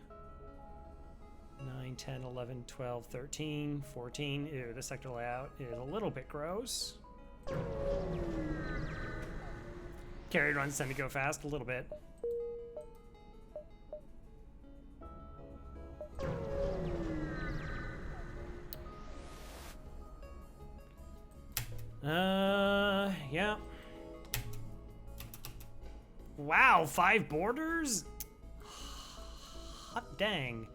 9, 10, 11, 12, 13, 14. Ew, this sector layout is a little bit gross. Carry runs tend to go fast a little bit. Yeah. Wow, 5 borders? Hot dang.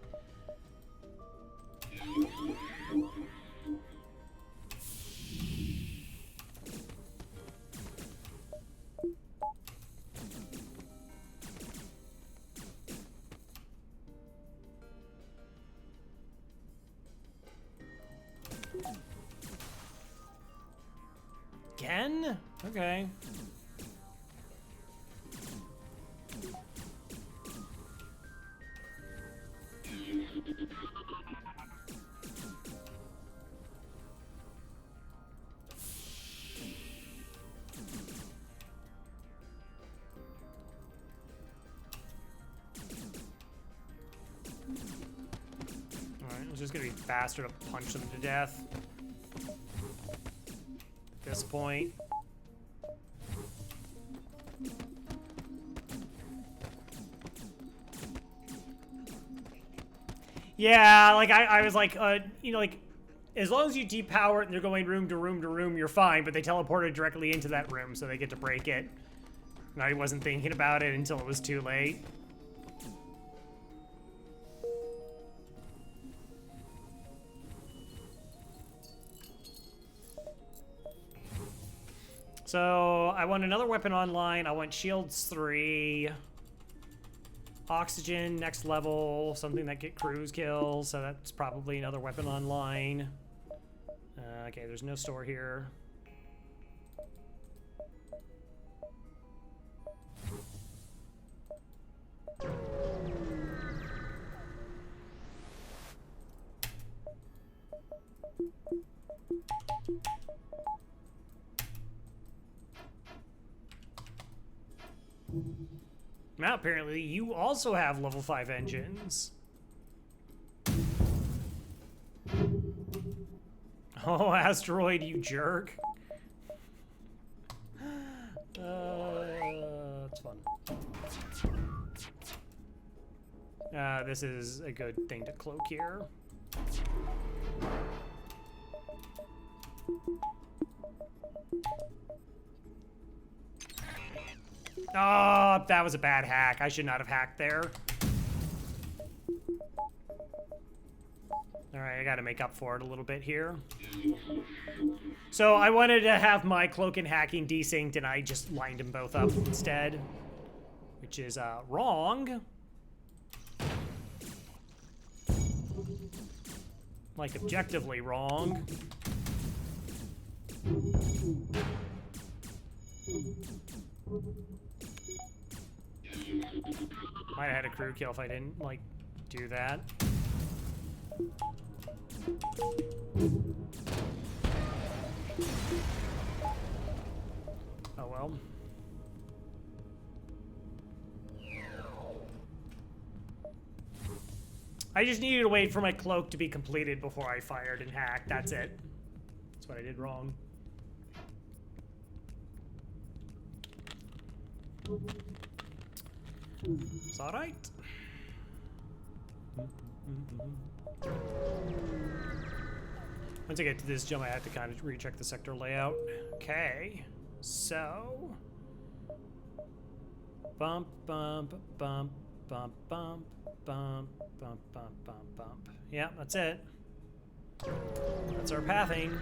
Again? Okay. Alright, It's just gonna be faster to punch them to death at this point. Yeah, like I was like, you know, like as long as you depower it and they're going room to room to room, you're fine. But they teleported directly into that room, so they get to break it. And I wasn't thinking about it until it was too late. So I want another weapon online. I want shields 3. Oxygen, next level, something that get cruise kills, so that's probably another weapon online. Okay, there's no store here. Now, apparently, you also have level 5 engines. Oh, asteroid, you jerk. It's fun. This is a good thing to cloak here. Oh, that was a bad hack. I should not have hacked there. All right, I got to make up for it a little bit here. So I wanted to have my cloak and hacking desynced, and I just lined them both up instead, which is wrong. Like, objectively wrong. Might have had a crew kill if I didn't, like, do that. Oh well. I just needed to wait for my cloak to be completed before I fired and hacked. That's it. That's what I did wrong. It's all right. Once I get to this jump, I have to kind of recheck the sector layout. Okay, so bump, bump, bump, bump, bump, bump, bump, bump, bump, bump. Yeah, that's it. That's our pathing.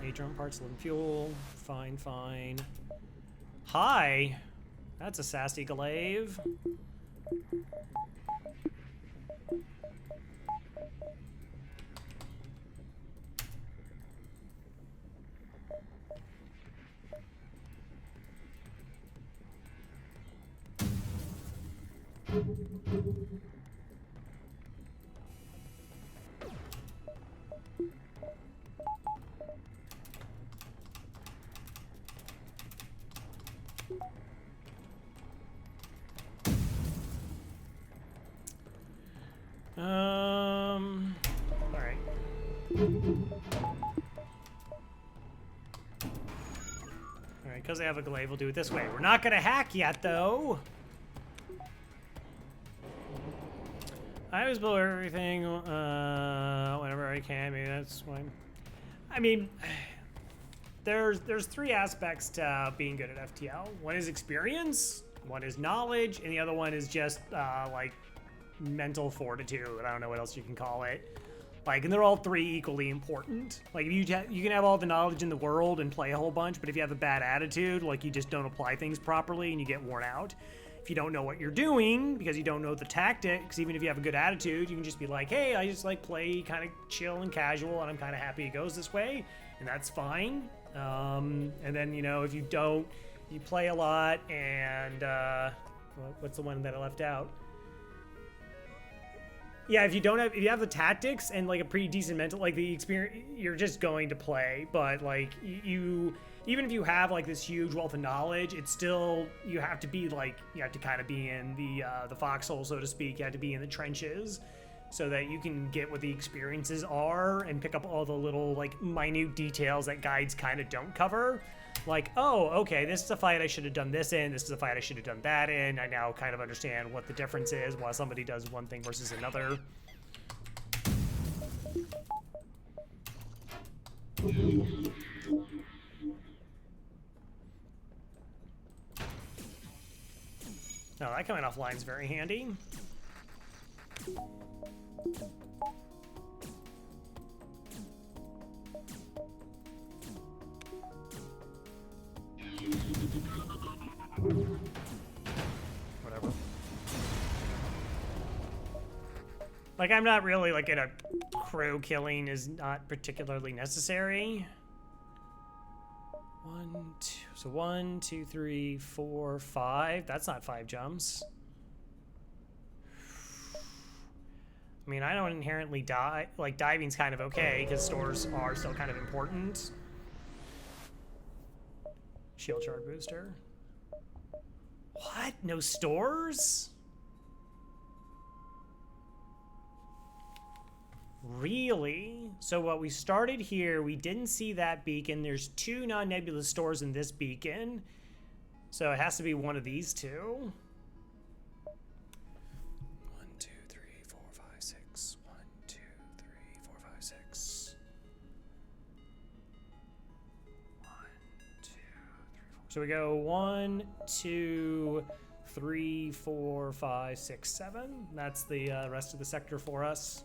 8 drum parts, living fuel. Fine, fine. Hi. That's a sassy glaive. All right. All right, because I have a glaive, we'll do it this way. We're not gonna hack yet, though. I always build everything whenever I can. Maybe that's why. I mean, there's 3 aspects to being good at FTL. One is experience, one is knowledge, and the other one is just like mental fortitude. I don't know what else you can call it. Like, and they're all 3 equally important. Like, you can have all the knowledge in the world and play a whole bunch, but if you have a bad attitude, like, you just don't apply things properly and you get worn out. If you don't know what you're doing because you don't know the tactics, even if you have a good attitude, you can just be like, hey, I just like play kind of chill and casual and I'm kind of happy it goes this way, and that's fine. And then, you know, if you don't, you play a lot and what's the one that I left out? Yeah, if you have the tactics and like a pretty decent mental, like the experience, you're just going to play. But like you, even if you have like this huge wealth of knowledge, it's still, you have to be like, you have to kind of be in the foxhole, so to speak. You have to be in the trenches. so that you can get what the experiences are and pick up all the little like minute details that guides kind of don't cover. Like, oh, okay, this is a fight I should have done this in, this is a fight I should have done that in. I now kind of understand what the difference is while somebody does one thing versus another. Oh, that coming offline is very handy. Whatever. Like, I'm not really, like, in a crow killing is not particularly necessary. 1, 2, so 1, 2, 3, 4, 5. That's not 5 jumps. I mean, I don't inherently die. Like, diving's kind of okay, because stores are still kind of important. Shield shard booster. What? No stores? Really? So what we started here, we didn't see that beacon. There's 2 non-nebulous stores in this beacon. So it has to be one of these two. 1, 2, 3, 4, 5, 6. 1, 2, 3, 4, 5, 6. 1, 2, 3, 4. So we go 1, 2, 3, 4, 5, 6, 7. That's the rest of the sector for us.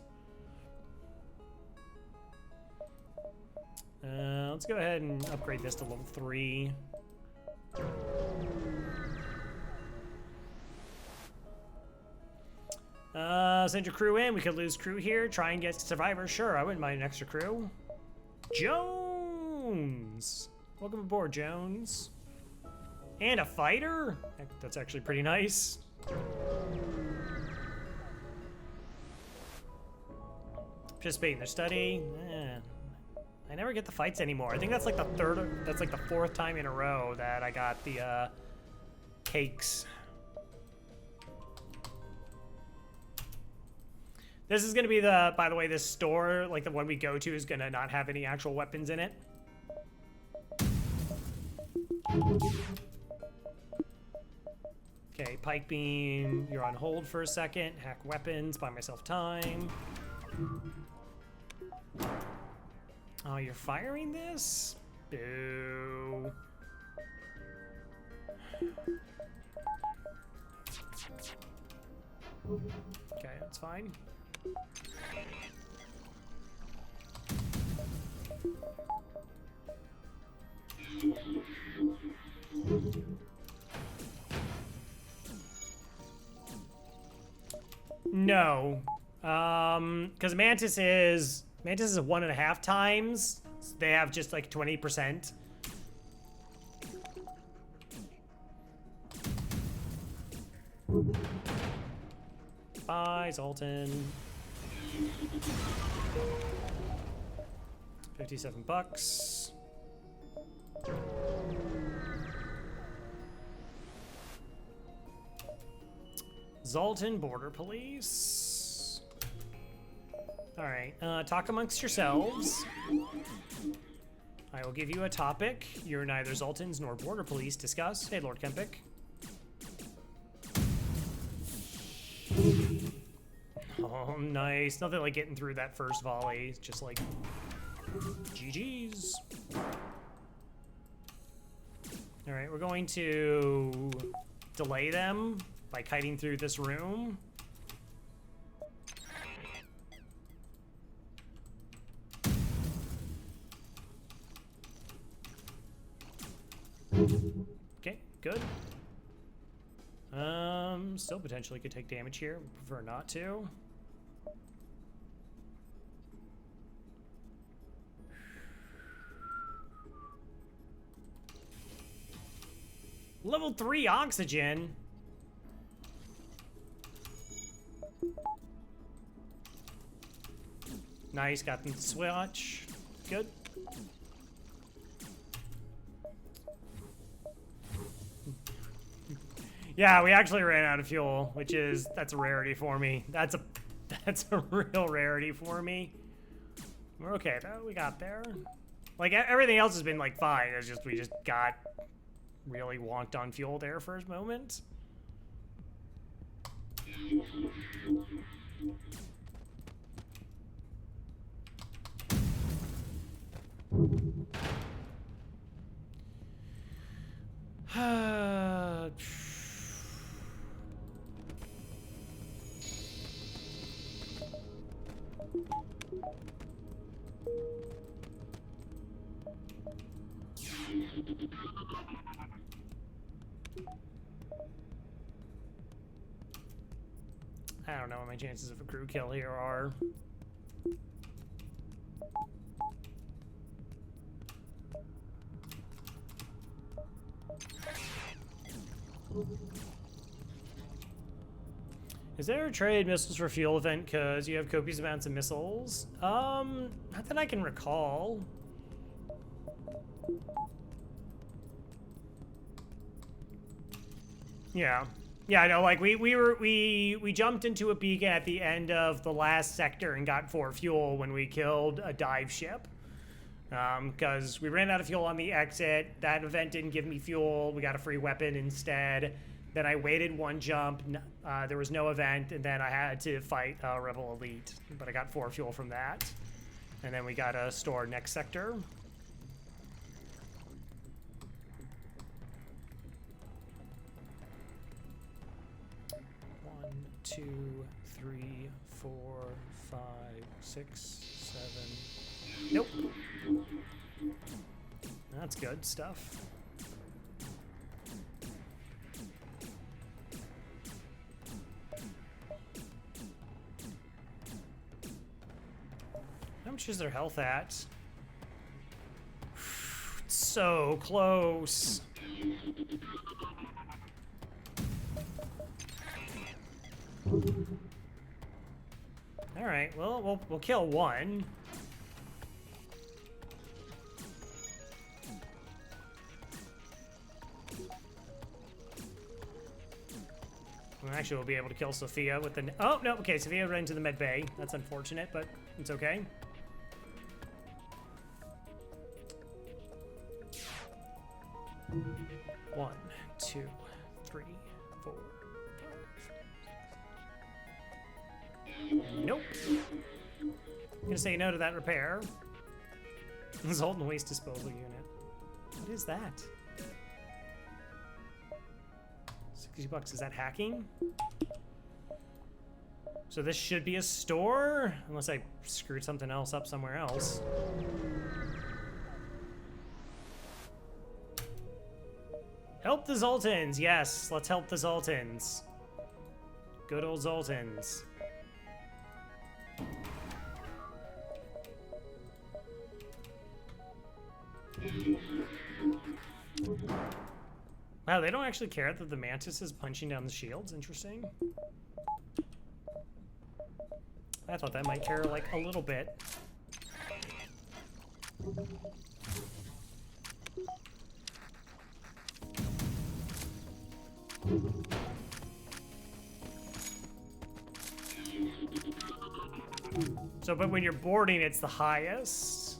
Let's go ahead and upgrade this to level 3. Send your crew in. We could lose crew here. Try and get survivors. Sure, I wouldn't mind an extra crew. Jones! Welcome aboard, Jones. And a fighter? That's actually pretty nice. Participate in their study. I never get the fights anymore. I think that's like the fourth time in a row that I got the cakes. This is gonna be the, by the way, this store, like the one we go to, is gonna not have any actual weapons in it. Okay, pike beam, you're on hold for a second. Hack weapons, buy myself time. Oh, you're firing this? Boo. Okay, that's fine. No. Because Mantis is 1.5 times. They have just like 20%. Bye, Zoltan. 57 bucks. Zoltan Border Police. All right, talk amongst yourselves. I will give you a topic. You're neither Zoltans nor Border Police. Discuss. Hey, Lord Kempik. Oh, nice. Nothing like getting through that first volley. It's just like, GG's. All right, we're going to delay them by kiting through this room. Okay, good. Still potentially could take damage here. Prefer not to. Level 3 oxygen. Nice, got them to switch. Good. Yeah, we actually ran out of fuel, that's a rarity for me. That's That's a real rarity for me. We're okay though, we got there. Like everything else has been like fine, it's just we just got really wonked on fuel there for a moment. I don't know what my chances of a crew kill here are. Is there a trade missiles for fuel event because you have copious amounts of missiles? Not that I can recall. Yeah. Yeah, I know, like we jumped into a beacon at the end of the last sector and got 4 fuel when we killed a dive ship. Because we ran out of fuel on the exit. That event didn't give me fuel. We got a free weapon instead. Then I waited 1 jump. There was no event, and then I had to fight Rebel Elite. But I got 4 fuel from that. And then we got a store next sector. One, 2, 3, 4, 5, 6, 7. Nope. That's good stuff. How much is their health at? So close. All right, well, we'll kill 1. Actually, we'll be able to kill Sophia with the... Oh, no, okay, Sophia ran into the med bay. That's unfortunate, but it's okay. One, 2, 3, 4, 5. Nope. I'm gonna say no to that repair. Zoltan waste disposal unit. What is that? $60, is that hacking? So this should be a store? Unless I screwed something else up somewhere else. Help the Zoltans, yes, let's help the Zoltans. Good old Zoltans. Wow, they don't actually care that the Mantis is punching down the shields. Interesting. I thought that might care, like, a little bit. So, but when you're boarding, it's the highest.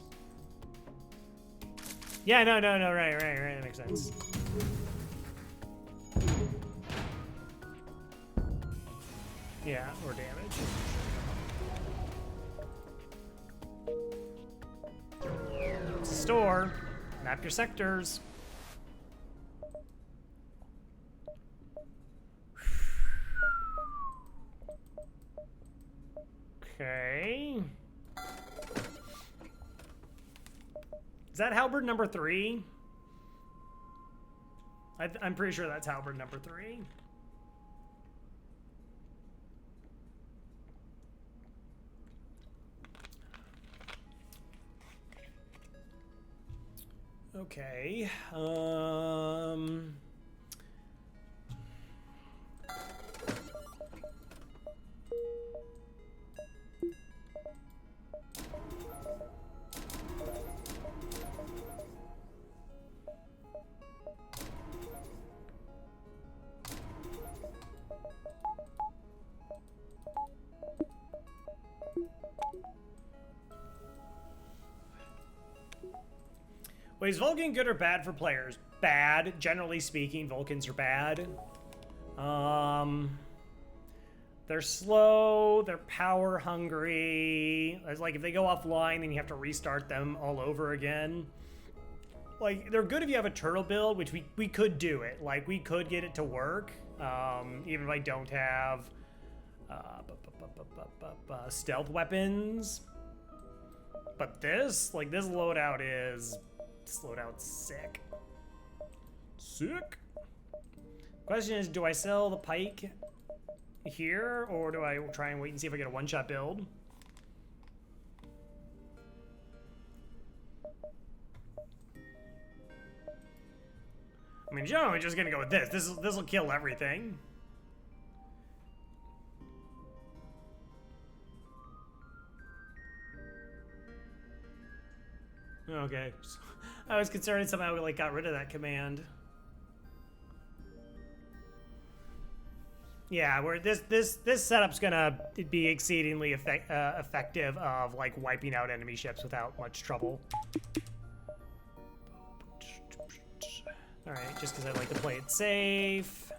Yeah, no, right, that makes sense. Yeah, or damage. Store. Map your sectors. Okay. Is that halberd number 3? I'm pretty sure that's halberd number 3. Okay. Wait, is Vulcan good or bad for players? Bad. Generally speaking, Vulcans are bad. They're slow, they're power hungry. It's like if they go offline, then you have to restart them all over again. Like, they're good if you have a turtle build, which we could do it. Like, we could get it to work, even if I don't have stealth weapons. But this, like, this loadout is sick. Sick. Question is, do I sell the pike here, or do I try and wait and see if I get a one-shot build? I mean, generally, just gonna go with this. This will kill everything. Okay. I was concerned somehow we like got rid of that command. Yeah, where this setup's gonna be exceedingly effective of like wiping out enemy ships without much trouble. All right, just because I like to play it safe.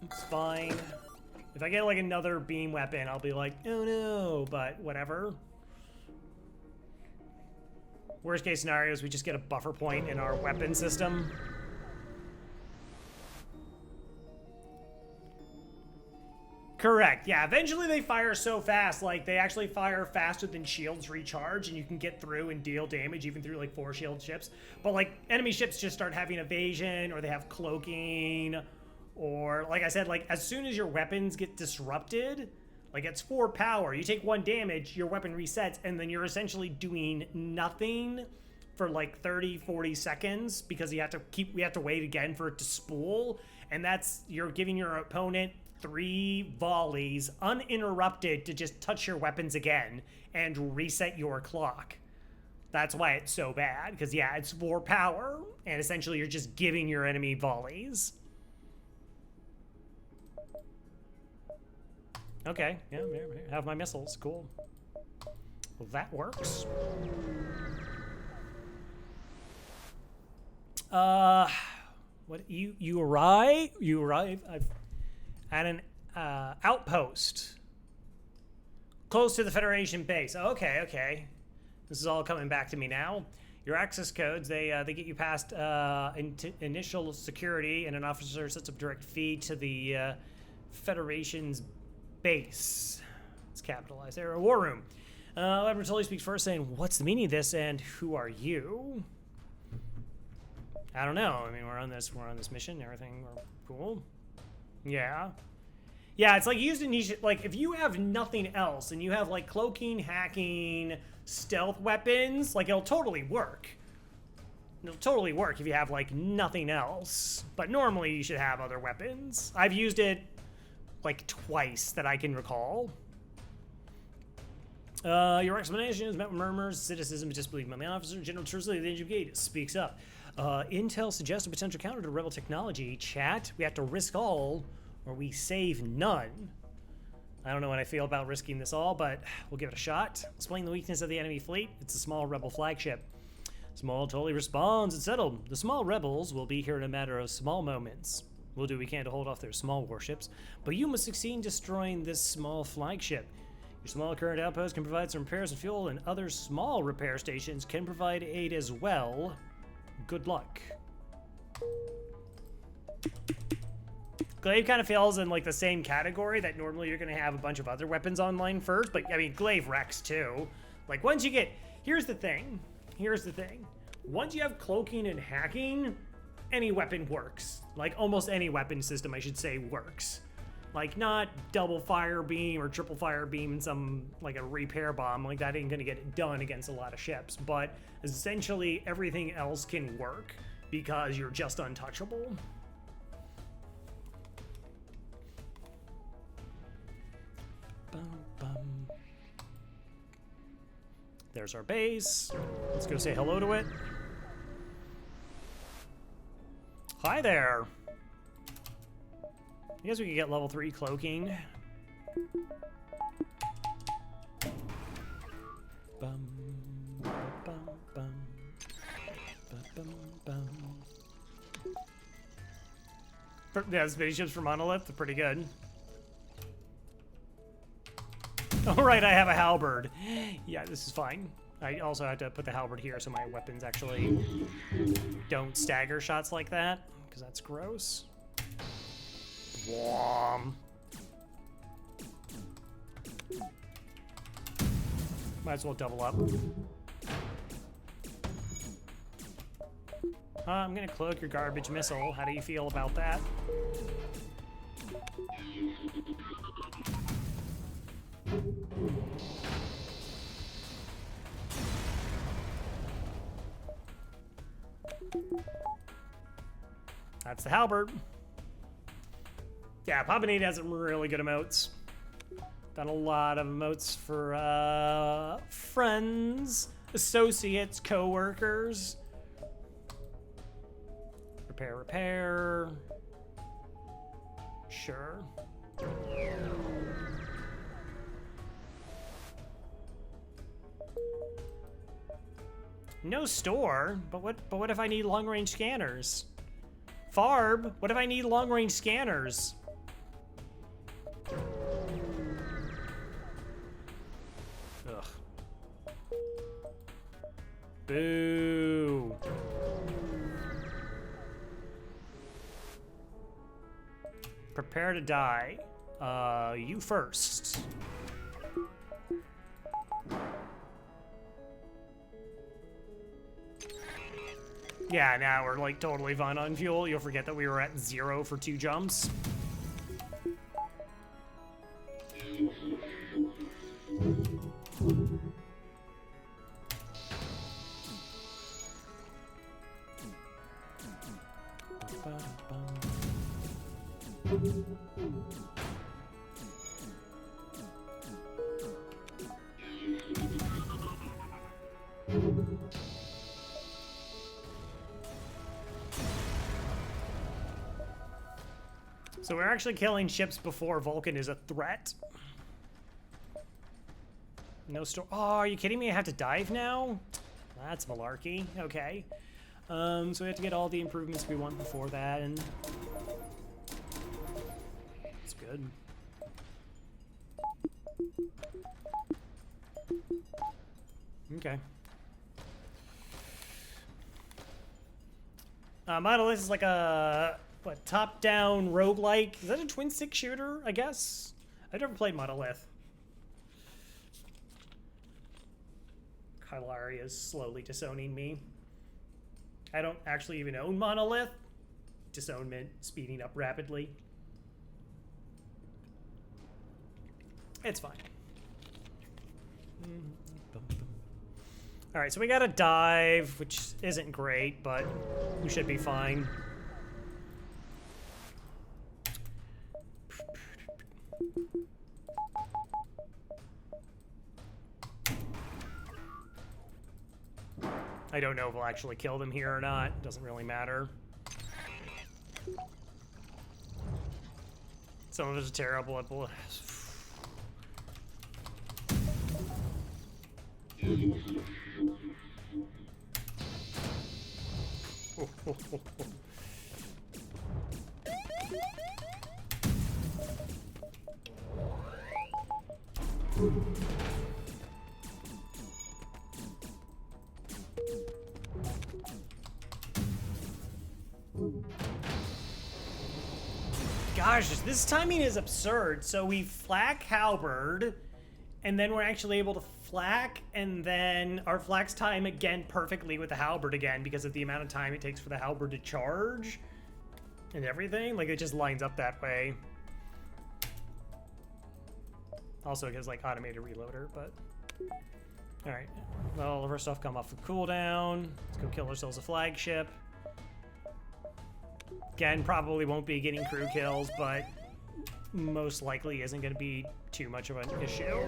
It's fine. If I get like another beam weapon, I'll be like, oh no, but whatever. Worst case scenario is we just get a buffer point in our weapon system. Correct, yeah, eventually they fire so fast, like they actually fire faster than shields recharge, and you can get through and deal damage even through like 4 shield ships. But like enemy ships just start having evasion, or they have cloaking, or like I said, like as soon as your weapons get disrupted, like it's 4 power, you take 1 damage, your weapon resets, and then you're essentially doing nothing for like 30-40 seconds because we have to wait again for it to spool, and that's, you're giving your opponent 3 volleys uninterrupted to just touch your weapons again and reset your clock. That's why it's so bad, because yeah, it's 4 power, and essentially you're just giving your enemy volleys. Okay, yeah, have my missiles, cool. Well, that works. What, you arrive? I've at an outpost close to the Federation base. Okay. This is all coming back to me now. Your access codes, they get you past initial security, and an officer sets up direct feed to the Federation's base. It's capitalized there. A war room. Laboratory speaks first, saying, "What's the meaning of this, and who are you?" I don't know. I mean, we're on this mission. Everything cool. Yeah, it's like used in niche. Like if you have nothing else and you have like cloaking, hacking, stealth weapons, like it'll totally work. It'll totally work if you have like nothing else. But normally you should have other weapons. I've used it like twice that I can recall. Your explanation is met with murmurs, cynicism, disbelief among the officer. General Trusley, the engine gate, speaks up. Intel suggests a potential counter to rebel technology. Chat, we have to risk all, or we save none. I don't know what I feel about risking this all, but we'll give it a shot. Explain the weakness of the enemy fleet. It's a small rebel flagship. Small totally responds. It's settled. The small rebels will be here in a matter of small moments. We'll do what we can to hold off their small warships, but you must succeed in destroying this small flagship. Your small current outpost can provide some repairs and fuel, and other small repair stations can provide aid as well. Good luck. Glaive kind of falls in like the same category that normally you're going to have a bunch of other weapons online first, but I mean, Glaive wrecks too. Like once you get, here's the thing. Once you have cloaking and hacking, any weapon works. Like almost any weapon system, I should say, works. Like not double fire beam or triple fire beam and some like a repair bomb, like that ain't gonna get it done against a lot of ships, but essentially everything else can work because you're just untouchable. There's our base. Let's go say hello to it. Hi there. I guess we could get level 3 cloaking. Bum. Yeah, spaceships for Monolith, they're pretty good. All right, I have a halberd. Yeah, this is fine. I also have to put the halberd here so my weapons actually don't stagger shots like that, because that's gross. Whom. Might as well double up. I'm gonna cloak your garbage missile. How do you feel about that? That's the halberd. Yeah, Papanini has some really good emotes. Done a lot of emotes for friends, associates, co-workers. Repair. Sure. No store, but what if I need long-range scanners? Farb, what if I need long-range scanners? Ugh. Boo. Prepare to die. You first. Yeah, now we're like totally fine on fuel. You'll forget that we were at 0 for 2 jumps. So we're actually killing ships before Vulcan is a threat. No store. Oh, are you kidding me? I have to dive now? That's malarkey. Okay. So we have to get all the improvements we want before that, and it's good. Okay. Monolith is like a what, top-down roguelike. Is that a twin-stick shooter, I guess? I've never played Monolith. Kylari is slowly disowning me. I don't actually even own Monolith. Disownment speeding up rapidly. It's fine. All right, so we got a dive, which isn't great, but we should be fine. I don't know if we'll actually kill them here or not. Doesn't really matter. Some of us are terrible at bullet. Gosh, this timing is absurd. So we flak halberd, and then we're actually able to flak, and then our flaks time again perfectly with the halberd again because of the amount of time it takes for the halberd to charge and everything. Like, it just lines up that way. Also, it has like automated reloader, but all right. Well, the first off, come off the cooldown. Let's go kill ourselves a flagship. Again, probably won't be getting crew kills, but most likely isn't going to be too much of an issue.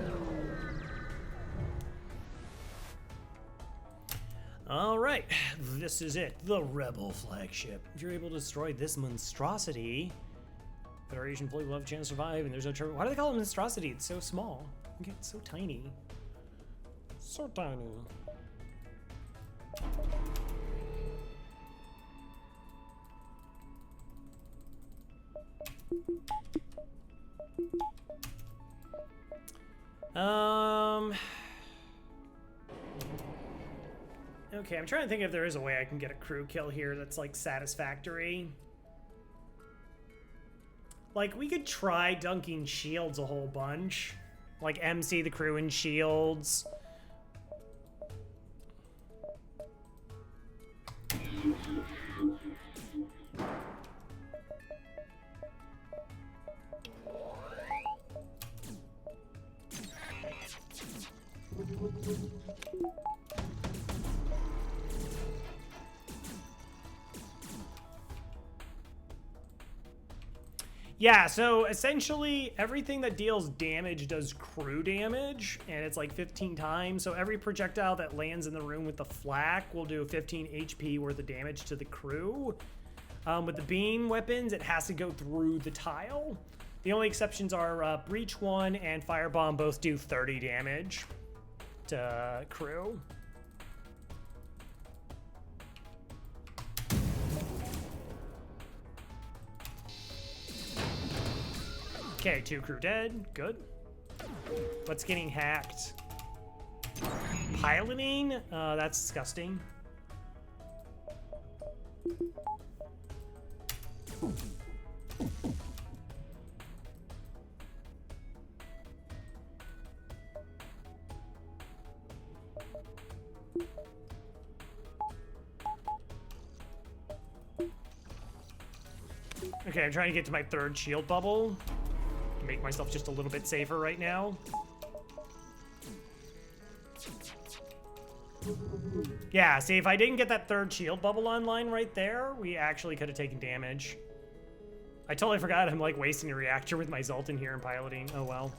All right, this is it, the Rebel flagship. If you're able to destroy this monstrosity, Federation fully will have a chance to survive, and there's no turbo. Why do they call it monstrosity? It's so small. Okay, it's so tiny. So tiny. Okay, I'm trying to think if there is a way I can get a crew kill here that's, like, satisfactory. Like, we could try dunking shields a whole bunch. Like, MC the crew in shields. Yeah, so essentially everything that deals damage does crew damage, and it's like 15 times. So every projectile that lands in the room with the flak will do 15 HP worth of damage to the crew. With the beam weapons, it has to go through the tile. The only exceptions are Breach 1 and Firebomb both do 30 damage to crew. Okay, 2 crew dead. Good. What's getting hacked? Piloting? That's disgusting. Okay, I'm trying to get to my 3rd shield bubble. Make myself just a little bit safer right now. Yeah, see, if I didn't get that 3rd shield bubble online right there, we actually could have taken damage. I totally forgot I'm, like, wasting a reactor with my Zoltan here and piloting. Oh, well.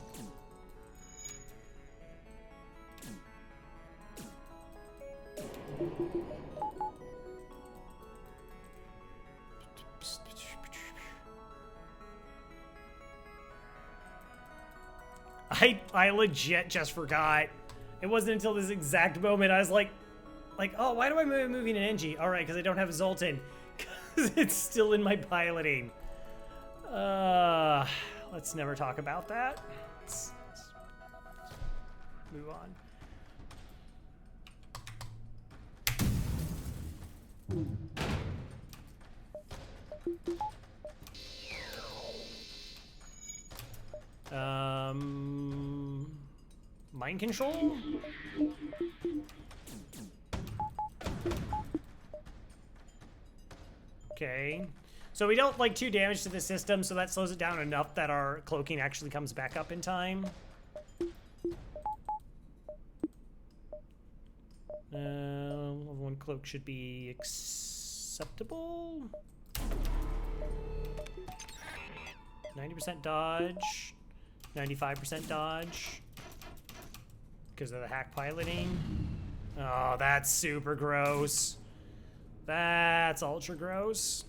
I legit just forgot. It wasn't until this exact moment I was like, oh, why do I moving an NG? All right, because I don't have a Zoltan. Because it's still in my piloting. Let's never talk about that. Let's move on. Mind control? Okay. So we don't like 2 damage to the system, so that slows it down enough that our cloaking actually comes back up in time. Level 1 cloak should be acceptable. 90% dodge. 95% dodge. Because of the hack piloting. Oh, that's super gross. That's ultra gross.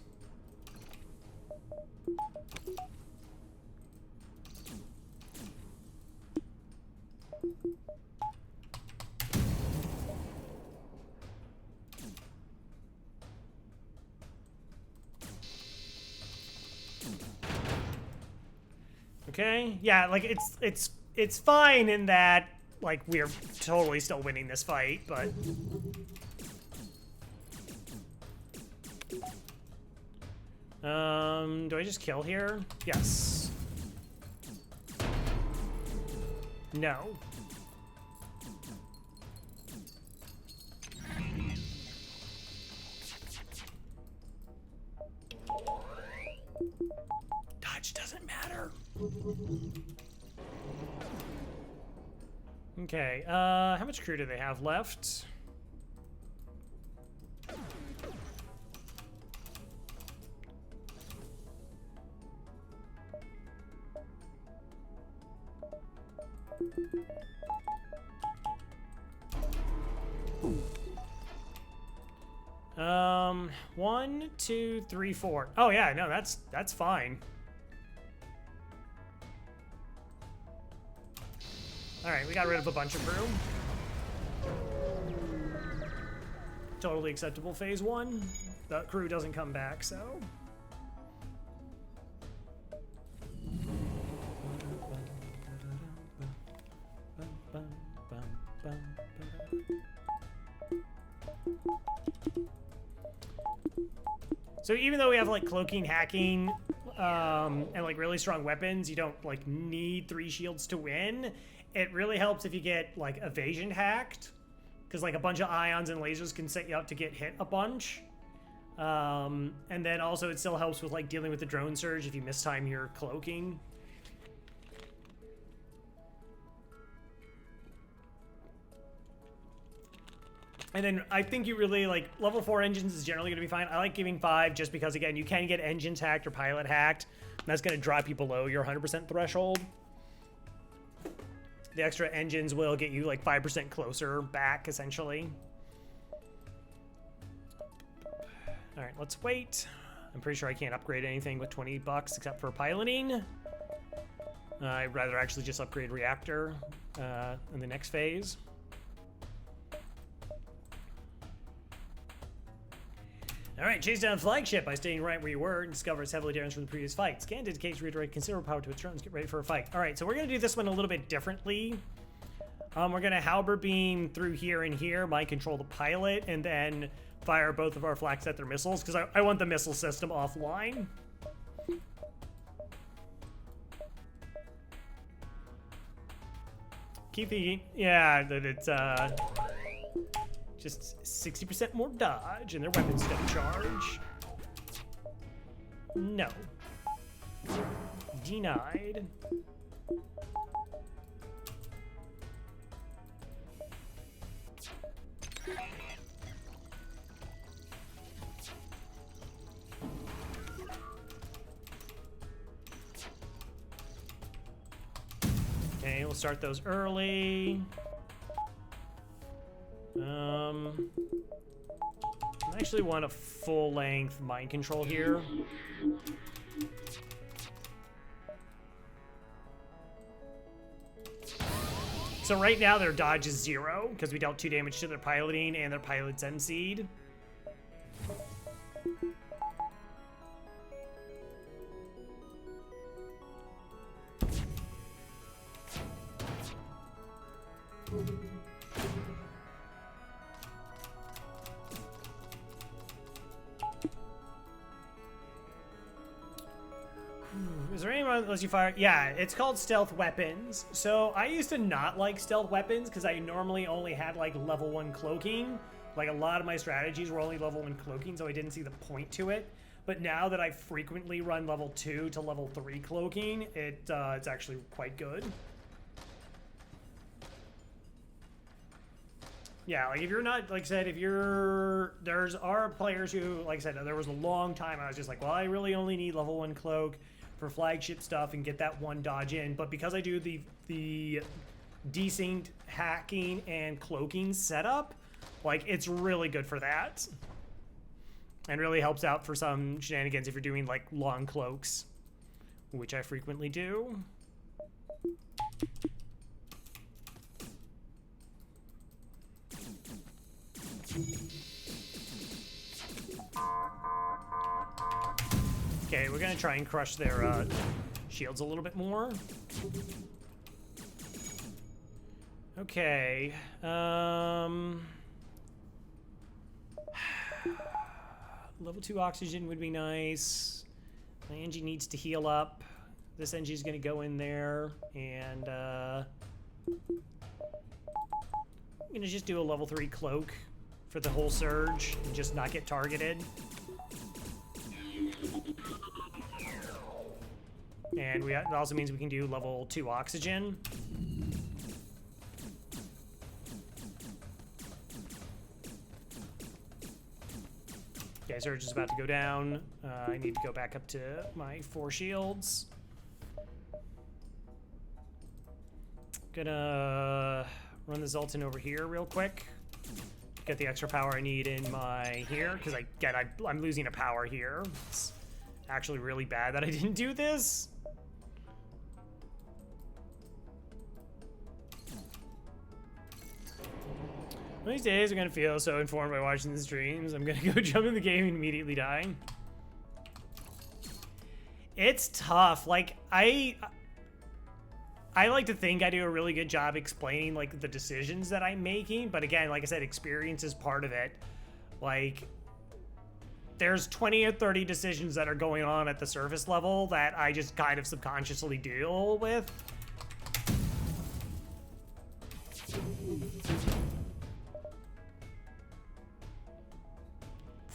Okay, yeah, like it's fine in that, like, we're totally still winning this fight, but do I just kill here? Yes. No. Dodge doesn't matter. Okay, how much crew do they have left? One, two, three, four. Oh yeah, no, that's fine. All right, we got rid of a bunch of crew. Totally acceptable phase 1. The crew doesn't come back, so. So even though we have like cloaking, hacking, and like really strong weapons, you don't like need 3 shields to win. It really helps if you get like evasion hacked, because like a bunch of ions and lasers can set you up to get hit a bunch. And then also it still helps with like dealing with the drone surge if you mistime your cloaking. And then I think you really, like, level 4 engines is generally going to be fine. I like giving 5 just because, again, you can get engines hacked or pilot hacked. And that's going to drop you below your 100% threshold. The extra engines will get you, like, 5% closer back, essentially. All right, let's wait. I'm pretty sure I can't upgrade anything with 20 bucks except for piloting. I'd rather actually just upgrade reactor in the next phase. All right, chase down flagship by staying right where you were and discover it's heavily damaged from the previous fight. Scan indicates redirect considerable power to its drones. Get ready for a fight. All right, so we're going to do this one a little bit differently. We're going to halberd beam through here and here, mind control the pilot, and then fire both of our flak sector missiles, because I want the missile system offline. Keep the... Yeah, that it's... just 60% more dodge, and their weapons don't charge. No. Denied. Okay, we'll start those early. I actually want a full-length mind control here. So right now their dodge is 0 because we dealt 2 damage to their piloting and their pilot's MC'd. Is there anyone that lets you fire? Yeah, it's called stealth weapons. So I used to not like stealth weapons because I normally only had like level 1 cloaking. Like a lot of my strategies were only level 1 cloaking, so I didn't see the point to it. But now that I frequently run level 2 to level 3 cloaking, it's actually quite good. Yeah, like if you're not, like I said, there's players who, like I said, there was a long time I was just like, well, I really only need level 1 cloak for flagship stuff and get that 1 dodge in. But because I do the desync hacking and cloaking setup, like it's really good for that. And really helps out for some shenanigans if you're doing like long cloaks, which I frequently do. Okay, we're gonna try and crush their shields a little bit more. Okay, level 2 oxygen would be nice. My engine needs to heal up. This engine's gonna go in there, and I'm gonna just do a level 3 cloak for the whole surge and just not get targeted. And that also means we can do level 2 oxygen. Okay, surge is about to go down. I need to go back up to my 4 shields. Gonna run the Zoltan over here real quick. Get the extra power I need in my here, because I'm losing a power here. It's actually really bad that I didn't do this. One of these days I'm gonna feel so informed by watching the streams. I'm gonna go jump in the game and immediately die. It's tough. Like I like to think I do a really good job explaining like the decisions that I'm making, but again, like I said, experience is part of it. Like there's 20 or 30 decisions that are going on at the surface level that I just kind of subconsciously deal with.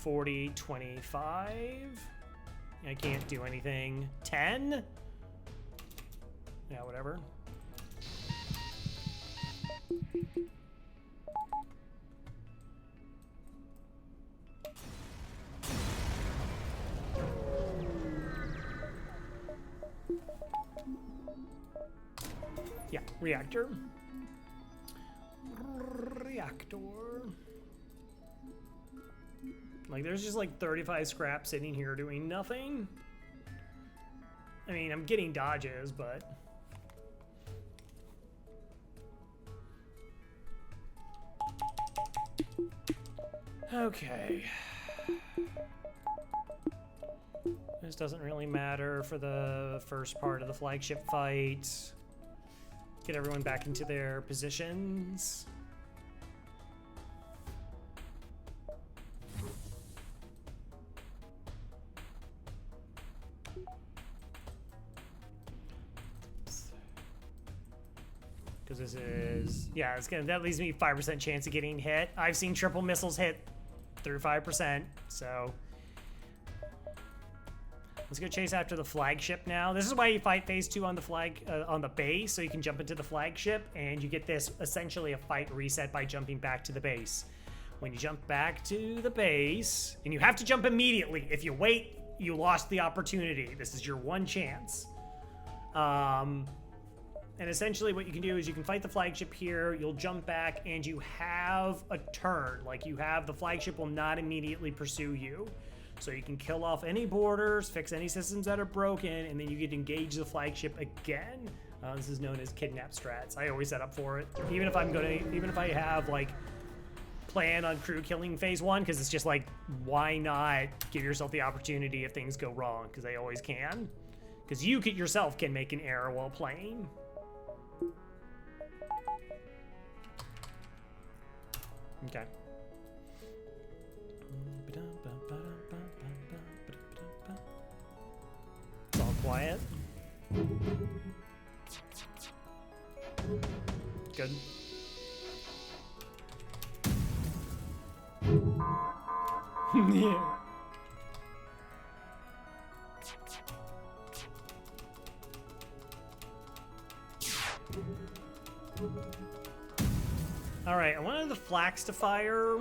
$40, $25. I can't do anything. 10? Yeah, whatever. Yeah, reactor. Reactor. Like, there's just like 35 scrap sitting here doing nothing. I mean, I'm getting dodges, but... Okay. This doesn't really matter for the first part of the flagship fight. Get everyone back into their positions. Because this is, yeah, it's gonna, that leaves me 5% chance of getting hit. I've seen triple missiles hit through 5%, so. Let's go chase after the flagship now. This is why you fight phase 2 on the on the base, so you can jump into the flagship, and you get this essentially a fight reset by jumping back to the base. When you jump back to the base, and you have to jump immediately. If you wait, you lost the opportunity. This is your one chance. And essentially what you can do is you can fight the flagship here, you'll jump back, and you have a turn. Like, you have, the flagship will not immediately pursue you. So you can kill off any borders, fix any systems that are broken, and then you get to engage the flagship again. This is known as kidnap strats. I always set up for it. Even if I have like plan on crew killing phase 1, because it's just like, why not give yourself the opportunity if things go wrong? Because they always can. Because you yourself can make an error while playing. Okay. It's all quiet. Good. Yeah. All right, I wanted the flax to fire.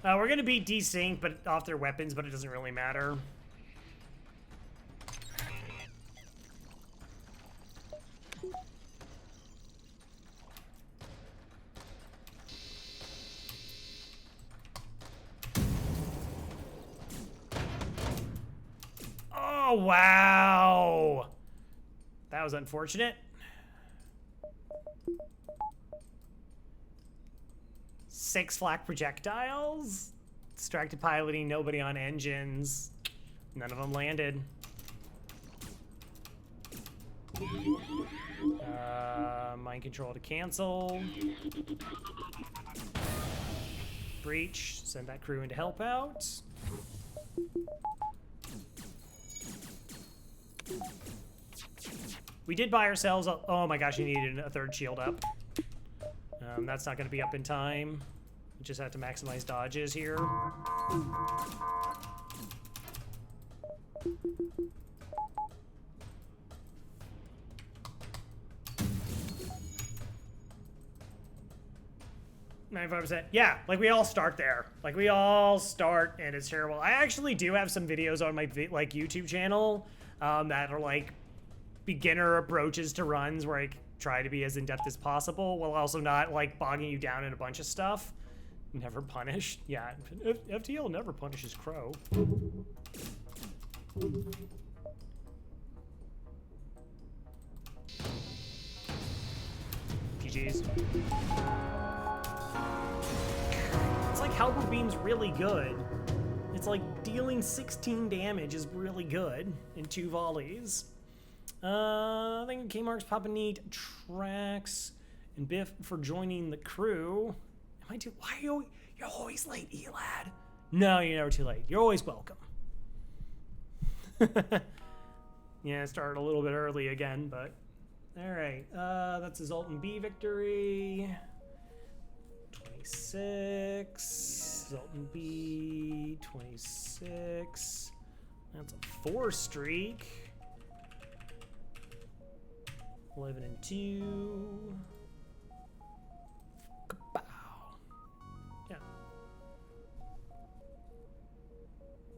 We're gonna be desynced, but off their weapons, but it doesn't really matter. Oh, wow. That was unfortunate. Six flak projectiles. Distracted piloting, nobody on engines. None of them landed. Mind control to cancel. Breach, send that crew in to help out. We did buy ourselves a, oh my gosh, you needed a third shield up. That's not going to be up in time. We just have to maximize dodges here. %. Yeah, like we all start there. Like we all start and it's terrible. I actually do have some videos on my like YouTube channel that are like beginner approaches to runs where I try to be as in-depth as possible while also not like bogging you down in a bunch of stuff. Never punished. Yeah, FTL never punishes Crow. GG's. Caliber Beam's really good. It's like dealing 16 damage is really good in 2 volleys. I think K-Mark's Papa Neat, Trax, and Biff for joining the crew. Am I too? Why are you? You're always late, Elad. No, you're never too late. You're always welcome. Yeah, I started a little bit early again, but all right. That's a Zoltan B victory. 26. Zoltan B. 26. That's a 4 streak. 11 and 2. Kapow. Yeah.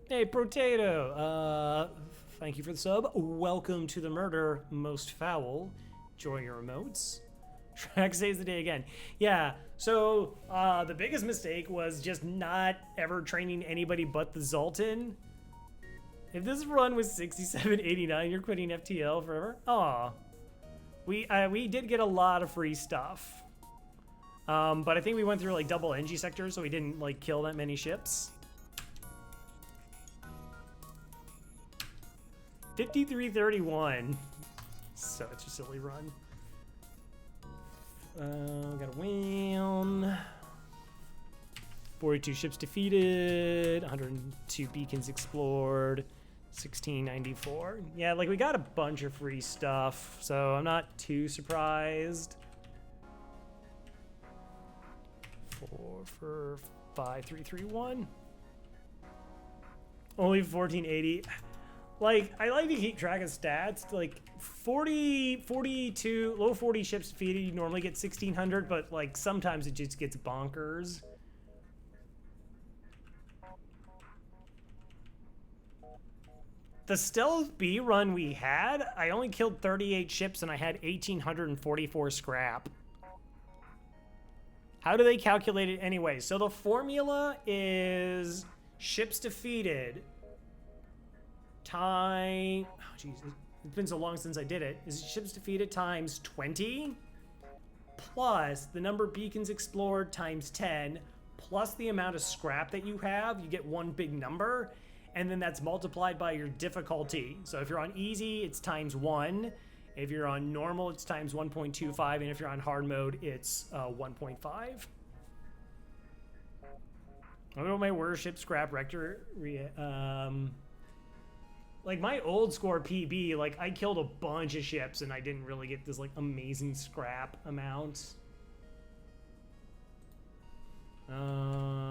Hey, Potato. Thank you for the sub. Welcome to the murder, most foul. Enjoy your emotes. Track saves the day again. Yeah, so the biggest mistake was just not ever training anybody but the Zoltan. If this run was 67.89, you're quitting FTL forever? Aw. We did get a lot of free stuff. But I think we went through like double NG sectors, so we didn't like kill that many ships. 53-31. Such a silly run. We got a win. 42 ships defeated. 102 beacons explored. 1694. Yeah, like we got a bunch of free stuff, so I'm not too surprised. 4 for 5331. Only 1480. Like, I like to keep track of stats. Like 42, low 40 ships defeated, you normally get 1600, but like sometimes it just gets bonkers. The Stealth B run we had, I only killed 38 ships and I had 1844 scrap. How do they calculate it anyway? So the formula is ships defeated time, oh jeez, it's been so long since I did it, is ships defeated times 20 plus the number of beacons explored times 10 plus the amount of scrap that you have. You get one big number, and then that's multiplied by your difficulty. So if you're on easy, it's times 1. If you're on normal, it's times 1.25, and if you're on hard mode, it's 1.5. I don't know my worship scrap rector. Like my old score PB, like I killed a bunch of ships and I didn't really get this like amazing scrap amount.